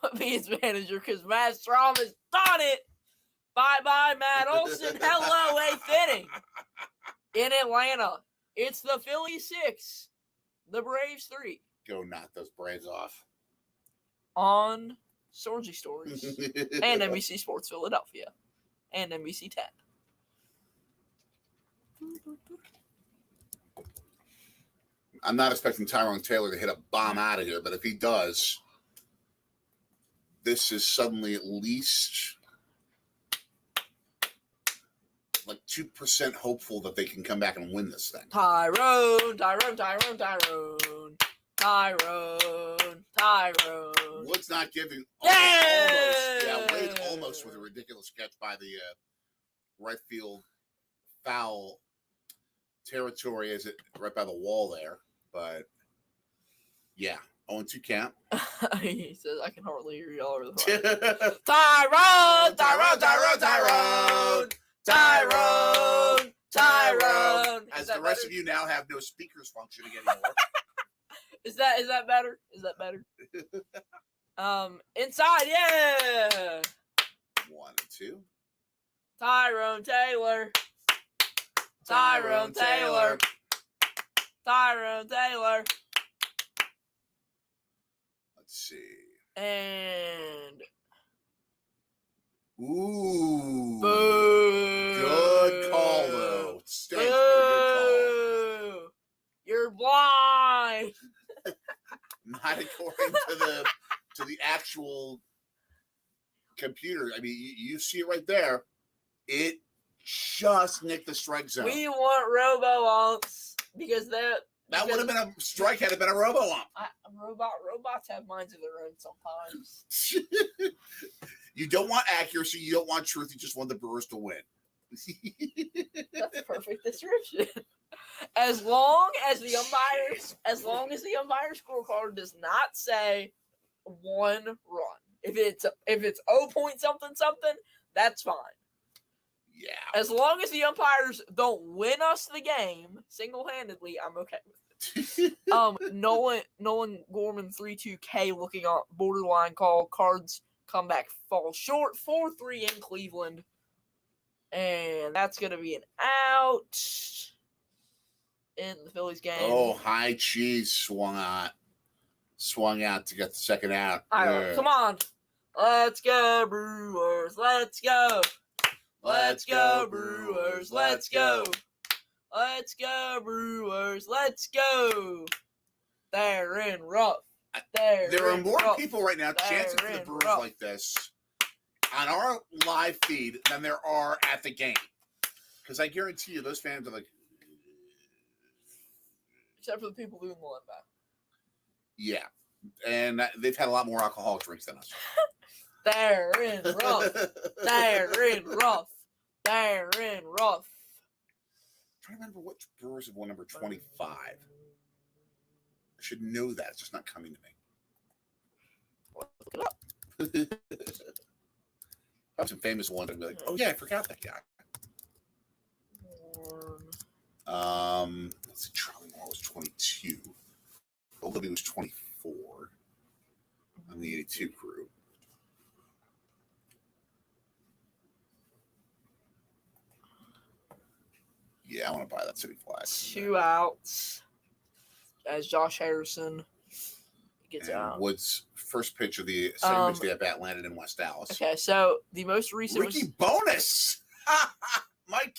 Put me as manager because Matt Strom has done it. Bye-bye, Matt Olson. Hello, 8th inning. In Atlanta, it's the Phillies 6, the Braves 3. Go knock those Braves off. On Sorgy Stories and NBC Sports Philadelphia and NBC 10. I'm not expecting Tyrone Taylor to hit a bomb out of here, but if he does, this is suddenly at least like 2% hopeful that they can come back and win this thing. Tyrone. Wood's not giving. Wade almost with a ridiculous catch by the right field foul territory, as it right by the wall there. But yeah, 0-2 count. He says, "I can hardly hear y'all over the Tyrone. As the rest of you now have no speakers functioning anymore. Is that better? Inside, yeah. 1-2. Tyrone Taylor. Let's see. And ooh. Boo. Good call though. Good call. You're blind. Not according to the actual computer. I mean, you see it right there. It just nicked the strike zone. We want robo-umps because that would have been a strike had it been a robo-ump. Robots have minds of their own sometimes. You don't want accuracy. You don't want truth. You just want the Brewers to win. That's a perfect description. As long as the umpire scorecard does not say 1 run. If it's 0 point something, that's fine. Yeah. As long as the umpires don't win us the game single-handedly, I'm okay with it. Nolan Gorman 3-2K looking on borderline call. Cards come back, fall short. 4-3 in Cleveland. And that's going to be an out in the Phillies game. Oh, high cheese swung out to get the second out. Come on. Let's go, Brewers. Let's go. Let's go, Brewers. Let's go. Let's go, Brewers. Let's go. They're in rough. There are more people right now chanting for the Brewers like this on our live feed than there are at the game. Because I guarantee you, those fans are like... Except for the people doing the linebacker. Yeah. And they've had a lot more alcoholic drinks than us. They're in rough. They're in rough. They're in rough. I'm trying to remember which Brewers have won number 25. I should know that. It's just not coming to me. Have some famous ones. I'd be like, oh yeah, I forgot that guy. Let's see. Charlie Moore was 22. Oldie was 24 on the 82 crew. Yeah, I want to buy that city flag. 2 outs as Josh Harrison gets out. Wood's first pitch of the second pitch of the at-bat landed in West Dallas. Okay, so the most recent Ricky Bonus! Mike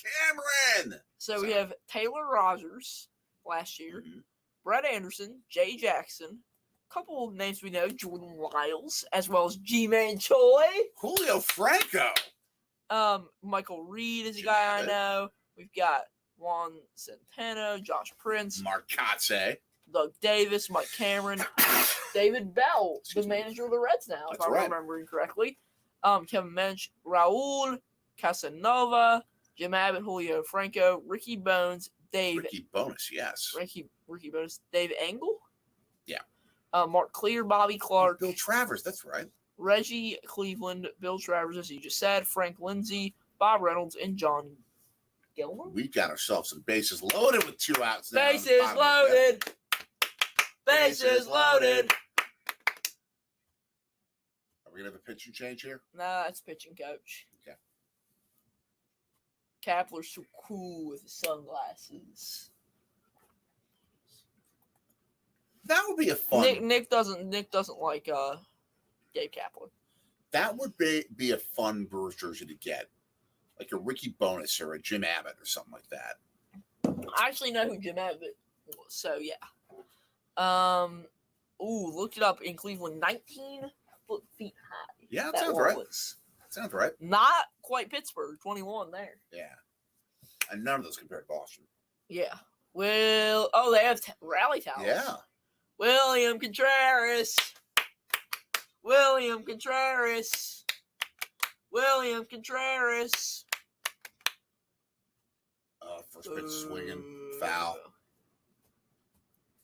Cameron! So we have Taylor Rogers last year, Brett Anderson, Jay Jackson, couple of names we know, Jordan Lyles, as well as G-Man Choi. Julio Franco. Michael Reed is a guy I know. We've got Juan Centeno, Josh Prince, Mark Kotze, Doug Davis, Mike Cameron, David Bell, the manager of the Reds now, if I'm remembering correctly. Kevin Mensch, Raul Casanova, Jim Abbott, Julio Franco, Ricky Bones, Ricky Bonus, yes. Ricky Bones, Dave Engel? Yeah. Mark Clear, Bobby Clark. Bill Travers, that's right. Reggie Cleveland, Bill Travers, as you just said, Frank Lindsay, Bob Reynolds, and John Gilmore. We got ourselves some bases loaded with 2 outs now. Bases loaded. Bases loaded. Are we going to have a pitching change here? Nah, it's pitching coach. Okay. Kapler's so cool with his sunglasses. That would be a fun. Nick doesn't like Dave Kapler. That would be a fun Brewers jersey to get, like a Ricky Bonus or a Jim Abbott or something like that. I actually know who Jim Abbott was, so yeah. Looked it up in Cleveland, 19 feet high. Yeah, that sounds right. Sounds right. Not quite Pittsburgh, 21 there. Yeah, and none of those compared to Boston. Yeah. Well, they have rally towels. Yeah. William Contreras. William Contreras. William Contreras. First pitch swinging, foul.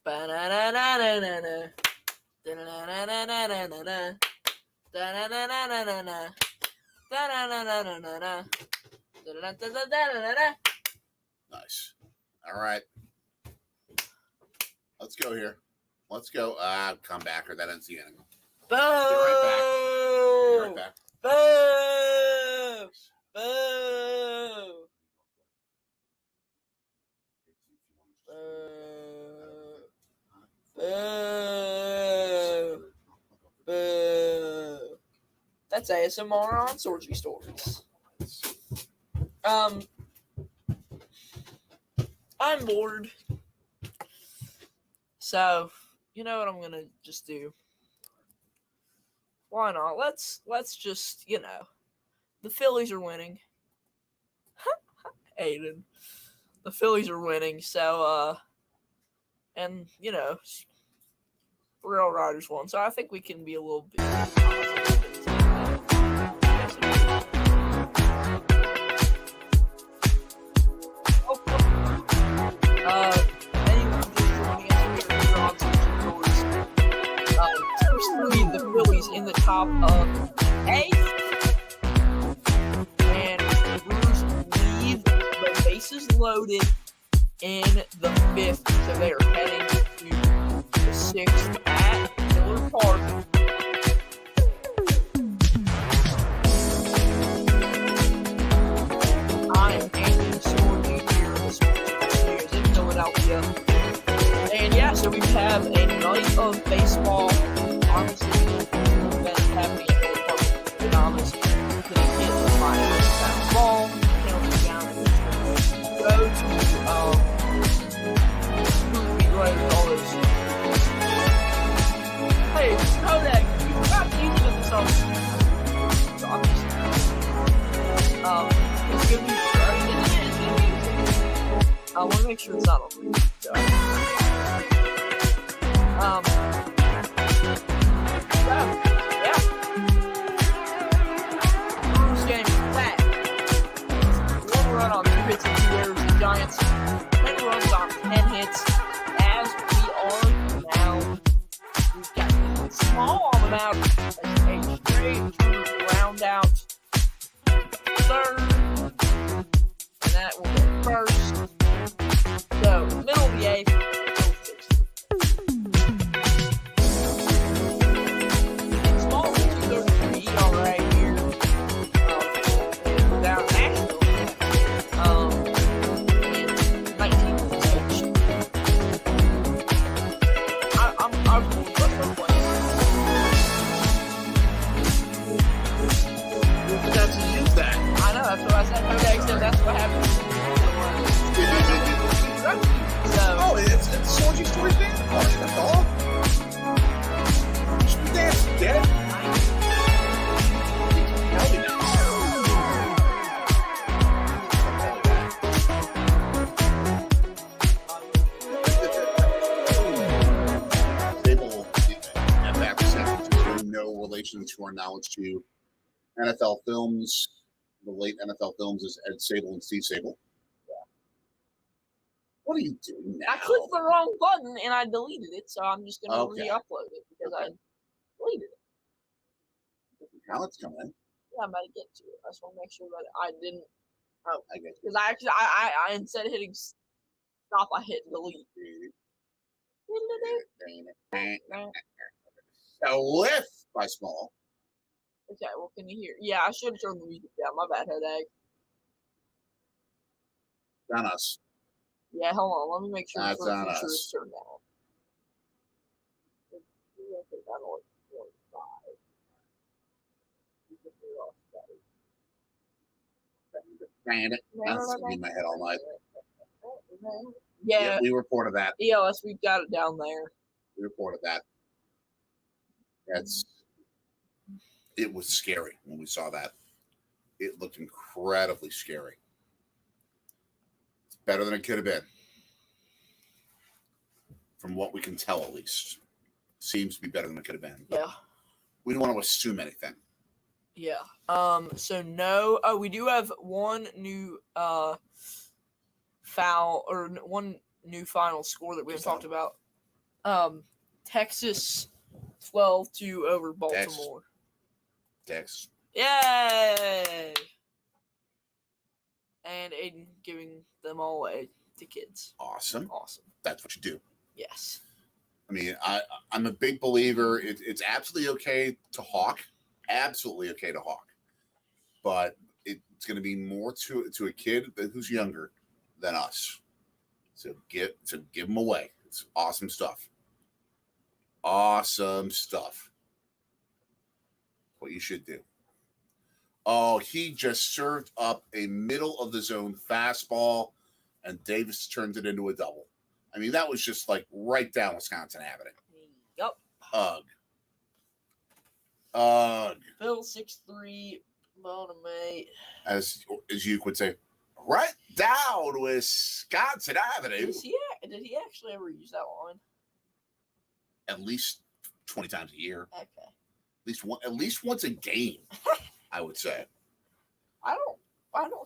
Ba-na-na-na-na-na-na. Da-na-na-na-na-na-na. Da-na-na-na-na-na-na. Da-na-na-na-na-na-na. Da-da-da-da-da-da-da. Nice. All right. Let's go here. Let's go. Come back, or that ends the inning. Boom! Be right back. Boom! Boom! Boo! Boo! That's ASMR on Sorgy Stories. I'm bored. So, you know what I'm gonna just do? Why not? Let's just, the Phillies are winning. Aiden. The Phillies are winning, so, and, Rail Riders won, so I think we can be a little bit the Phillies in the top of 8th, and the Brewers leave the bases loaded in the 5th, so they are heading to the 6th at Miller Park. I am Anthony Sorge here in the Studios in Philadelphia, and yeah, so we have a night of baseball. Honestly, event happening at Miller Park. And honestly, you can get the $5 ball, penalty down, go to Brew Crew, all those. Hey, Kodak, you forgot to use it in the song. So obviously, it's gonna be I want to make sure it's not on. So, yeah. Brewers game flat. 1 run on 2 hits and 2 errors. The Giants 10 runs on 10 hits. As we are now, we've got Small on the mound. That's a straight round out. 3rd, and that will be 1st. So middle of the 8th. no relation to our knowledge to NFL films. The late NFL films is Ed Sable and Steve Sable. Yeah. What are you doing now? I clicked the wrong button and I deleted it, so I'm just going to re-upload it because I deleted it. Now it's coming in. Yeah, I'm about to get to it. I just want to make sure that I didn't. Oh, I get because I instead of hitting stop, I hit delete. So lift by Small. Okay, well, can you hear? Yeah, I should have turned the music down. My bad, headache. On us. Yeah, hold on. Let me make sure That's on us. it's turned down. That's in my head all night. Yeah, we reported that. ELS, we got it down there. We reported that. It was scary when we saw that. It looked incredibly scary. It's better than it could have been. From what we can tell, at least. Seems to be better than it could have been. Yeah. We don't want to assume anything. Yeah. So no. Oh, we do have one new foul or one new final score that we haven't talked about. Texas 12-2 over Baltimore. Texas. Yay! And Aiden giving them all away to kids. Awesome. That's what you do. Yes. I mean, I'm a big believer. It's absolutely okay to hawk. Absolutely okay to hawk. But it's going to be more to a kid who's younger than us. So give them away. It's awesome stuff. Awesome stuff. What you should do. Oh, he just served up a middle of the zone fastball, and Davis turned it into a double. I mean, that was just like right down Wisconsin Avenue. Yup. Ugh. Bill 6'3", bottom 8. As you would say, right down Wisconsin Avenue. Did he actually ever use that line? At least 20 times a year. Okay. At least once a game, I would say. I don't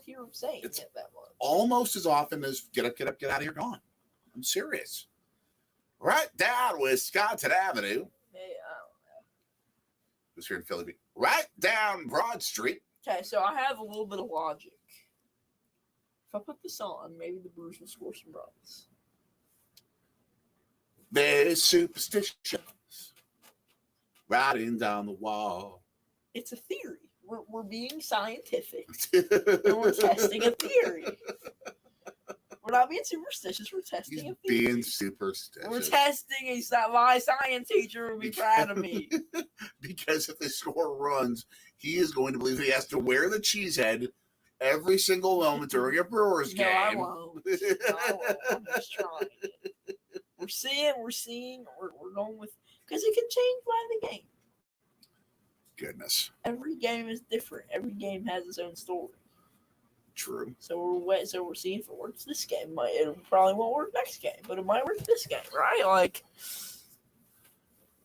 hear him saying it that much. Almost as often as get up, get out of here, gone. I'm serious. Right down Wisconsin Avenue. Hey, I don't know. Who's here in Philly? Right down Broad Street. Okay, so I have a little bit of logic. If I put this on, maybe the Brewers will score some runs. There's superstitions riding down the wall. It's a theory. We're being scientific. And we're testing a theory. We're not being superstitious. We're testing a theory. Being superstitious. We're testing my science teacher would be proud of me. Because if they score runs, he is going to believe he has to wear the cheese head every single moment during a Brewers game. No, I won't. I'm just trying. We're seeing. We're going with because it can change by the game. Goodness. Every game is different. Every game has its own story. True. So we're seeing if it works this game. It probably won't work next game, but it might work this game, right? Like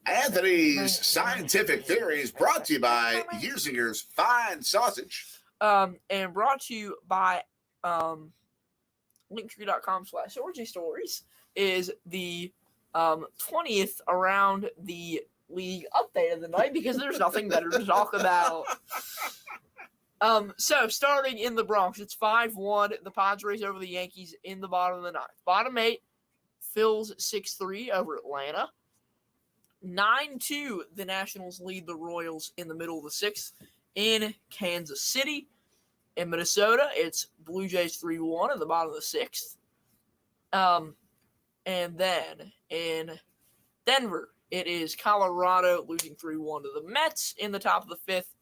Anthony's Scientific Theories brought to you by Usinger's Fine Sausage. And brought to you by linktree.com/orgystories is the 20th around the league update of the night because there's nothing better to talk about. So starting in the Bronx, it's 5-1. The Padres over the Yankees in the bottom of the ninth. Bottom 8, Phils 6-3 over Atlanta. 9-2, the Nationals lead the Royals in the middle of the 6th in Kansas City. In Minnesota, it's Blue Jays 3-1 in the bottom of the 6th. And then in Denver, it is Colorado losing 3-1 to the Mets in the top of the 5th.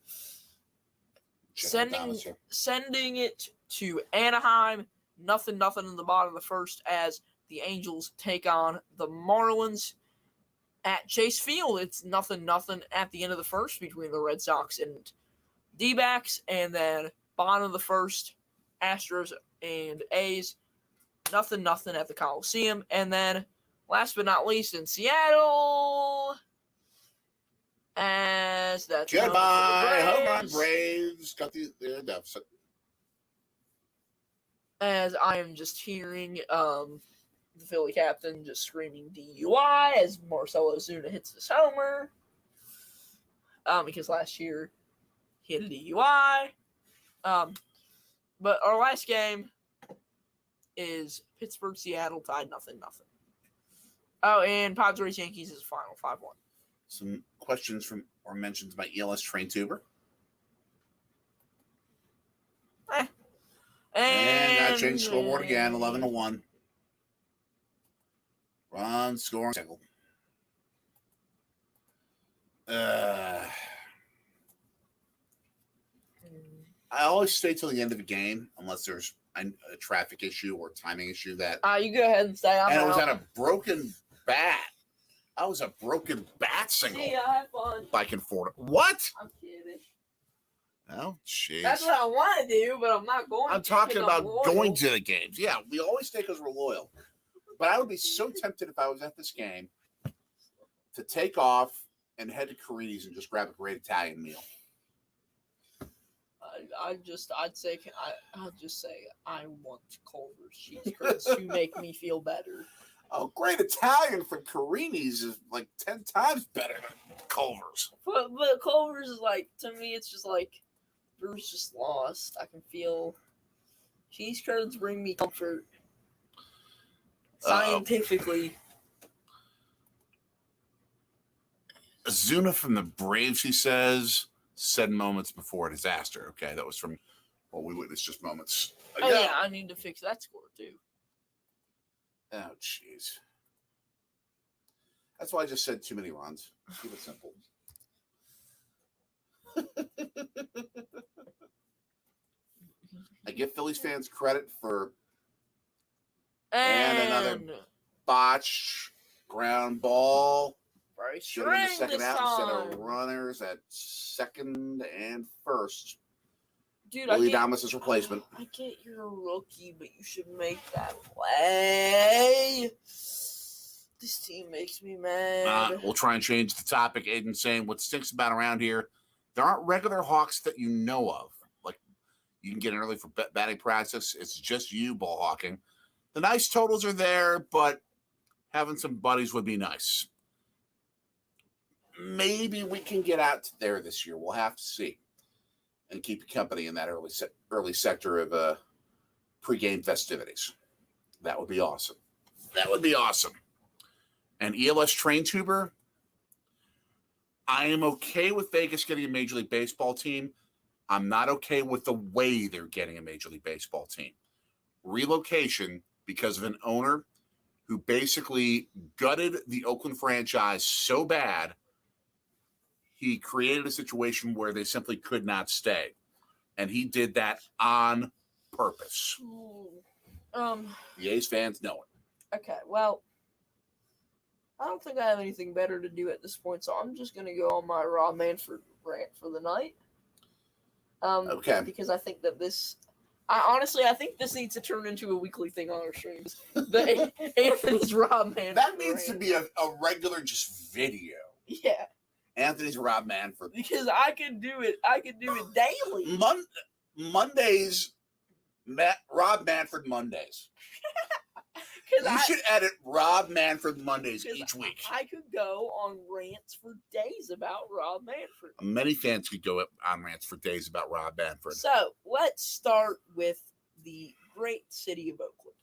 Sending it to Anaheim, nothing in the bottom of the 1st as the Angels take on the Marlins. At Chase Field, it's nothing at the end of the 1st between the Red Sox and D-backs. And then bottom of the 1st, Astros and A's, nothing at the Coliseum. And then last but not least in Seattle, As that's goodbye. Home run, Braves. Got the deficit. As I am just hearing the Philly captain just screaming DUI as Marcell Ozuna hits his homer. Because last year he had a DUI. But our last game is Pittsburgh-Seattle tied 0-0. Oh, and Padres-Yankees is final 5-1. Some questions from or mentions by ELS Train Tuber. And I changed the scoreboard again, 11-1. Run, scoring. I always stay till the end of the game unless there's a traffic issue or timing issue that. You go ahead and say I'm and out. It was at a broken bat. I was a broken bat single. See, I have fun. By Conforto. What? I'm kidding. Oh, jeez. That's what I want to do, but I'm not going. I'm talking about going to the games. Yeah, we always stay because we're loyal. But I would be so tempted if I was at this game to take off and head to Carini's and just grab a great Italian meal. I'll just say I want Culver's cheese curds to make me feel better. Oh, great Italian from Carini's is like 10 times better than Culver's. But Culver's is like, to me, it's just like, Brewers just lost. I can feel cheese curds bring me comfort. Scientifically. Ozuna from the Braves, he said moments before a disaster. Okay, that was from what we witnessed just moments ago. Oh, yeah, I need to fix that score, too. Oh, jeez. That's why I just said too many runs. Keep it simple. I give Phillies fans credit for and another botched ground ball. Very should have been the second out instead of runners at second and first. Dude, Willie Adames' replacement. I get you're a rookie, but you should make that play. This team makes me mad. We'll try and change the topic. Aiden saying what stinks about around here, there aren't regular Hawks that you know of. Like, you can get in early for batting practice. It's just you ball hawking. The nice totals are there, but having some buddies would be nice. Maybe we can get out there this year. We'll have to see. And keep you company in that early sector of pregame festivities. That would be awesome. That would be awesome. And ELS Train Tuber, I am okay with Vegas getting a Major League Baseball team. I'm not okay with the way they're getting a Major League Baseball team. Relocation because of an owner who basically gutted the Oakland franchise so bad he created a situation where they simply could not stay. And he did that on purpose. The A's fans know it. Okay, well, I don't think I have anything better to do at this point, so I'm just going to go on my Rob Manfred rant for the night. Okay. Because I think that I think this needs to turn into a weekly thing on our streams. The Anthony's Rob Manfred That needs rant. to be a regular just video. Yeah. Anthony's Rob Manfred. Because I could do it daily. Mondays, Rob Manfred Mondays. You should edit Rob Manfred Mondays each week. I could go on rants for days about Rob Manfred. Many fans could go on rants for days about Rob Manfred. So let's start with the great city of Oakland.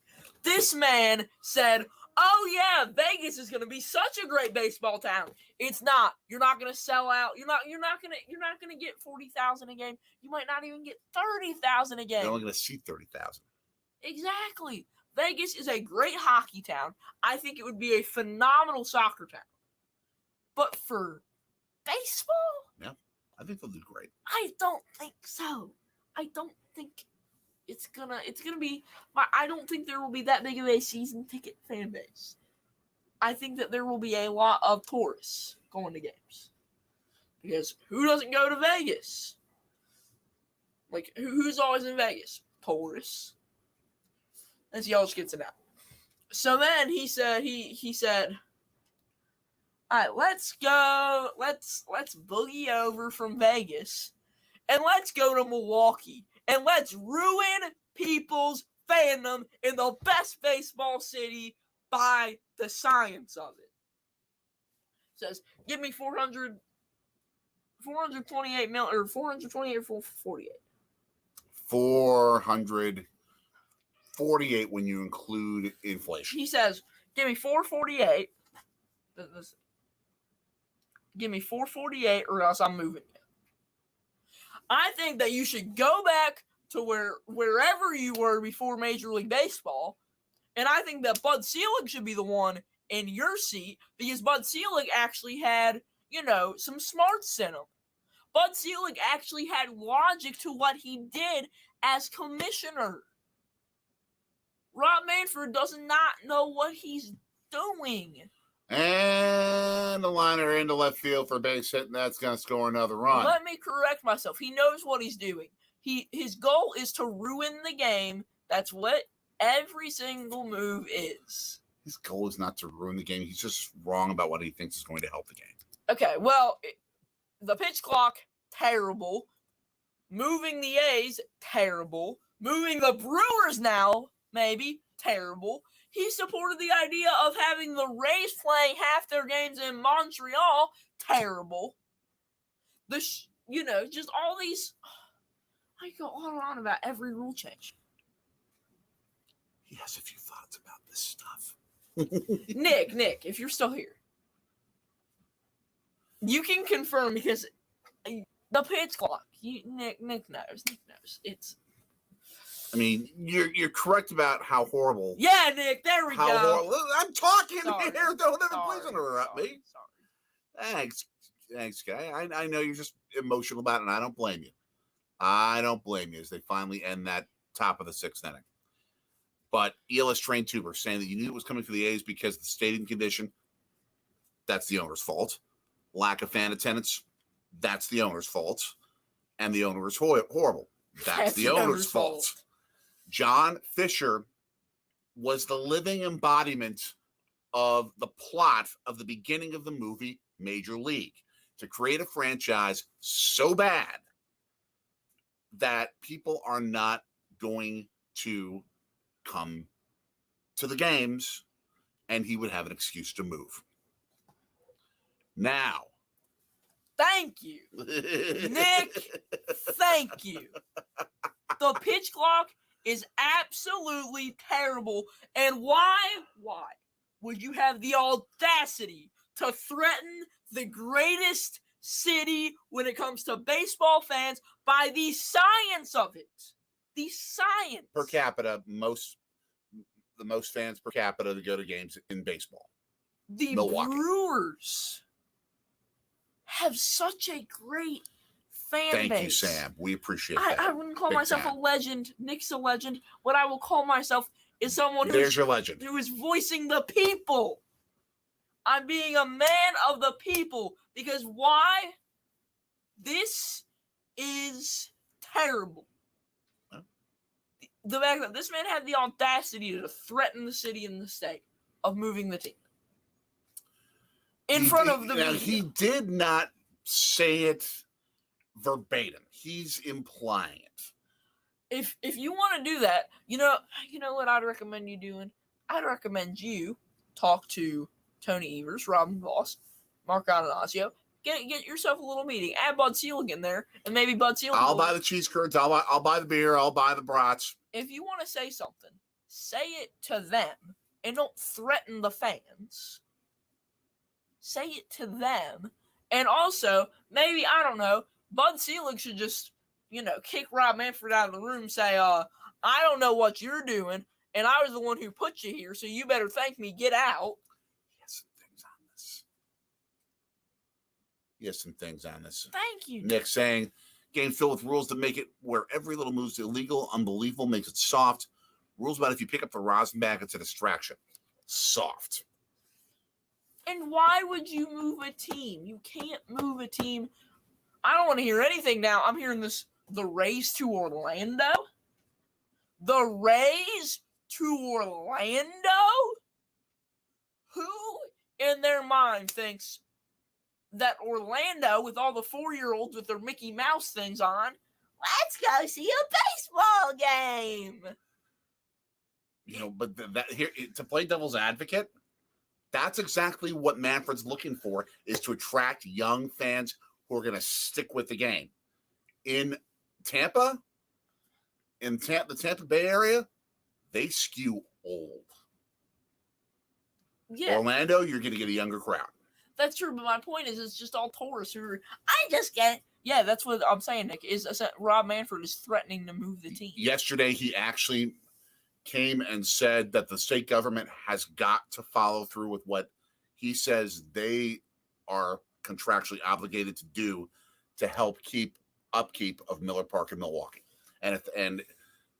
This man said, "Oh yeah, Vegas is going to be such a great baseball town." It's not. You're not going to sell out. You're not going to get 40,000 a game. You might not even get 30,000 a game. You're only going to see 30,000. Exactly. Vegas is a great hockey town. I think it would be a phenomenal soccer town. But for baseball? Yeah, I think they'll do great. I don't think so. I don't think it's gonna be. I don't think there will be that big of a season ticket fan base. I think that there will be a lot of tourists going to games. Because who doesn't go to Vegas? Like, who's always in Vegas? Tourists. And so y'all just gets it out. So then he said, All right, let's go. Let's boogie over from Vegas, and let's go to Milwaukee, and let's ruin people's fandom in the best baseball city by the science of it. It says, give me 428 mil, or 428 or 448. 448 when you include inflation. He says, give me 448. Give me 448 or else I'm moving you. I think that you should go back to wherever you were before Major League Baseball, and I think that Bud Selig should be the one in your seat because Bud Selig actually had, some smarts in him. Bud Selig actually had logic to what he did as commissioner. Rob Manfred does not know what he's doing. And the liner into left field for base hit, and that's going to score another run. Let me correct myself. He knows what he's doing. His goal is to ruin the game. That's what every single move is. His goal is not to ruin the game. He's just wrong about what he thinks is going to help the game. Okay, well, the pitch clock, terrible. Moving the A's, terrible. Moving the Brewers now, maybe, terrible. He supported the idea of having the Rays playing half their games in Montreal. Terrible. Just all these. I go on and on about every rule change. He has a few thoughts about this stuff. Nick, if you're still here, you can confirm because the pitch clock. Nick knows. It's. I mean, you're correct about how horrible. Yeah, Nick, there we go. Horrible. I'm talking Sorry. here. Don't ever please Sorry. interrupt me. Sorry. Thanks, guy. I know you're just emotional about it, and I don't blame you. I don't blame you as they finally end that top of the sixth inning. But ELS Train Tuber saying that you knew it was coming for the A's because the stadium condition, that's the owner's fault. Lack of fan attendance, that's the owner's fault. And the owner is horrible. That's the owner's fault. John Fisher was the living embodiment of the plot of the beginning of the movie Major League, to create a franchise so bad that people are not going to come to the games, and he would have an excuse to move. Now, thank you, Nick. Thank you. The pitch clock is absolutely terrible. And why would you have the audacity to threaten the greatest city when it comes to baseball fans by the science of it? The science. Per capita, the most fans per capita that go to games in baseball. The Milwaukee Brewers have such a great fan base. Thank you, Sam. We appreciate that. I wouldn't call Big myself time. a legend. Nick's a legend. What I will call myself is someone There's your legend. who is voicing the people. I'm being a man of the people. Because why? This is terrible. Huh? The fact that this man had the audacity to threaten the city and the state of moving the team. In front of the media. He did not say it verbatim. He's implying it. If you want to do that, you know what I'd recommend you doing? I'd recommend you talk to Tony Evers, Robin Voss, Mark Atanasio. Get yourself a little meeting. Add Bud Selig in there, and maybe Bud Selig. I'll buy the cheese curds. I'll buy the beer. I'll buy the brats. If you want to say something, say it to them, and don't threaten the fans. Say it to them, and also maybe I don't know. Bud Selig should just kick Rob Manfred out of the room. Say, I don't know what you're doing, and I was the one who put you here, so you better thank me. Get out. He has some things on this. Thank you. Nick saying, game filled with rules to make it where every little move's illegal, unbelievable, makes it soft. Rules about if you pick up the rosin bag, it's a distraction. Soft. And why would you move a team? You can't move a team. I don't want to hear anything now. I'm hearing this. The Rays to Orlando? The Rays to Orlando? Who in their mind thinks that Orlando, with all the 4-year-olds with their Mickey Mouse things on, let's go see a baseball game. But that here to play devil's advocate, that's exactly what Manfred's looking for, is to attract young fans who are going to stick with the game. In Tampa, the Tampa Bay area, they skew old. Yeah. Orlando, you're going to get a younger crowd. That's true, but my point is, it's just all tourists who are. I just get. Yeah, that's what I'm saying, Nick. Is Rob Manfred is threatening to move the team. Yesterday, he actually came and said that the state government has got to follow through with what he says they are contractually obligated to do to help keep upkeep of Miller Park in Milwaukee, and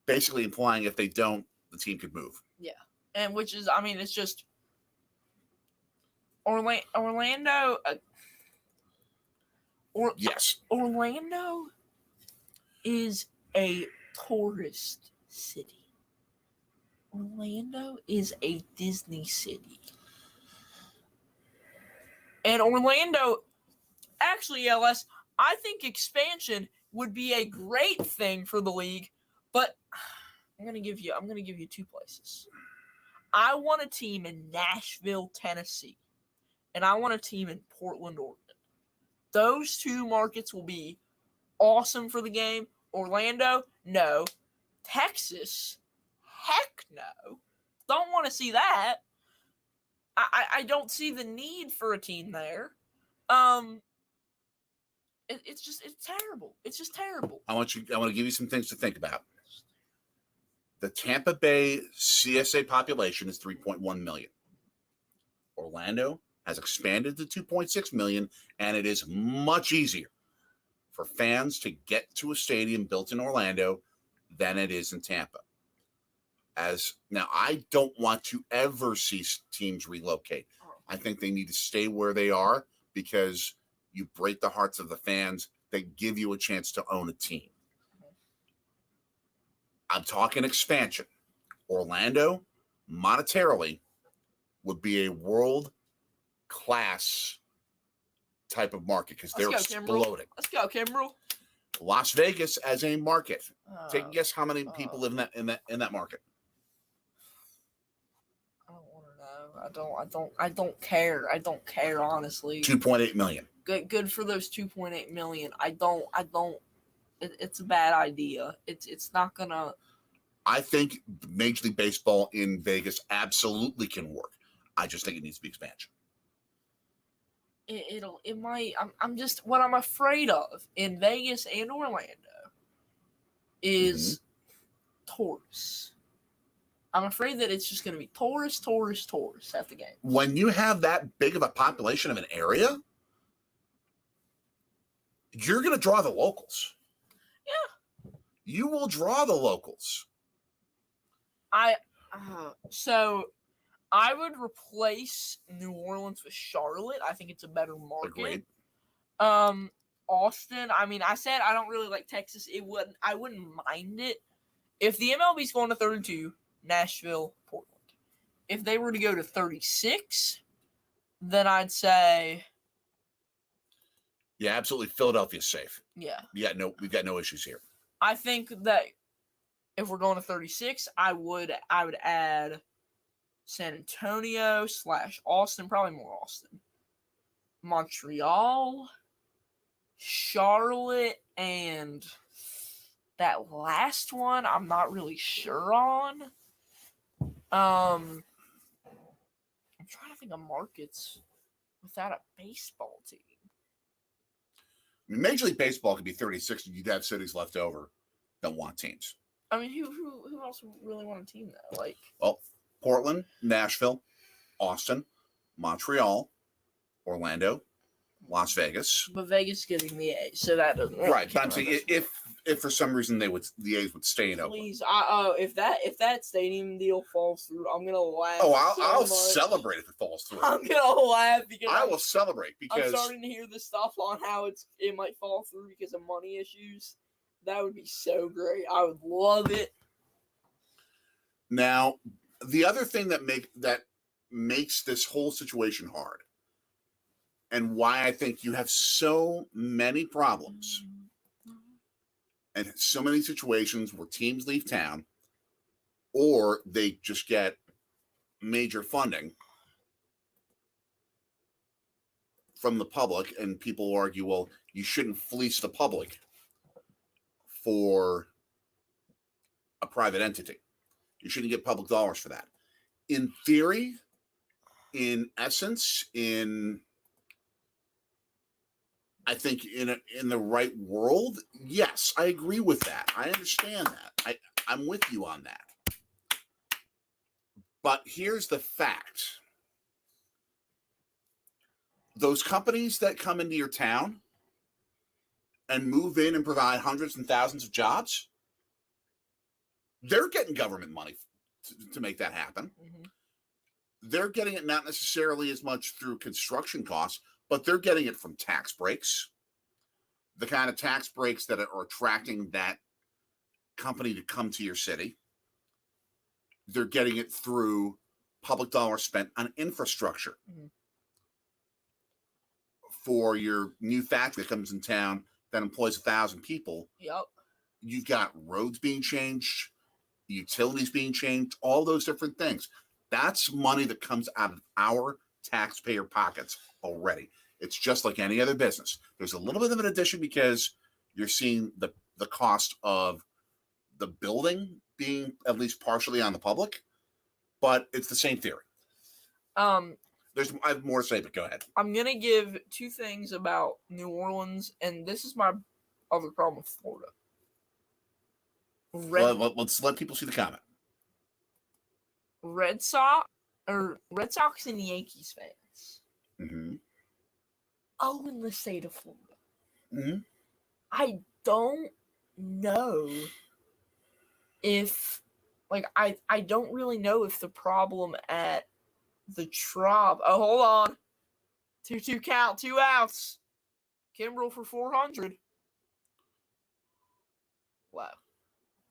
basically implying if they don't, the team could move. Yeah, and which is, I mean, it's just Orlando. Yes, Orlando is a tourist city. Orlando is a Disney city. And Orlando, actually, LS, I think expansion would be a great thing for the league, but I'm gonna give you 2 places. I want a team in Nashville, Tennessee, and I want a team in Portland, Oregon. Those 2 markets will be awesome for the game. Orlando, no. Texas, heck no. Don't want to see that. I don't see the need for a team there. It's terrible. It's just terrible. I want to give you some things to think about. The Tampa Bay CSA population is 3.1 million. Orlando has expanded to 2.6 million, and it is much easier for fans to get to a stadium built in Orlando than it is in Tampa. Now, I don't want to ever see teams relocate. I think they need to stay where they are because you break the hearts of the fans that give you a chance to own a team. I'm talking expansion. Orlando, monetarily, would be a world-class type of market because they're exploding. Let's go, Kimbrel. Las Vegas as a market. Take a guess how many people live in that market. I don't want to know. I don't care. I don't care, honestly. 2.8 million. Good for those 2.8 million. I don't. It's a bad idea. It's not gonna. I think Major League Baseball in Vegas absolutely can work. I just think it needs to be expansion. It might. I'm just what I'm afraid of in Vegas and Orlando is tourists. I'm afraid that it's just going to be tourists at the game. When you have that big of a population of an area, you're going to draw the locals. Yeah. You will draw the locals. So I would replace New Orleans with Charlotte. I think it's a better market. Agreed. Austin. I mean, I said I don't really like Texas. I wouldn't mind it if the MLB's going to 32. Nashville, Portland. If they were to go to 36, then I'd say. Yeah, absolutely. Philadelphia's safe. Yeah. We've got no issues here. I think that if we're going to 36, I would add San Antonio / Austin, probably more Austin. Montreal, Charlotte, and that last one I'm not really sure on. I'm trying to think of markets without a baseball team. I mean, Major League Baseball could be 36 and you'd have cities left over that want teams. I mean, who else would really want a team though? Well, Portland, Nashville, Austin, Montreal, Orlando, Las Vegas. But Vegas is getting the A, so that doesn't really right. But I'm saying if for some reason the A's would stay in Oakland. Please, if that stadium deal falls through, I'm gonna laugh. Oh, I'll celebrate if it falls through. I'm gonna laugh because I will celebrate because I'm starting to hear the stuff on how it might fall through because of money issues. That would be so great. I would love it. Now, the other thing that makes this whole situation hard, and why I think you have so many problems and so many situations where teams leave town or they just get major funding from the public, and people argue, well, you shouldn't fleece the public for a private entity. You shouldn't get public dollars for that. In theory, in essence, I think in the right world, yes, I agree with that. I understand that. I'm with you on that. But here's the fact. Those companies that come into your town and move in and provide hundreds and thousands of jobs, they're getting government money to make that happen. Mm-hmm. They're getting it not necessarily as much through construction costs, but they're getting it from tax breaks, the kind of tax breaks that are attracting that company to come to your city. They're getting it through public dollars spent on infrastructure. Mm-hmm. For your new factory that comes in town that employs 1,000 people. Yep. You've got roads being changed, utilities being changed, all those different things. That's money that comes out of our taxpayer pockets already. It's just like any other business. There's a little bit of an addition because you're seeing the cost of the building being at least partially on the public, but it's the same theory. I have more to say, but go ahead. I'm going to give two things about New Orleans, and this is my other problem with Florida. Let's let people see the comment. Red Sox and Yankees fans. Mm-hmm. Oh, in the state of Florida. Mm-hmm. I don't know if, I don't really know if the problem at the Trop. Oh, hold on. 2-2 count, 2 outs. Kimbrel for 400. Wow.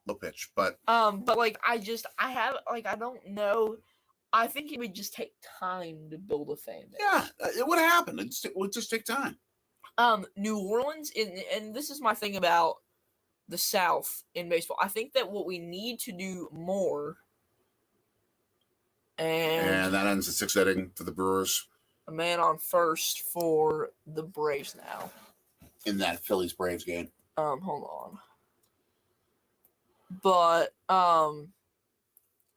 Low pitch, but I don't know. I think it would just take time to build a fan base. Yeah, it would happen. It would just take time. New Orleans, and this is my thing about the South in baseball. I think that what we need to do more. And that ends the 6th inning for the Brewers. A man on first for the Braves now. In that Phillies-Braves game. Hold on. But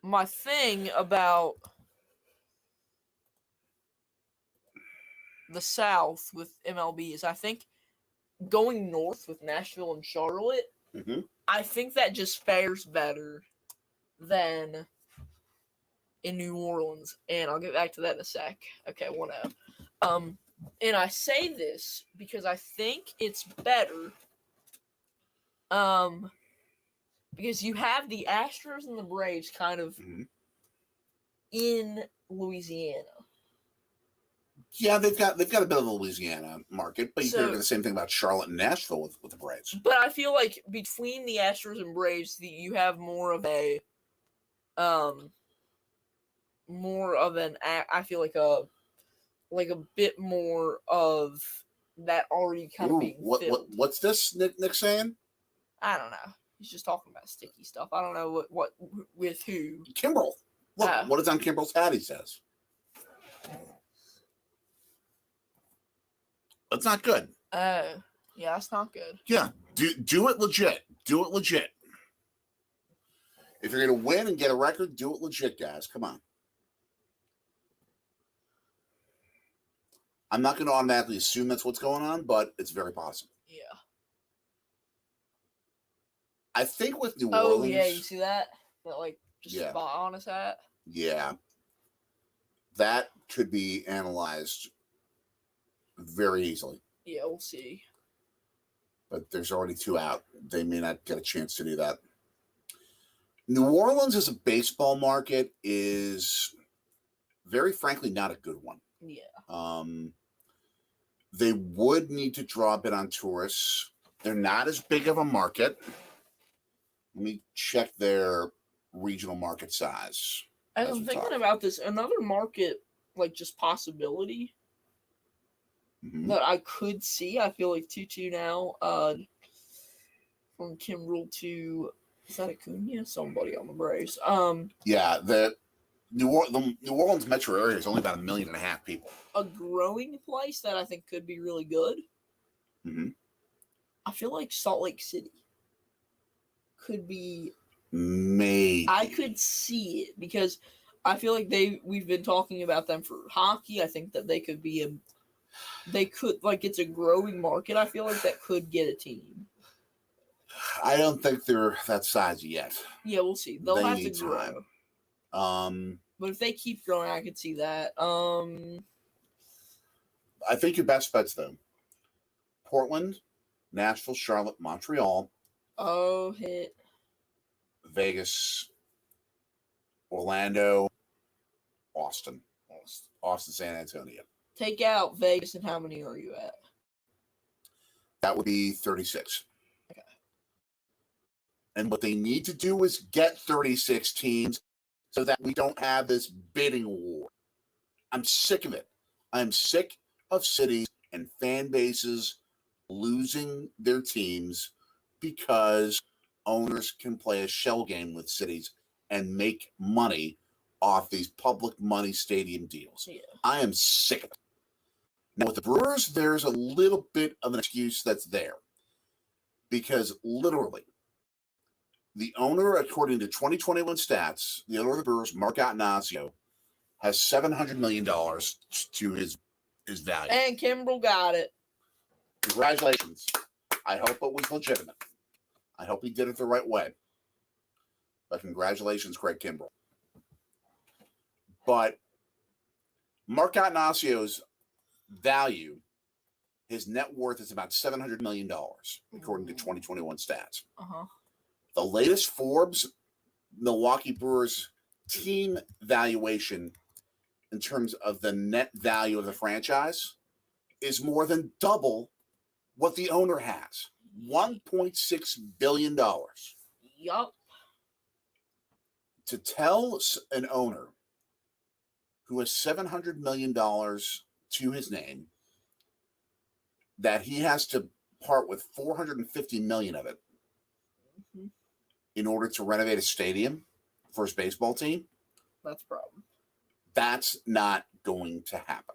my thing about the South with MLB is I think going north with Nashville and Charlotte, mm-hmm. I think that just fares better than in New Orleans, and I'll get back to that in a sec. Okay, 1-0. And I say this because I think it's better, because you have the Astros and the Braves kind of mm-hmm. in Louisiana. Yeah, they've got a bit of the Louisiana market, but you could do the same thing about Charlotte and Nashville with the Braves. But I feel like between the Astros and Braves, you have more of a I feel like a bit more of that already kind of being filled. What's this Nick saying? I don't know. He's just talking about sticky stuff. I don't know what with who. Kimbrel. Look, what is on Kimbrel's hat, he says. That's not good. Yeah, that's not good. Yeah, do it legit. Do it legit. If you're going to win and get a record, do it legit, guys. Come on. I'm not going to automatically assume that's what's going on, but it's very possible. Yeah. I think with New Orleans... Oh, yeah, you see that? That, just spot on his hat? Yeah. That could be analyzed very easily. Yeah, we'll see. But there's already 2 out. They may not get a chance to do that. New Orleans as a baseball market is, very frankly, not a good one. Yeah. They would need to draw a bit on tourists. They're not as big of a market. Let me check their regional market size. As I'm thinking about this, another market, like just possibility that I could see. I feel like 2-2 now. From Kimbrel to, is that Acuna? Somebody on the Braves. Yeah, the New Orleans metro area is only about 1.5 million people. A growing place that I think could be really good. Mm-hmm. I feel like Salt Lake City could be. Maybe I could see it because I feel like we've been talking about them for hockey. I think that they could be it's a growing market. I feel like that could get a team. I don't think they're that size yet. Yeah, we'll see. They'll have to grow. Time. But if they keep growing, I could see that. I think your best bets though: Portland, Nashville, Charlotte, Montreal. Oh, hit. Vegas, Orlando, Austin, San Antonio. Take out Vegas, and how many are you at? That would be 36. Okay. And what they need to do is get 36 teams so that we don't have this bidding war. I'm sick of it. I'm sick of cities and fan bases losing their teams because owners can play a shell game with cities and make money off these public money stadium deals. Yeah. I am sick of it. Now, with the Brewers, there's a little bit of an excuse that's there because literally the owner, according to 2021 stats, the owner of the Brewers, Mark Attanasio, has $700 million to his value. And Kimbrel got it. Congratulations. I hope it was legitimate. I hope he did it the right way. But congratulations, Craig Kimbrel. But Mark Attanasio's value, his net worth is about $700 million, according to 2021 stats. Uh-huh. The latest Forbes Milwaukee Brewers team valuation in terms of the net value of the franchise is more than double what the owner has. $1.6 billion. Yup. To tell an owner who has $700 million to his name that he has to part with $450 million of it in order to renovate a stadium for his baseball team, that's a problem. That's not going to happen.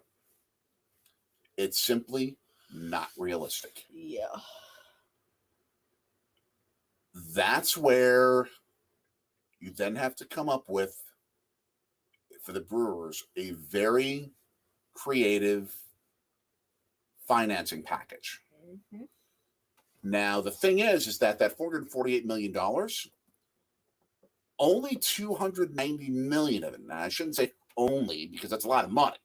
It's simply not realistic. Yeah. That's where you then have to come up with, for the Brewers, a very creative financing package. Mm-hmm. Now, the thing is that $448 million, only $290 million of it, now I shouldn't say only because that's a lot of money,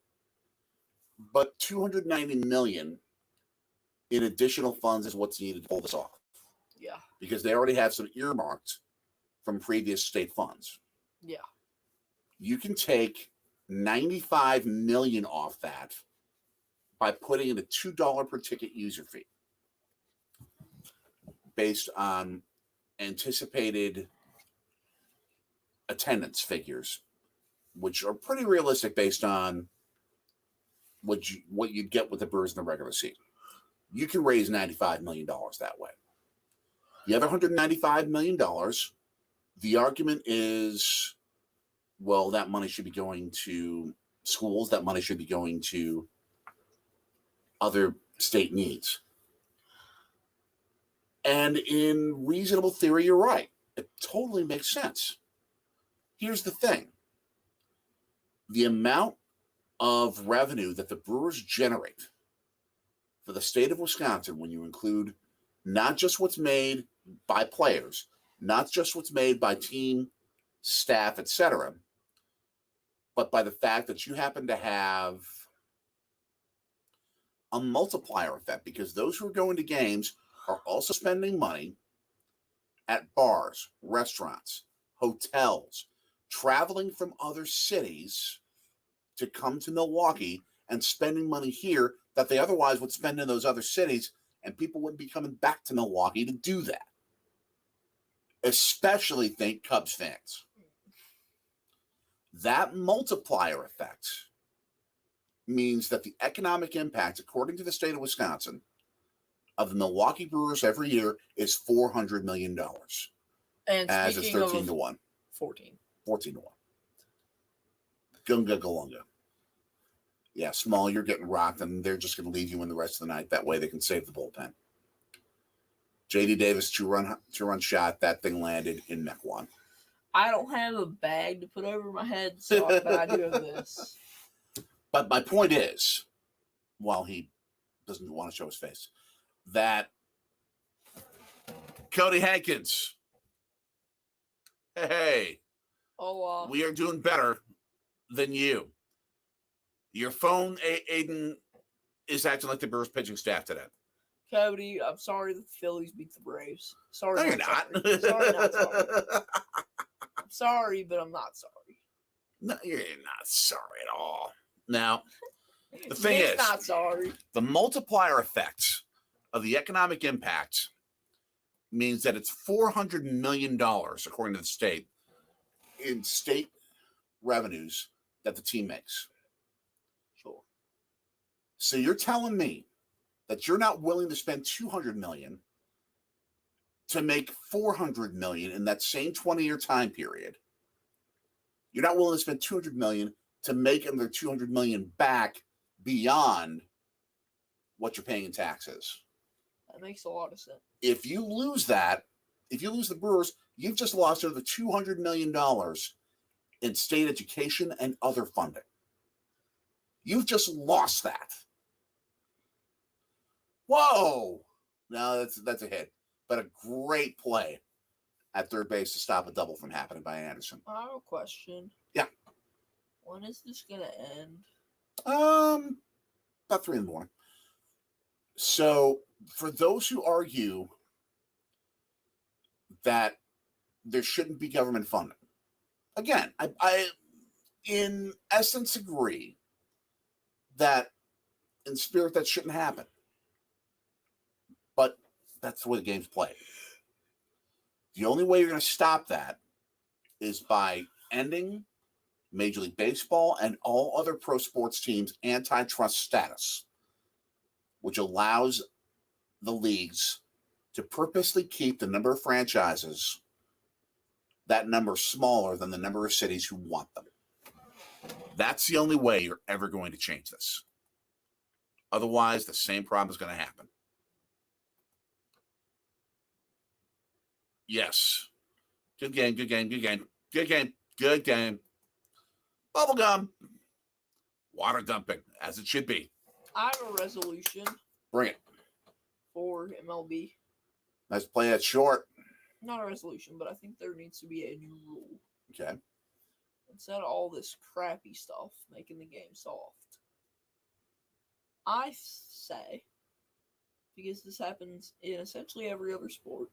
but $290 million in additional funds is what's needed to pull this off. Yeah. Because they already have some earmarked from previous state funds. Yeah. You can take $95 million off that by putting in a $2 per ticket user fee based on anticipated attendance figures, which are pretty realistic based on what you'd get with the Brewers in the regular season. You can raise $95 million that way. The other $195 million, the argument is, well, that money should be going to schools. That money should be going to other state needs. And in reasonable theory, you're right. It totally makes sense. Here's the thing. The amount of revenue that the Brewers generate for the state of Wisconsin, when you include not just what's made by players, not just what's made by team, staff, etc., but by the fact that you happen to have a multiplier effect, because those who are going to games are also spending money at bars, restaurants, hotels, traveling from other cities to come to Milwaukee and spending money here that they otherwise would spend in those other cities, and people wouldn't be coming back to Milwaukee to do that. Especially think Cubs fans. That multiplier effect means that the economic impact, according to the state of Wisconsin, of the Milwaukee Brewers every year is $400 million. And as it's 13 of to 1. 14 to 1. Gunga Galunga. Yeah, Small, you're getting rocked, and they're just going to leave you in the rest of the night. That way they can save the bullpen. J.D. Davis, two-run shot. That thing landed in Mech 1. I don't have a bag to put over my head, but I do have this. But my point is, while he doesn't want to show his face, that Cody Hankins, hey, we are doing better than you. Your phone, Aiden, is acting like the Brewers pitching staff today. Cody, I'm sorry that the Phillies beat the Braves. Sorry, no, you're not. Sorry, not sorry. I'm sorry, but I'm not sorry. No, you're not sorry at all. Now, the thing is, not sorry. The multiplier effect of the economic impact means that it's $400 million, according to the state, in state revenues that the team makes. Sure. So you're telling me that you're not willing to spend $200 million to make $400 million in that same 20-year time period. You're not willing to spend $200 million to make another $200 million back beyond what you're paying in taxes. That makes a lot of sense. If you lose that, if you lose the Brewers, you've just lost another $200 million in state education and other funding. You've just lost that. Whoa! No, that's a hit. But a great play at third base to stop a double from happening by Anderson. I have a question. Yeah. When is this going to end? About 3 in the morning. So, for those who argue that there shouldn't be government funding, again, I in essence agree that in spirit that shouldn't happen. But that's the way the game's played. The only way you're going to stop that is by ending Major League Baseball and all other pro sports teams' antitrust status, which allows the leagues to purposely keep the number of franchises, that number smaller than the number of cities who want them. That's the only way you're ever going to change this. Otherwise, the same problem is going to happen. Yes. Good game. Bubblegum. Water dumping, as it should be. I have a resolution. Bring it. For MLB. Let's play it short. Not a resolution, but I think there needs to be a new rule. Okay. Instead of all this crappy stuff making the game soft. I say, because this happens in essentially every other sport,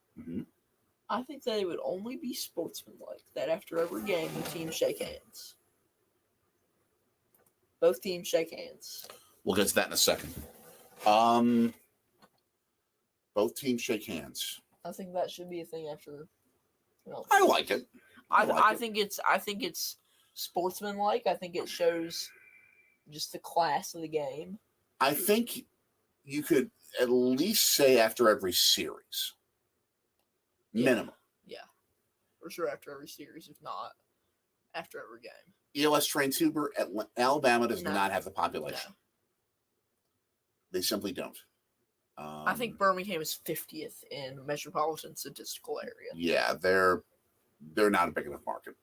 I think that it would only be sportsmanlike that after every game the teams shake hands. Both teams shake hands. We'll get to that in a second. Both teams shake hands. I think that should be a thing after. I like it. I think it's sportsmanlike. I think it shows just the class of the game. I think you could at least say after every series. Minimum. Yeah. For sure after every series, if not after every game. ELS trained tuber at Alabama does not have the population. No. They simply don't. I think Birmingham is 50th in metropolitan statistical area. Yeah, they're not a big enough market.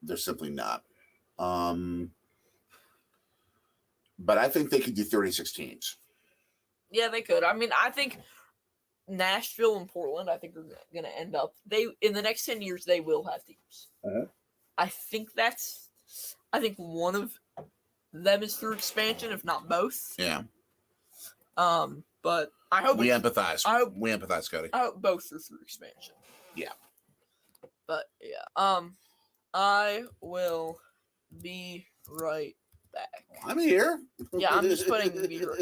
They're simply not. But I think they could do 36 teams. Yeah, they could. I mean, I think Nashville and Portland, I think, are going to end up. In the next 10 years, they will have teams. I think one of them is through expansion, if not both. Yeah. But I hope we empathize. We empathize, Cody. I hope both are through expansion. Yeah. But yeah. I will be right back. I'm here. Yeah, I'm just putting the meter.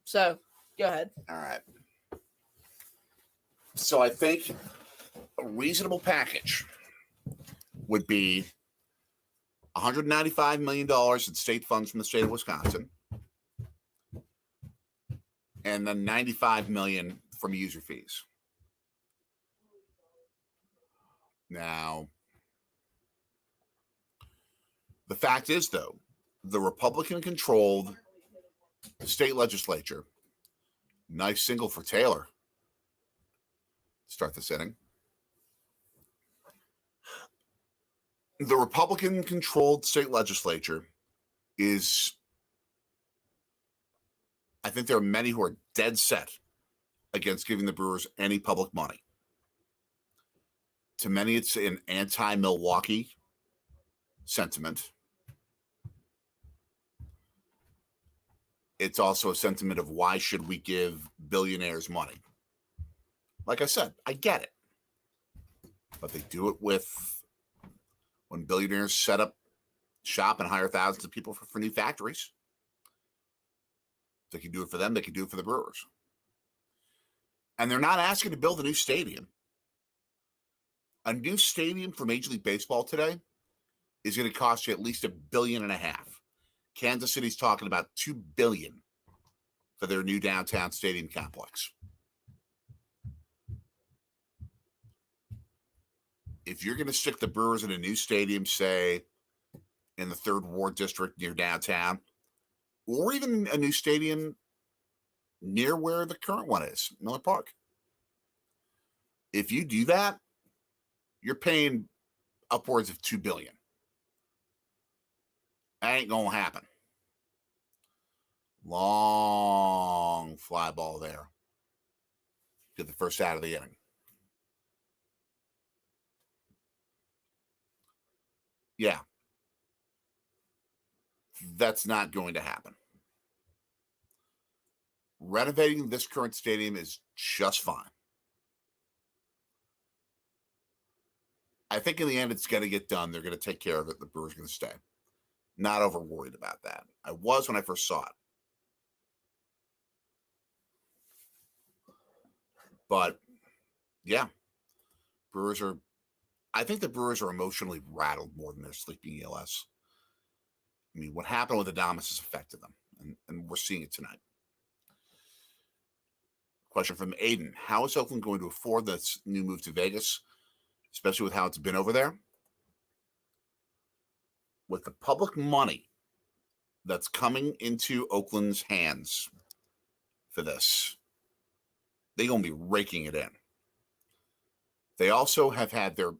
So, go ahead. All right. So I think a reasonable package would be $195 million in state funds from the state of Wisconsin, and then $95 million from user fees. Now, the fact is, though, the Republican-controlled state legislature, nice single for Taylor, start this inning. The Republican-controlled state legislature is, I think there are many who are dead set against giving the Brewers any public money. To many, it's an anti-Milwaukee sentiment. It's also a sentiment of why should we give billionaires money? Like I said, I get it. But they do it when billionaires set up shop and hire thousands of people for new factories. They can do it for them. They can do it for the Brewers. And they're not asking to build a new stadium. A new stadium for Major League Baseball today is going to cost you at least $1.5 billion. Kansas City's talking about $2 billion for their new downtown stadium complex. If you're going to stick the Brewers in a new stadium, say in the 3rd Ward District near downtown, or even a new stadium near where the current one is, Miller Park. If you do that, you're paying upwards of $2 billion. That ain't going to happen. Long fly ball there. Get the first out of the inning. Yeah. That's not going to happen. Renovating this current stadium is just fine. I think in the end, it's going to get done. They're going to take care of it. The Brewers are going to stay. Not over worried about that. I was when I first saw it. But, yeah. I think the Brewers are emotionally rattled more than they're sleeping ELS. I mean, what happened with Adames has affected them, and we're seeing it tonight. Question from Aiden. How is Oakland going to afford this new move to Vegas, especially with how it's been over there? With the public money that's coming into Oakland's hands for this, they're going to be raking it in. They also have had their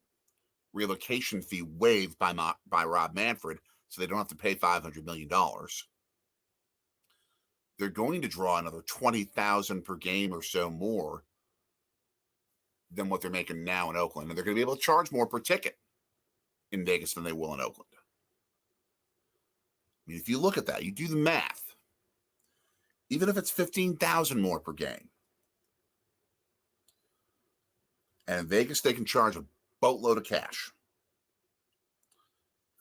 relocation fee waived by Rob Manfred, so they don't have to pay $500 million. They're going to draw another $20,000 per game or so more than what they're making now in Oakland. And they're going to be able to charge more per ticket in Vegas than they will in Oakland. I mean, if you look at that, you do the math, even if it's $15,000 more per game, and in Vegas, they can charge a boatload of cash.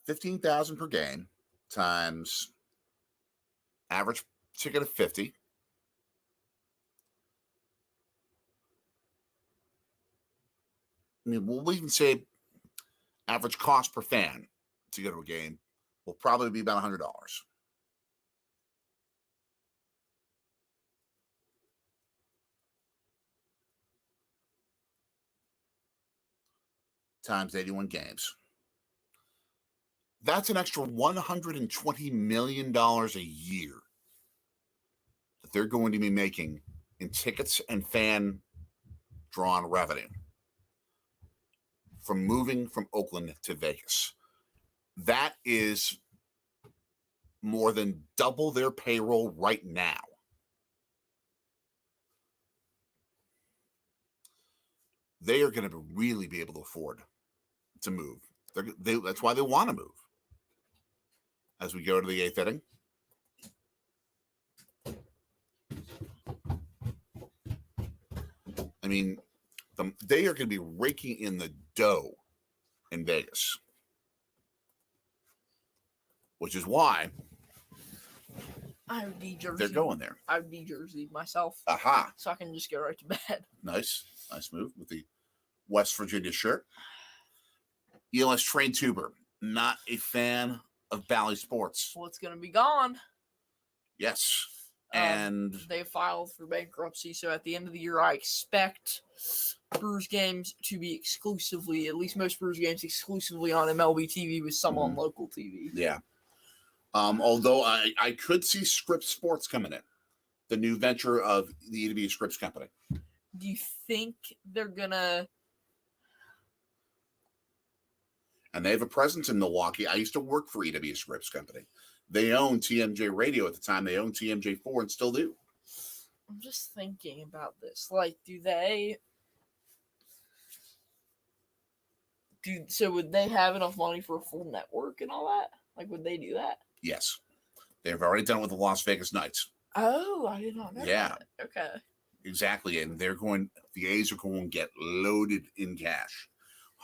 $15,000 per game times average ticket of $50. I mean, we'll even say average cost per fan to go to a game will probably be about $100. Times 81 games. That's an extra $120 million a year that they're going to be making in tickets and fan drawn revenue from moving from Oakland to Vegas. That is more than double their payroll right now. They are going to really be able to afford to move. That's why they want to move. As we go to the 8th inning. I mean, they are going to be raking in the dough in Vegas. Which is why I would be Jersey. They're going there. I would be Jersey myself. Aha. So I can just go right to bed. Nice. Nice move with the West Virginia shirt. ELS Train Tuber, not a fan of Bally Sports. Well, it's going to be gone. Yes. And they filed for bankruptcy, so at the end of the year, I expect Brewers games to be exclusively, at least most Brewers games, exclusively on MLB TV with some on local TV. Yeah. Although I could see Scripps Sports coming in, the new venture of the EW Scripps Company. Do you think they're going to... And they have a presence in Milwaukee. I used to work for EW Scripps Company. They owned TMJ Radio at the time. They owned TMJ4 and still do. I'm just thinking about this. Like, so would they have enough money for a full network and all that? Like, would they do that? Yes. They've already done it with the Las Vegas Knights. Oh, I did not know that. Okay. Exactly. And the A's are going to get loaded in cash.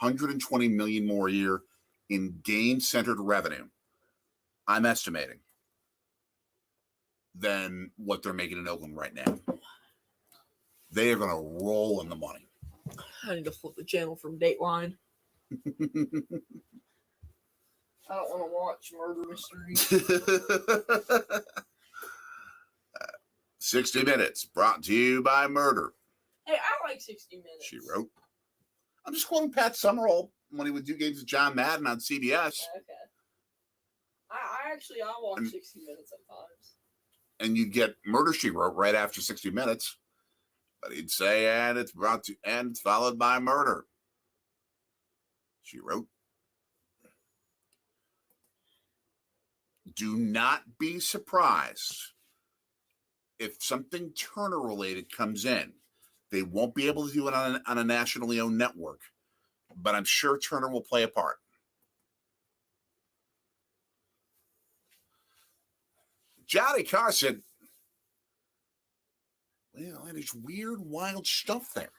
$120 million more a year in game-centered revenue, I'm estimating, than what they're making in Oakland right now. They are going to roll in the money. I need to flip the channel from Dateline. I don't want to watch murder mysteries. 60 Minutes, brought to you by Murder. Hey, I like 60 Minutes. She wrote. I'm just quoting Pat Summerall when he would do games with John Madden on CBS. Okay. I watch 60 Minutes sometimes. And you'd get Murder, She Wrote right after 60 Minutes. But he'd say, and it's followed by Murder. She wrote. Do not be surprised if something Turner related comes in. They won't be able to do it on a nationally owned network, but I'm sure Turner will play a part. Johnny Carr said, well, and it's weird, wild stuff there.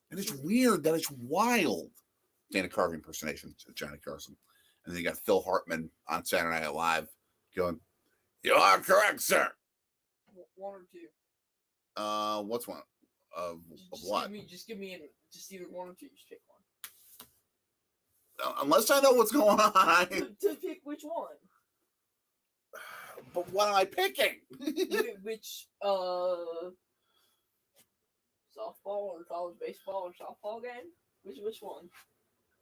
And it's weird that it's wild. Dana Carvey impersonation of Johnny Carson. And then you got Phil Hartman on Saturday Night Live going, you are correct, sir. One or two. What's one? Of what? Just give me just either one or two. Just pick one. Unless I know what's going on. To pick which one. But what am I picking? Which softball or college baseball or softball game? Which one?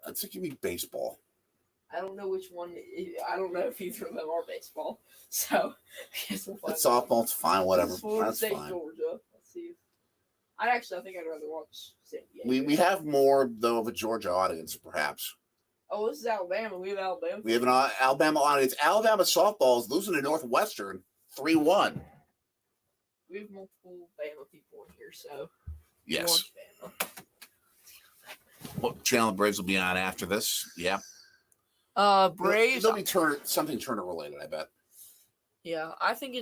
I'd say give me baseball. I don't know which one. I don't know if either of them are baseball. So I guess we'll find softball's fine. Whatever. That's State, fine. Georgia. Let's see. I think I'd rather watch San Diego. We have more though of a Georgia audience, perhaps. Oh, this is Alabama. We have Alabama. We have an Alabama audience. Alabama softball is losing to Northwestern 3-1. We have multiple Bama people in here, so yes. What channel Braves will be on after this? Yeah. Braves. There'll be something Turner related, I bet. Yeah, I think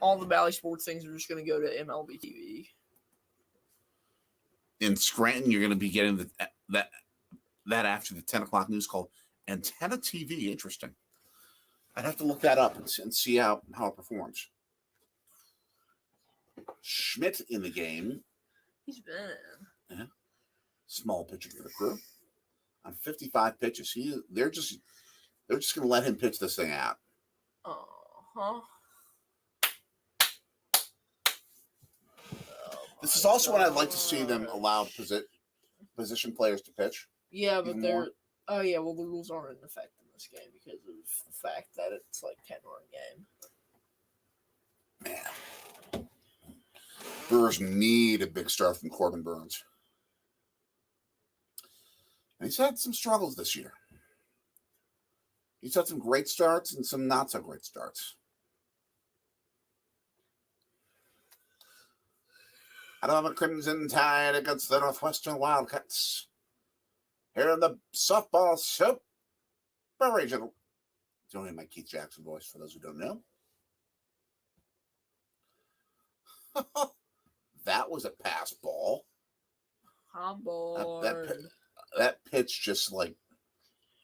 all the Bally Sports things are just going to go to MLB TV. In Scranton, you're going to be getting that after the 10 o'clock news called Antenna TV. Interesting. I'd have to look that up and see how it performs. Schmidt in the game. He's been. Yeah. Small pitcher for the Crew. On 55 pitches, they're just going to let him pitch this thing out. This is also when I'd like to see them allow position players to pitch. Yeah, but the rules aren't in effect in this game because of the fact that it's like 10-run game. Man. Brewers need a big start from Corbin Burns. And he's had some struggles this year. He's had some great starts and some not so great starts. I don't have a Crimson Tide against the Northwestern Wildcats. Here in the softball super regional. Doing my Keith Jackson voice for those who don't know. That was a pass ball. I'm bored. That pitch just like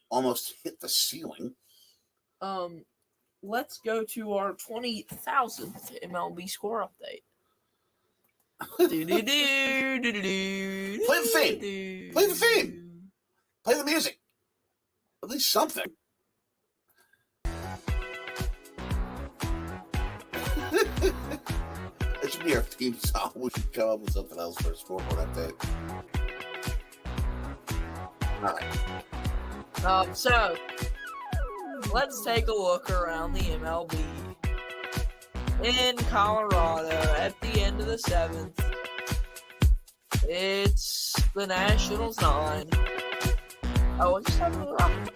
almost hit the ceiling. Let's go to our 20,000th MLB score update. Play the theme. Play the theme. Play the music. At least something. It should be our theme song. We should come up with something else for a scoreboard update. All right. So, let's take a look around the MLB. In Colorado, at the end of the 7th, it's the Nationals 9. Oh, it's 7 Rockies.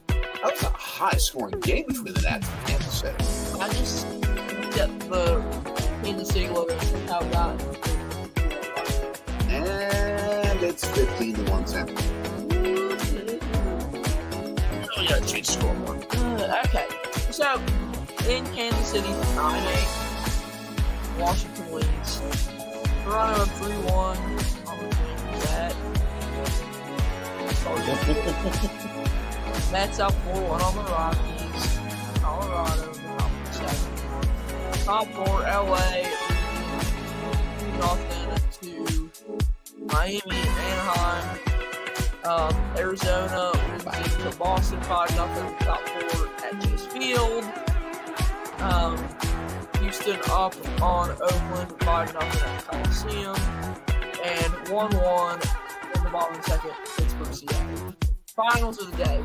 That was a high-scoring game between the Nats and Kansas City. I just get the Kansas City logo and how that. And it's 15-1 San Francisco. Oh, we gotta change scoreboard. Okay, so in Kansas City, 9-8. Washington wins. Toronto up 3-1. I'm gonna change that. Mets up 4-1 on the Rockies. Colorado, top 7. Top 4, LA, 2-0 to Miami and Anaheim. Arizona losing to Boston 5-0. Top 4 at Chase Field. Houston up on Oakland 5-0 at Coliseum. And 1-1 in the bottom second, Pittsburgh Seattle. Finals of the day.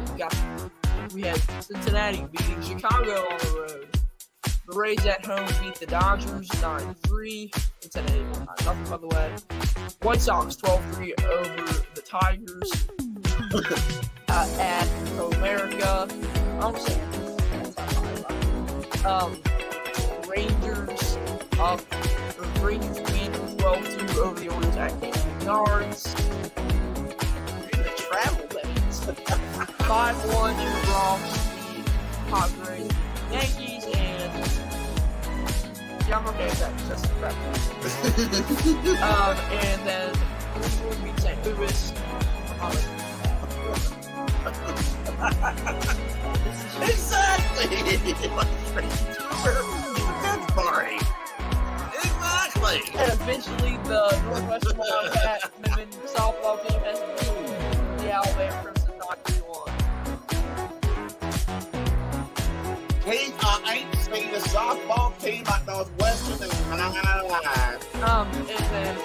We had Cincinnati beating Chicago on the road. The Rays at home beat the Dodgers 9-3. Cincinnati 9-0, by the way. White Sox 12-3 over the Tigers at Comerica. Rangers up. The Rangers win 12-2 over the Orioles at Camden Yards. The travel days. 5-1 to the Bronx, the Padres, Yankees, and yeah, I'm okay with that. That's the crap. And then we beat St. Louis. Exactly. That's funny. Exactly. And eventually, the Northwestern Wildcat women softball team has beaten the Alabama Crimson 9-1. Hey, I ain't seen a softball team at Northwestern in my life. And then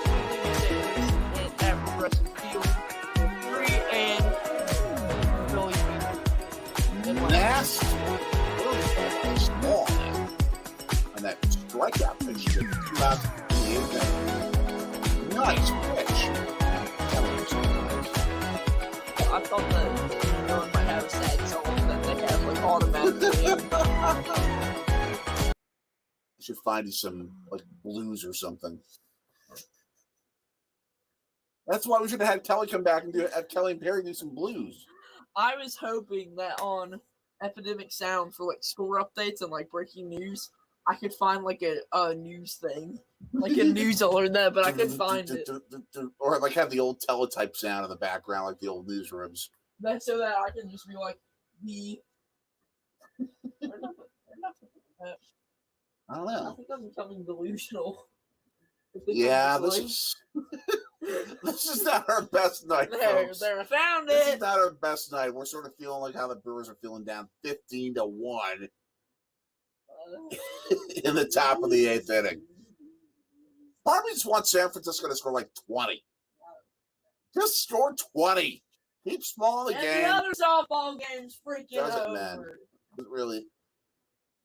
at Progressive Field, 3 and Philly beat. Nest. Small now. And that strikeout pitch to 2 outs in the 8th. Nice pitch. I thought that Dylan might have a sad song that they have like automatically. I should find you some like blues or something. That's why we should have had Kelly come back and have Kelly and Perry do some blues. I was hoping that on Epidemic Sound for like score updates and like breaking news, I could find like a news thing, like a news alert that, but I couldn't find it. Or like have the old teletype sound in the background, like the old newsrooms. That's so that I can just be like the. I don't know. I think I'm becoming delusional. Yeah, this is not our best night, folks. There, I found This it. is not our best night. We're sort of feeling like how the Brewers are feeling down 15-1 in the top of the 8th inning. Part of me just wants San Francisco to score like 20. Just score 20. Keep small the game. The other softball game's freaking over. Man. Really.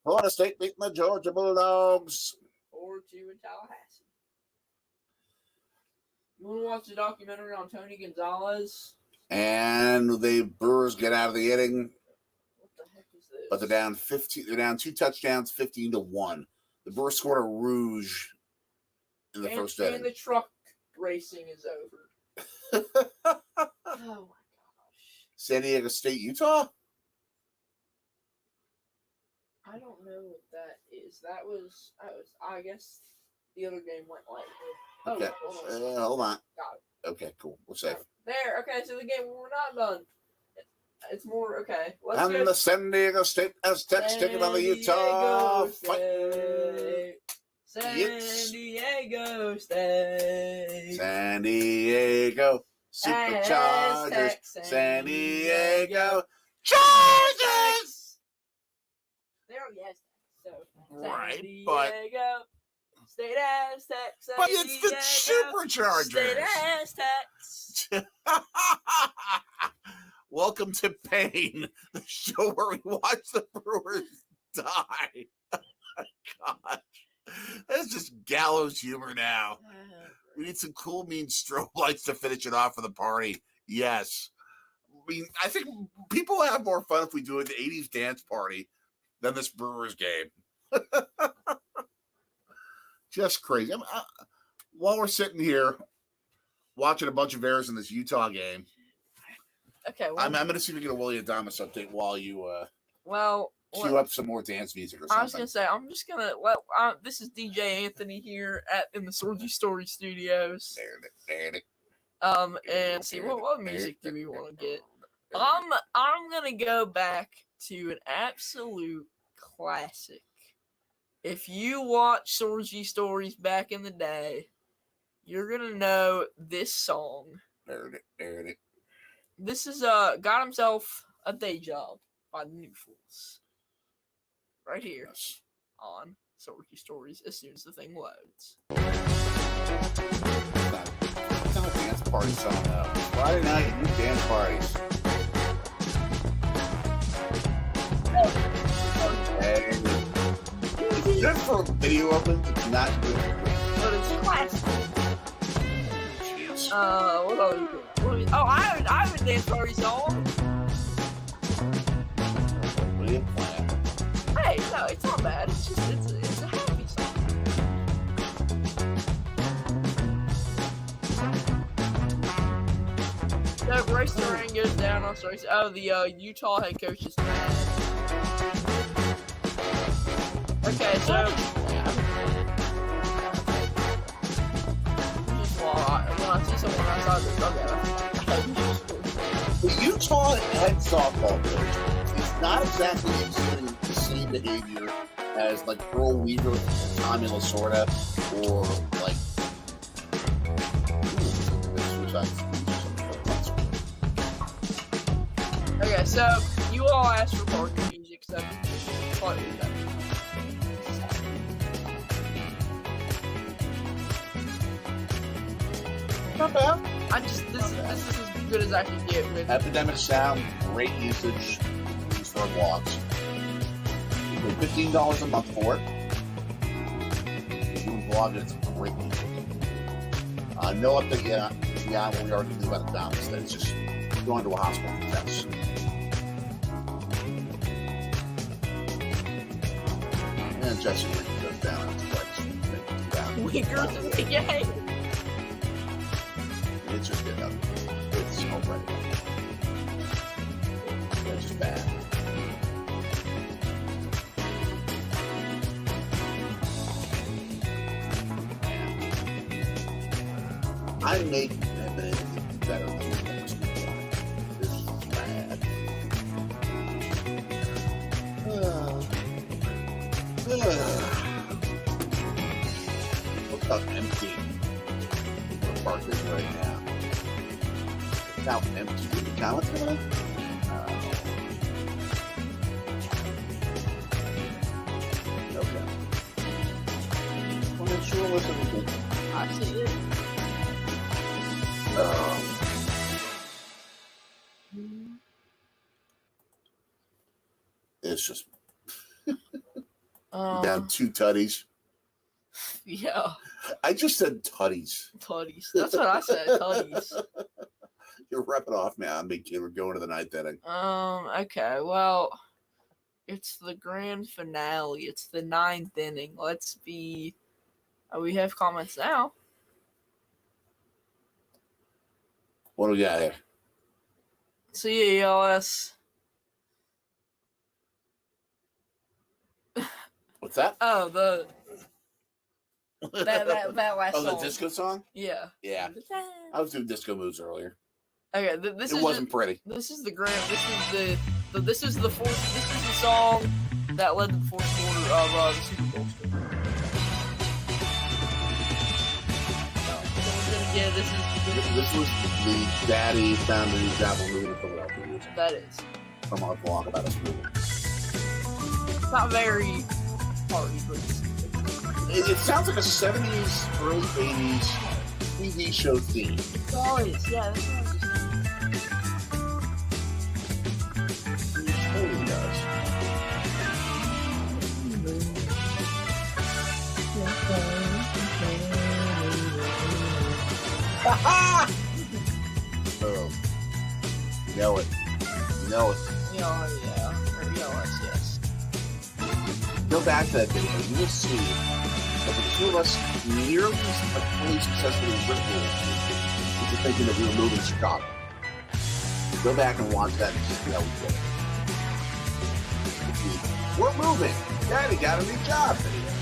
Florida State beating the Georgia Bulldogs. 4-2 in Tallahassee. You want to watch the documentary on Tony Gonzalez? And the Brewers get out of the inning. What the heck is this? But they're down 15. They're down 2 touchdowns, 15-1. The Brewers scored a rouge in the first inning. And the truck racing is over. Oh my gosh. San Diego State, Utah? I don't know what that is. That was I guess the other game went like. Oh, Okay. Hold on. Got it. Okay, cool. We're safe. There. Okay, so the game we're not done. It's more okay. Let's And go. the San Diego State Aztecs taking on the Utah. San Diego Diego State. San Diego Superchargers. San Diego Chargers. There we go. So, Right, San but Diego State Aztecs. but it's the Superchargers. State Aztecs. Welcome to Pain, the show where we watch the Brewers die. Gosh, that's just gallows humor now. We need some cool, mean strobe lights to finish it off for the party. Yes. I mean, I think people have more fun if we do an 80s dance party than this Brewers game. Just crazy. While we're sitting here watching a bunch of errors in this Utah game, okay, well, I'm going to see if we can get a Willie Adamas update while you cue up some more dance music or something. I was going to say, I'm just going to this is DJ Anthony here in the Sorgy Story Studios. And see what music do we want to get? I'm going to go back to an absolute classic. If you watch Sorgy Stories back in the day, you're going to know this song. This is Got Himself a Day Job by the New Fools. Right here on Sorgy Stories as soon as the thing loads. It's not a dance party song though. Friday night, new dance parties. Okay. Good for a video of it, it's not good. But it's classic. Jeez. What are we doing? I have a dance party song. What are you playing? Hey, no, it's not bad. It's just it's a happy song. So Bryce Duran goes down on strikes. Oh, the Utah head coach is mad. Okay, so when I see someone outside the dugout, The Utah head softball coach is not exactly exhibiting the same behavior as like Earl Weaver and Tommy Lasorda or like okay, so you all asked for party music, so party music. Not bad. This is as good as I can get with Epidemic sound, great usage, store blocks. You pay $15 a month for it. If you blog it, it's great music. No update yet. Yeah, we already knew about the balance. That it's just going to a hospital for tests. And Jesse Winker goes down after twice. Winkers in the game. It's just getting up. It's already. It's just bad. I make anything better than this. This is bad. Look how empty the park is right now. Look how empty the talent is. Okay. Well, sure, listen to me. I see it. It's just down 2 tutties. Yeah. I just said tutties. Tutties. That's what I said. Tutties. You're repping off now. We're going to the 9th inning. Okay. Well, it's the grand finale. It's the 9th inning. Let's be. We have comments now. What do we got here? CALS. What's that? Oh, that last oh, song. the disco song? Yeah. Yeah. I was doing disco moves earlier. Okay, it wasn't pretty. This is the grand. This is the song that led to the fourth quarter of the Super Bowl. Yeah, This was the daddy found a new job moving to Philadelphia. That is. From our vlog about us moving. It's not very party, but it sounds like a 70s, early 80s TV show theme. It does, yeah. That's what I was just It totally does. Oh, you know it. You know it. Yeah. Or yes. Go back to that video. You will see that the two of us nearly fully successfully written into thinking that we were moving to Chicago. Go back and watch that and see how we did it. We're moving. Daddy got a new job video.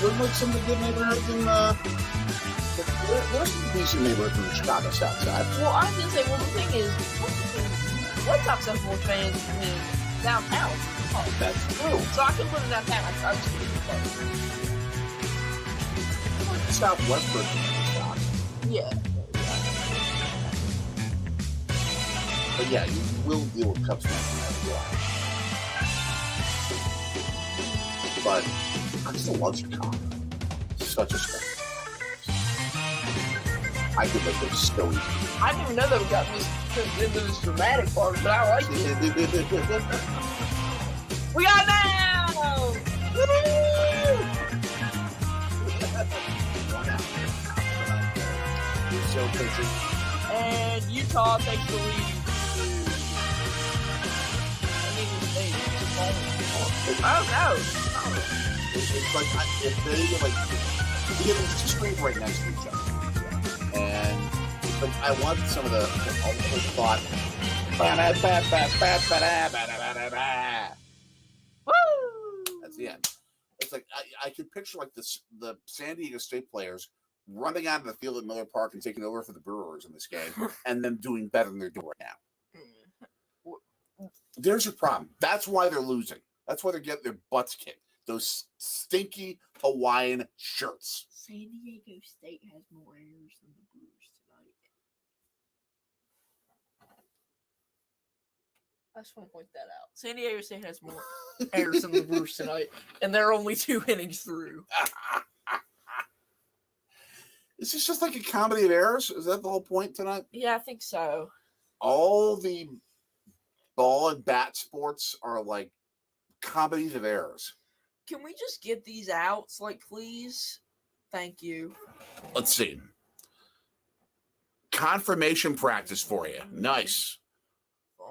We're like some of the good neighborhoods in there's some decent neighborhoods in the Chicago South Side. Well, I was gonna say, the thing is, Red Sox have more fans in downtown. Oh, that's true. So I could live in downtown. I was just like the Southwest version of Chicago. Yeah. But yeah, you will deal with Cubs fans. But I still love Chicago. It's such a strange. I could make it so easy. I didn't even know that we got into this dramatic part, but I like it. We got now! Woo! So pitching. And Utah takes the lead. Oh no! It's like if they you get them screens right next to each other. And like I wanted some of the thought. That's the end. It's like I could picture like the San Diego State players running out of the field at Miller Park and taking over for the Brewers in this game, and them doing better than they're doing right now. There's your problem. That's why they're losing. That's why they're getting their butts kicked. Those stinky Hawaiian shirts. San Diego State has more errors than the Brewers tonight. I just want to point that out. San Diego State has more errors than the Brewers tonight, and they're only 2 innings through. Is this just like a comedy of errors? Is that the whole point tonight? Yeah, I think so. All the ball and bat sports are like comedies of errors. Can we just get these outs, please? Thank you. Let's see. Confirmation practice for you. Nice.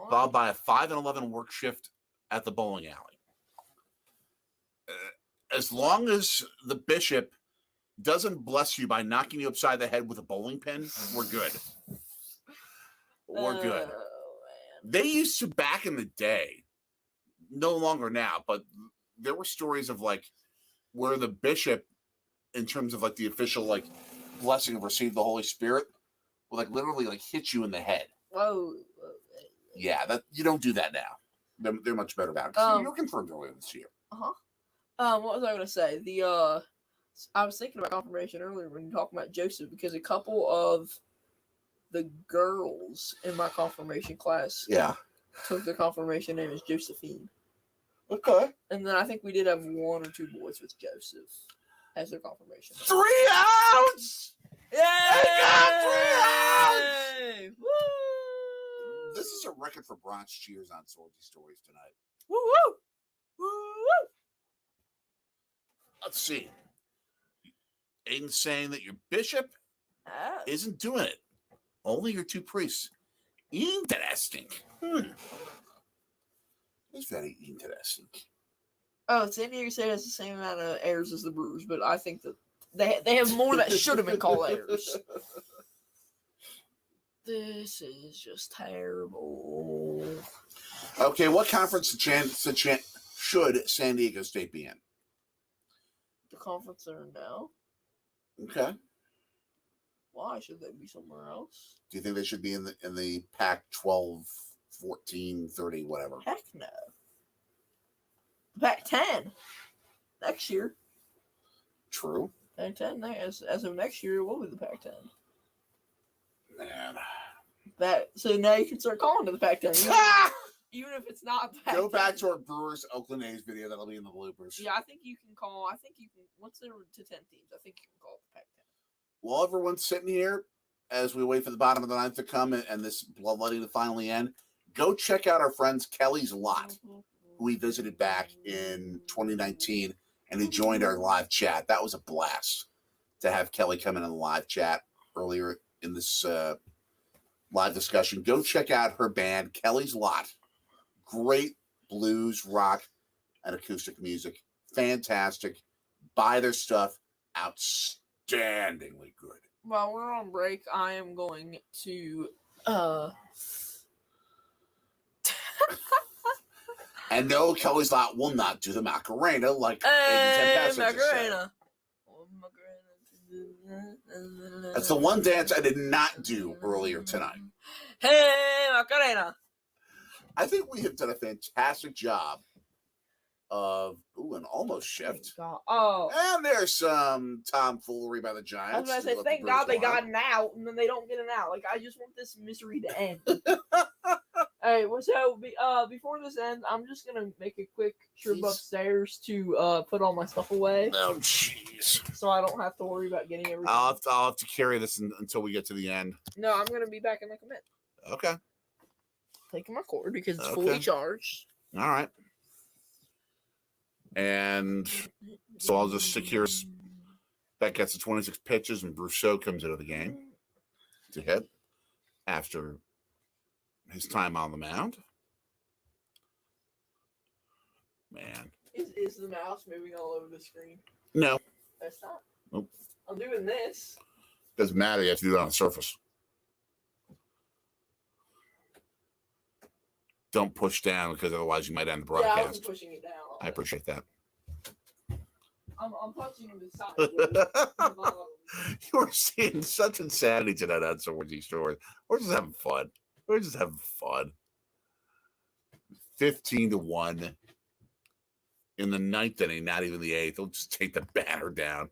Followed by a 5 and 11 work shift at the bowling alley. As long as the bishop doesn't bless you by knocking you upside the head with a bowling pin, we're good. We're good. They used to, back in the day, no longer now, but there were stories of where the bishop, in terms of the official blessing of receive the Holy Spirit, will literally hit you in the head. Whoa. Yeah, that you don't do that now. They're much better about it. You're confirmed earlier this year. What was I going to say? I was thinking about confirmation earlier when you were talking about Joseph, because a couple of the girls in my confirmation class took the confirmation name as Josephine. Okay. And then I think we did have 1 or 2 boys with Joseph as their confirmation. 3 outs! Yay! They got 3 outs! Woo! This is a record for Bronx cheers on Swordy Stories tonight. Woo woo! Woo woo! Let's see. Aiden's saying that your bishop isn't doing it. Only your 2 priests. Interesting. It's very interesting. Oh, San Diego State has the same amount of errors as the Brewers, but I think that they have more that should have been called errors. This is just terrible. Okay, what conference should San Diego State be in? The conference they're in now. Okay. Why should they be somewhere else? Do you think they should be in the Pac-12, 14, 30, whatever? Heck no. Pac-10 next year. True. Pac-10 as of next year, it will be the Pac-10. Man. So now you can start calling it the Pac-10. Even if it's not Pac-10. Go back to our Brewers Oakland A's video. That'll be in the bloopers. Yeah, I think you can call. Once there were to 10 teams, I think you can call it the Pac-10. Well, everyone's sitting here as we wait for the bottom of the ninth to come and this bloodletting to finally end. Go check out our friends Kelly's Lot, who we visited back in 2019, and he joined our live chat. That was a blast to have Kelly come in on the live chat earlier in this live discussion. Go check out her band, Kelly's Lot. Great blues, rock, and acoustic music. Fantastic. Buy their stuff. Outstandingly good. While we're on break, I am going to And no, Kelly's Lot will not do the Macarena like Macarena. That's the one dance I did not do earlier tonight. Hey, Macarena. I think we have done a fantastic job of an almost shift. Oh. And there's some tomfoolery by the Giants. I was going to say, thank God they got an out, and then they don't get an out. Like, I just want this misery to end. Alright, well, so before this ends, I'm just going to make a quick trip upstairs to put all my stuff away. Oh, jeez. So I don't have to worry about getting everything. I'll have to carry this until we get to the end. No, I'm going to be back in like a minute. Okay. Taking my cord because it's fully charged. All right. And so I'll just secure. That gets to 26 pitches, and Brousseau comes into the game to hit after his time on the mound. Man. Is the mouse moving all over the screen? No. That's not. Nope. I'm doing this. Doesn't matter. You have to do it on the surface. Don't push down because otherwise you might end the broadcast. Yeah, I was pushing it down. I appreciate that. I'm touching him inside. You were seeing such insanity tonight on some of these stories. We're just having fun. 15-1 in the ninth inning, not even the eighth. They'll just take the batter down.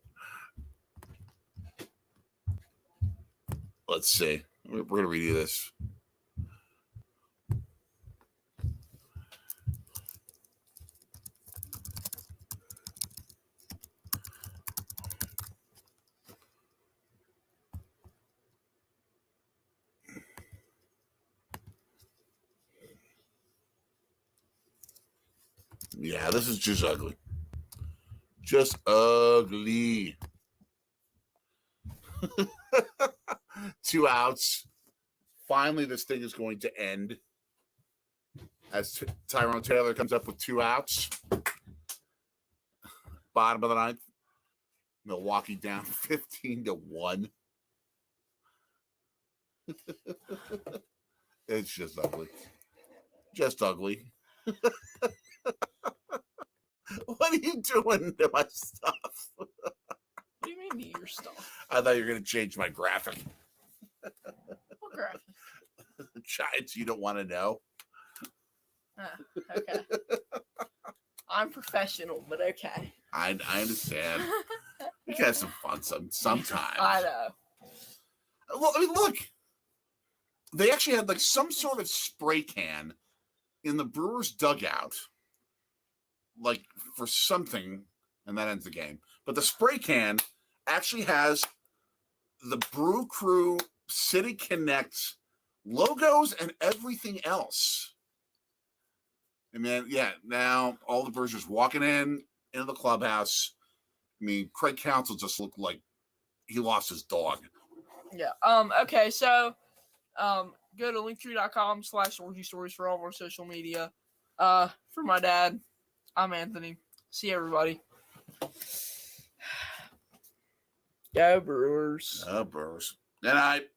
Let's see. We're going to redo this. Yeah, this is just ugly. Just ugly. 2 outs. Finally, this thing is going to end as Tyrone Taylor comes up with 2 outs. Bottom of the ninth. Milwaukee down 15-1. It's just ugly. Just ugly. What are you doing to my stuff? What do you mean to your stuff? I thought you were going to change my graphic. What graphic? Giants you don't want to know. Okay. I'm professional, but okay. I understand. We can have some fun sometimes. I know. Well, I mean, look. They actually had like some sort of spray can in the Brewers dugout, like for something, and that ends the game. But the spray can actually has the Brew Crew City Connect logos and everything else. And then, yeah, now all the Brewers just walking into the clubhouse. I mean, Craig Counsell just looked like he lost his dog. Yeah. Okay, so go to linktree.com/orgy stories for all of our social media. For my dad, I'm Anthony. See everybody. Go Brewers. Brewers. Good night.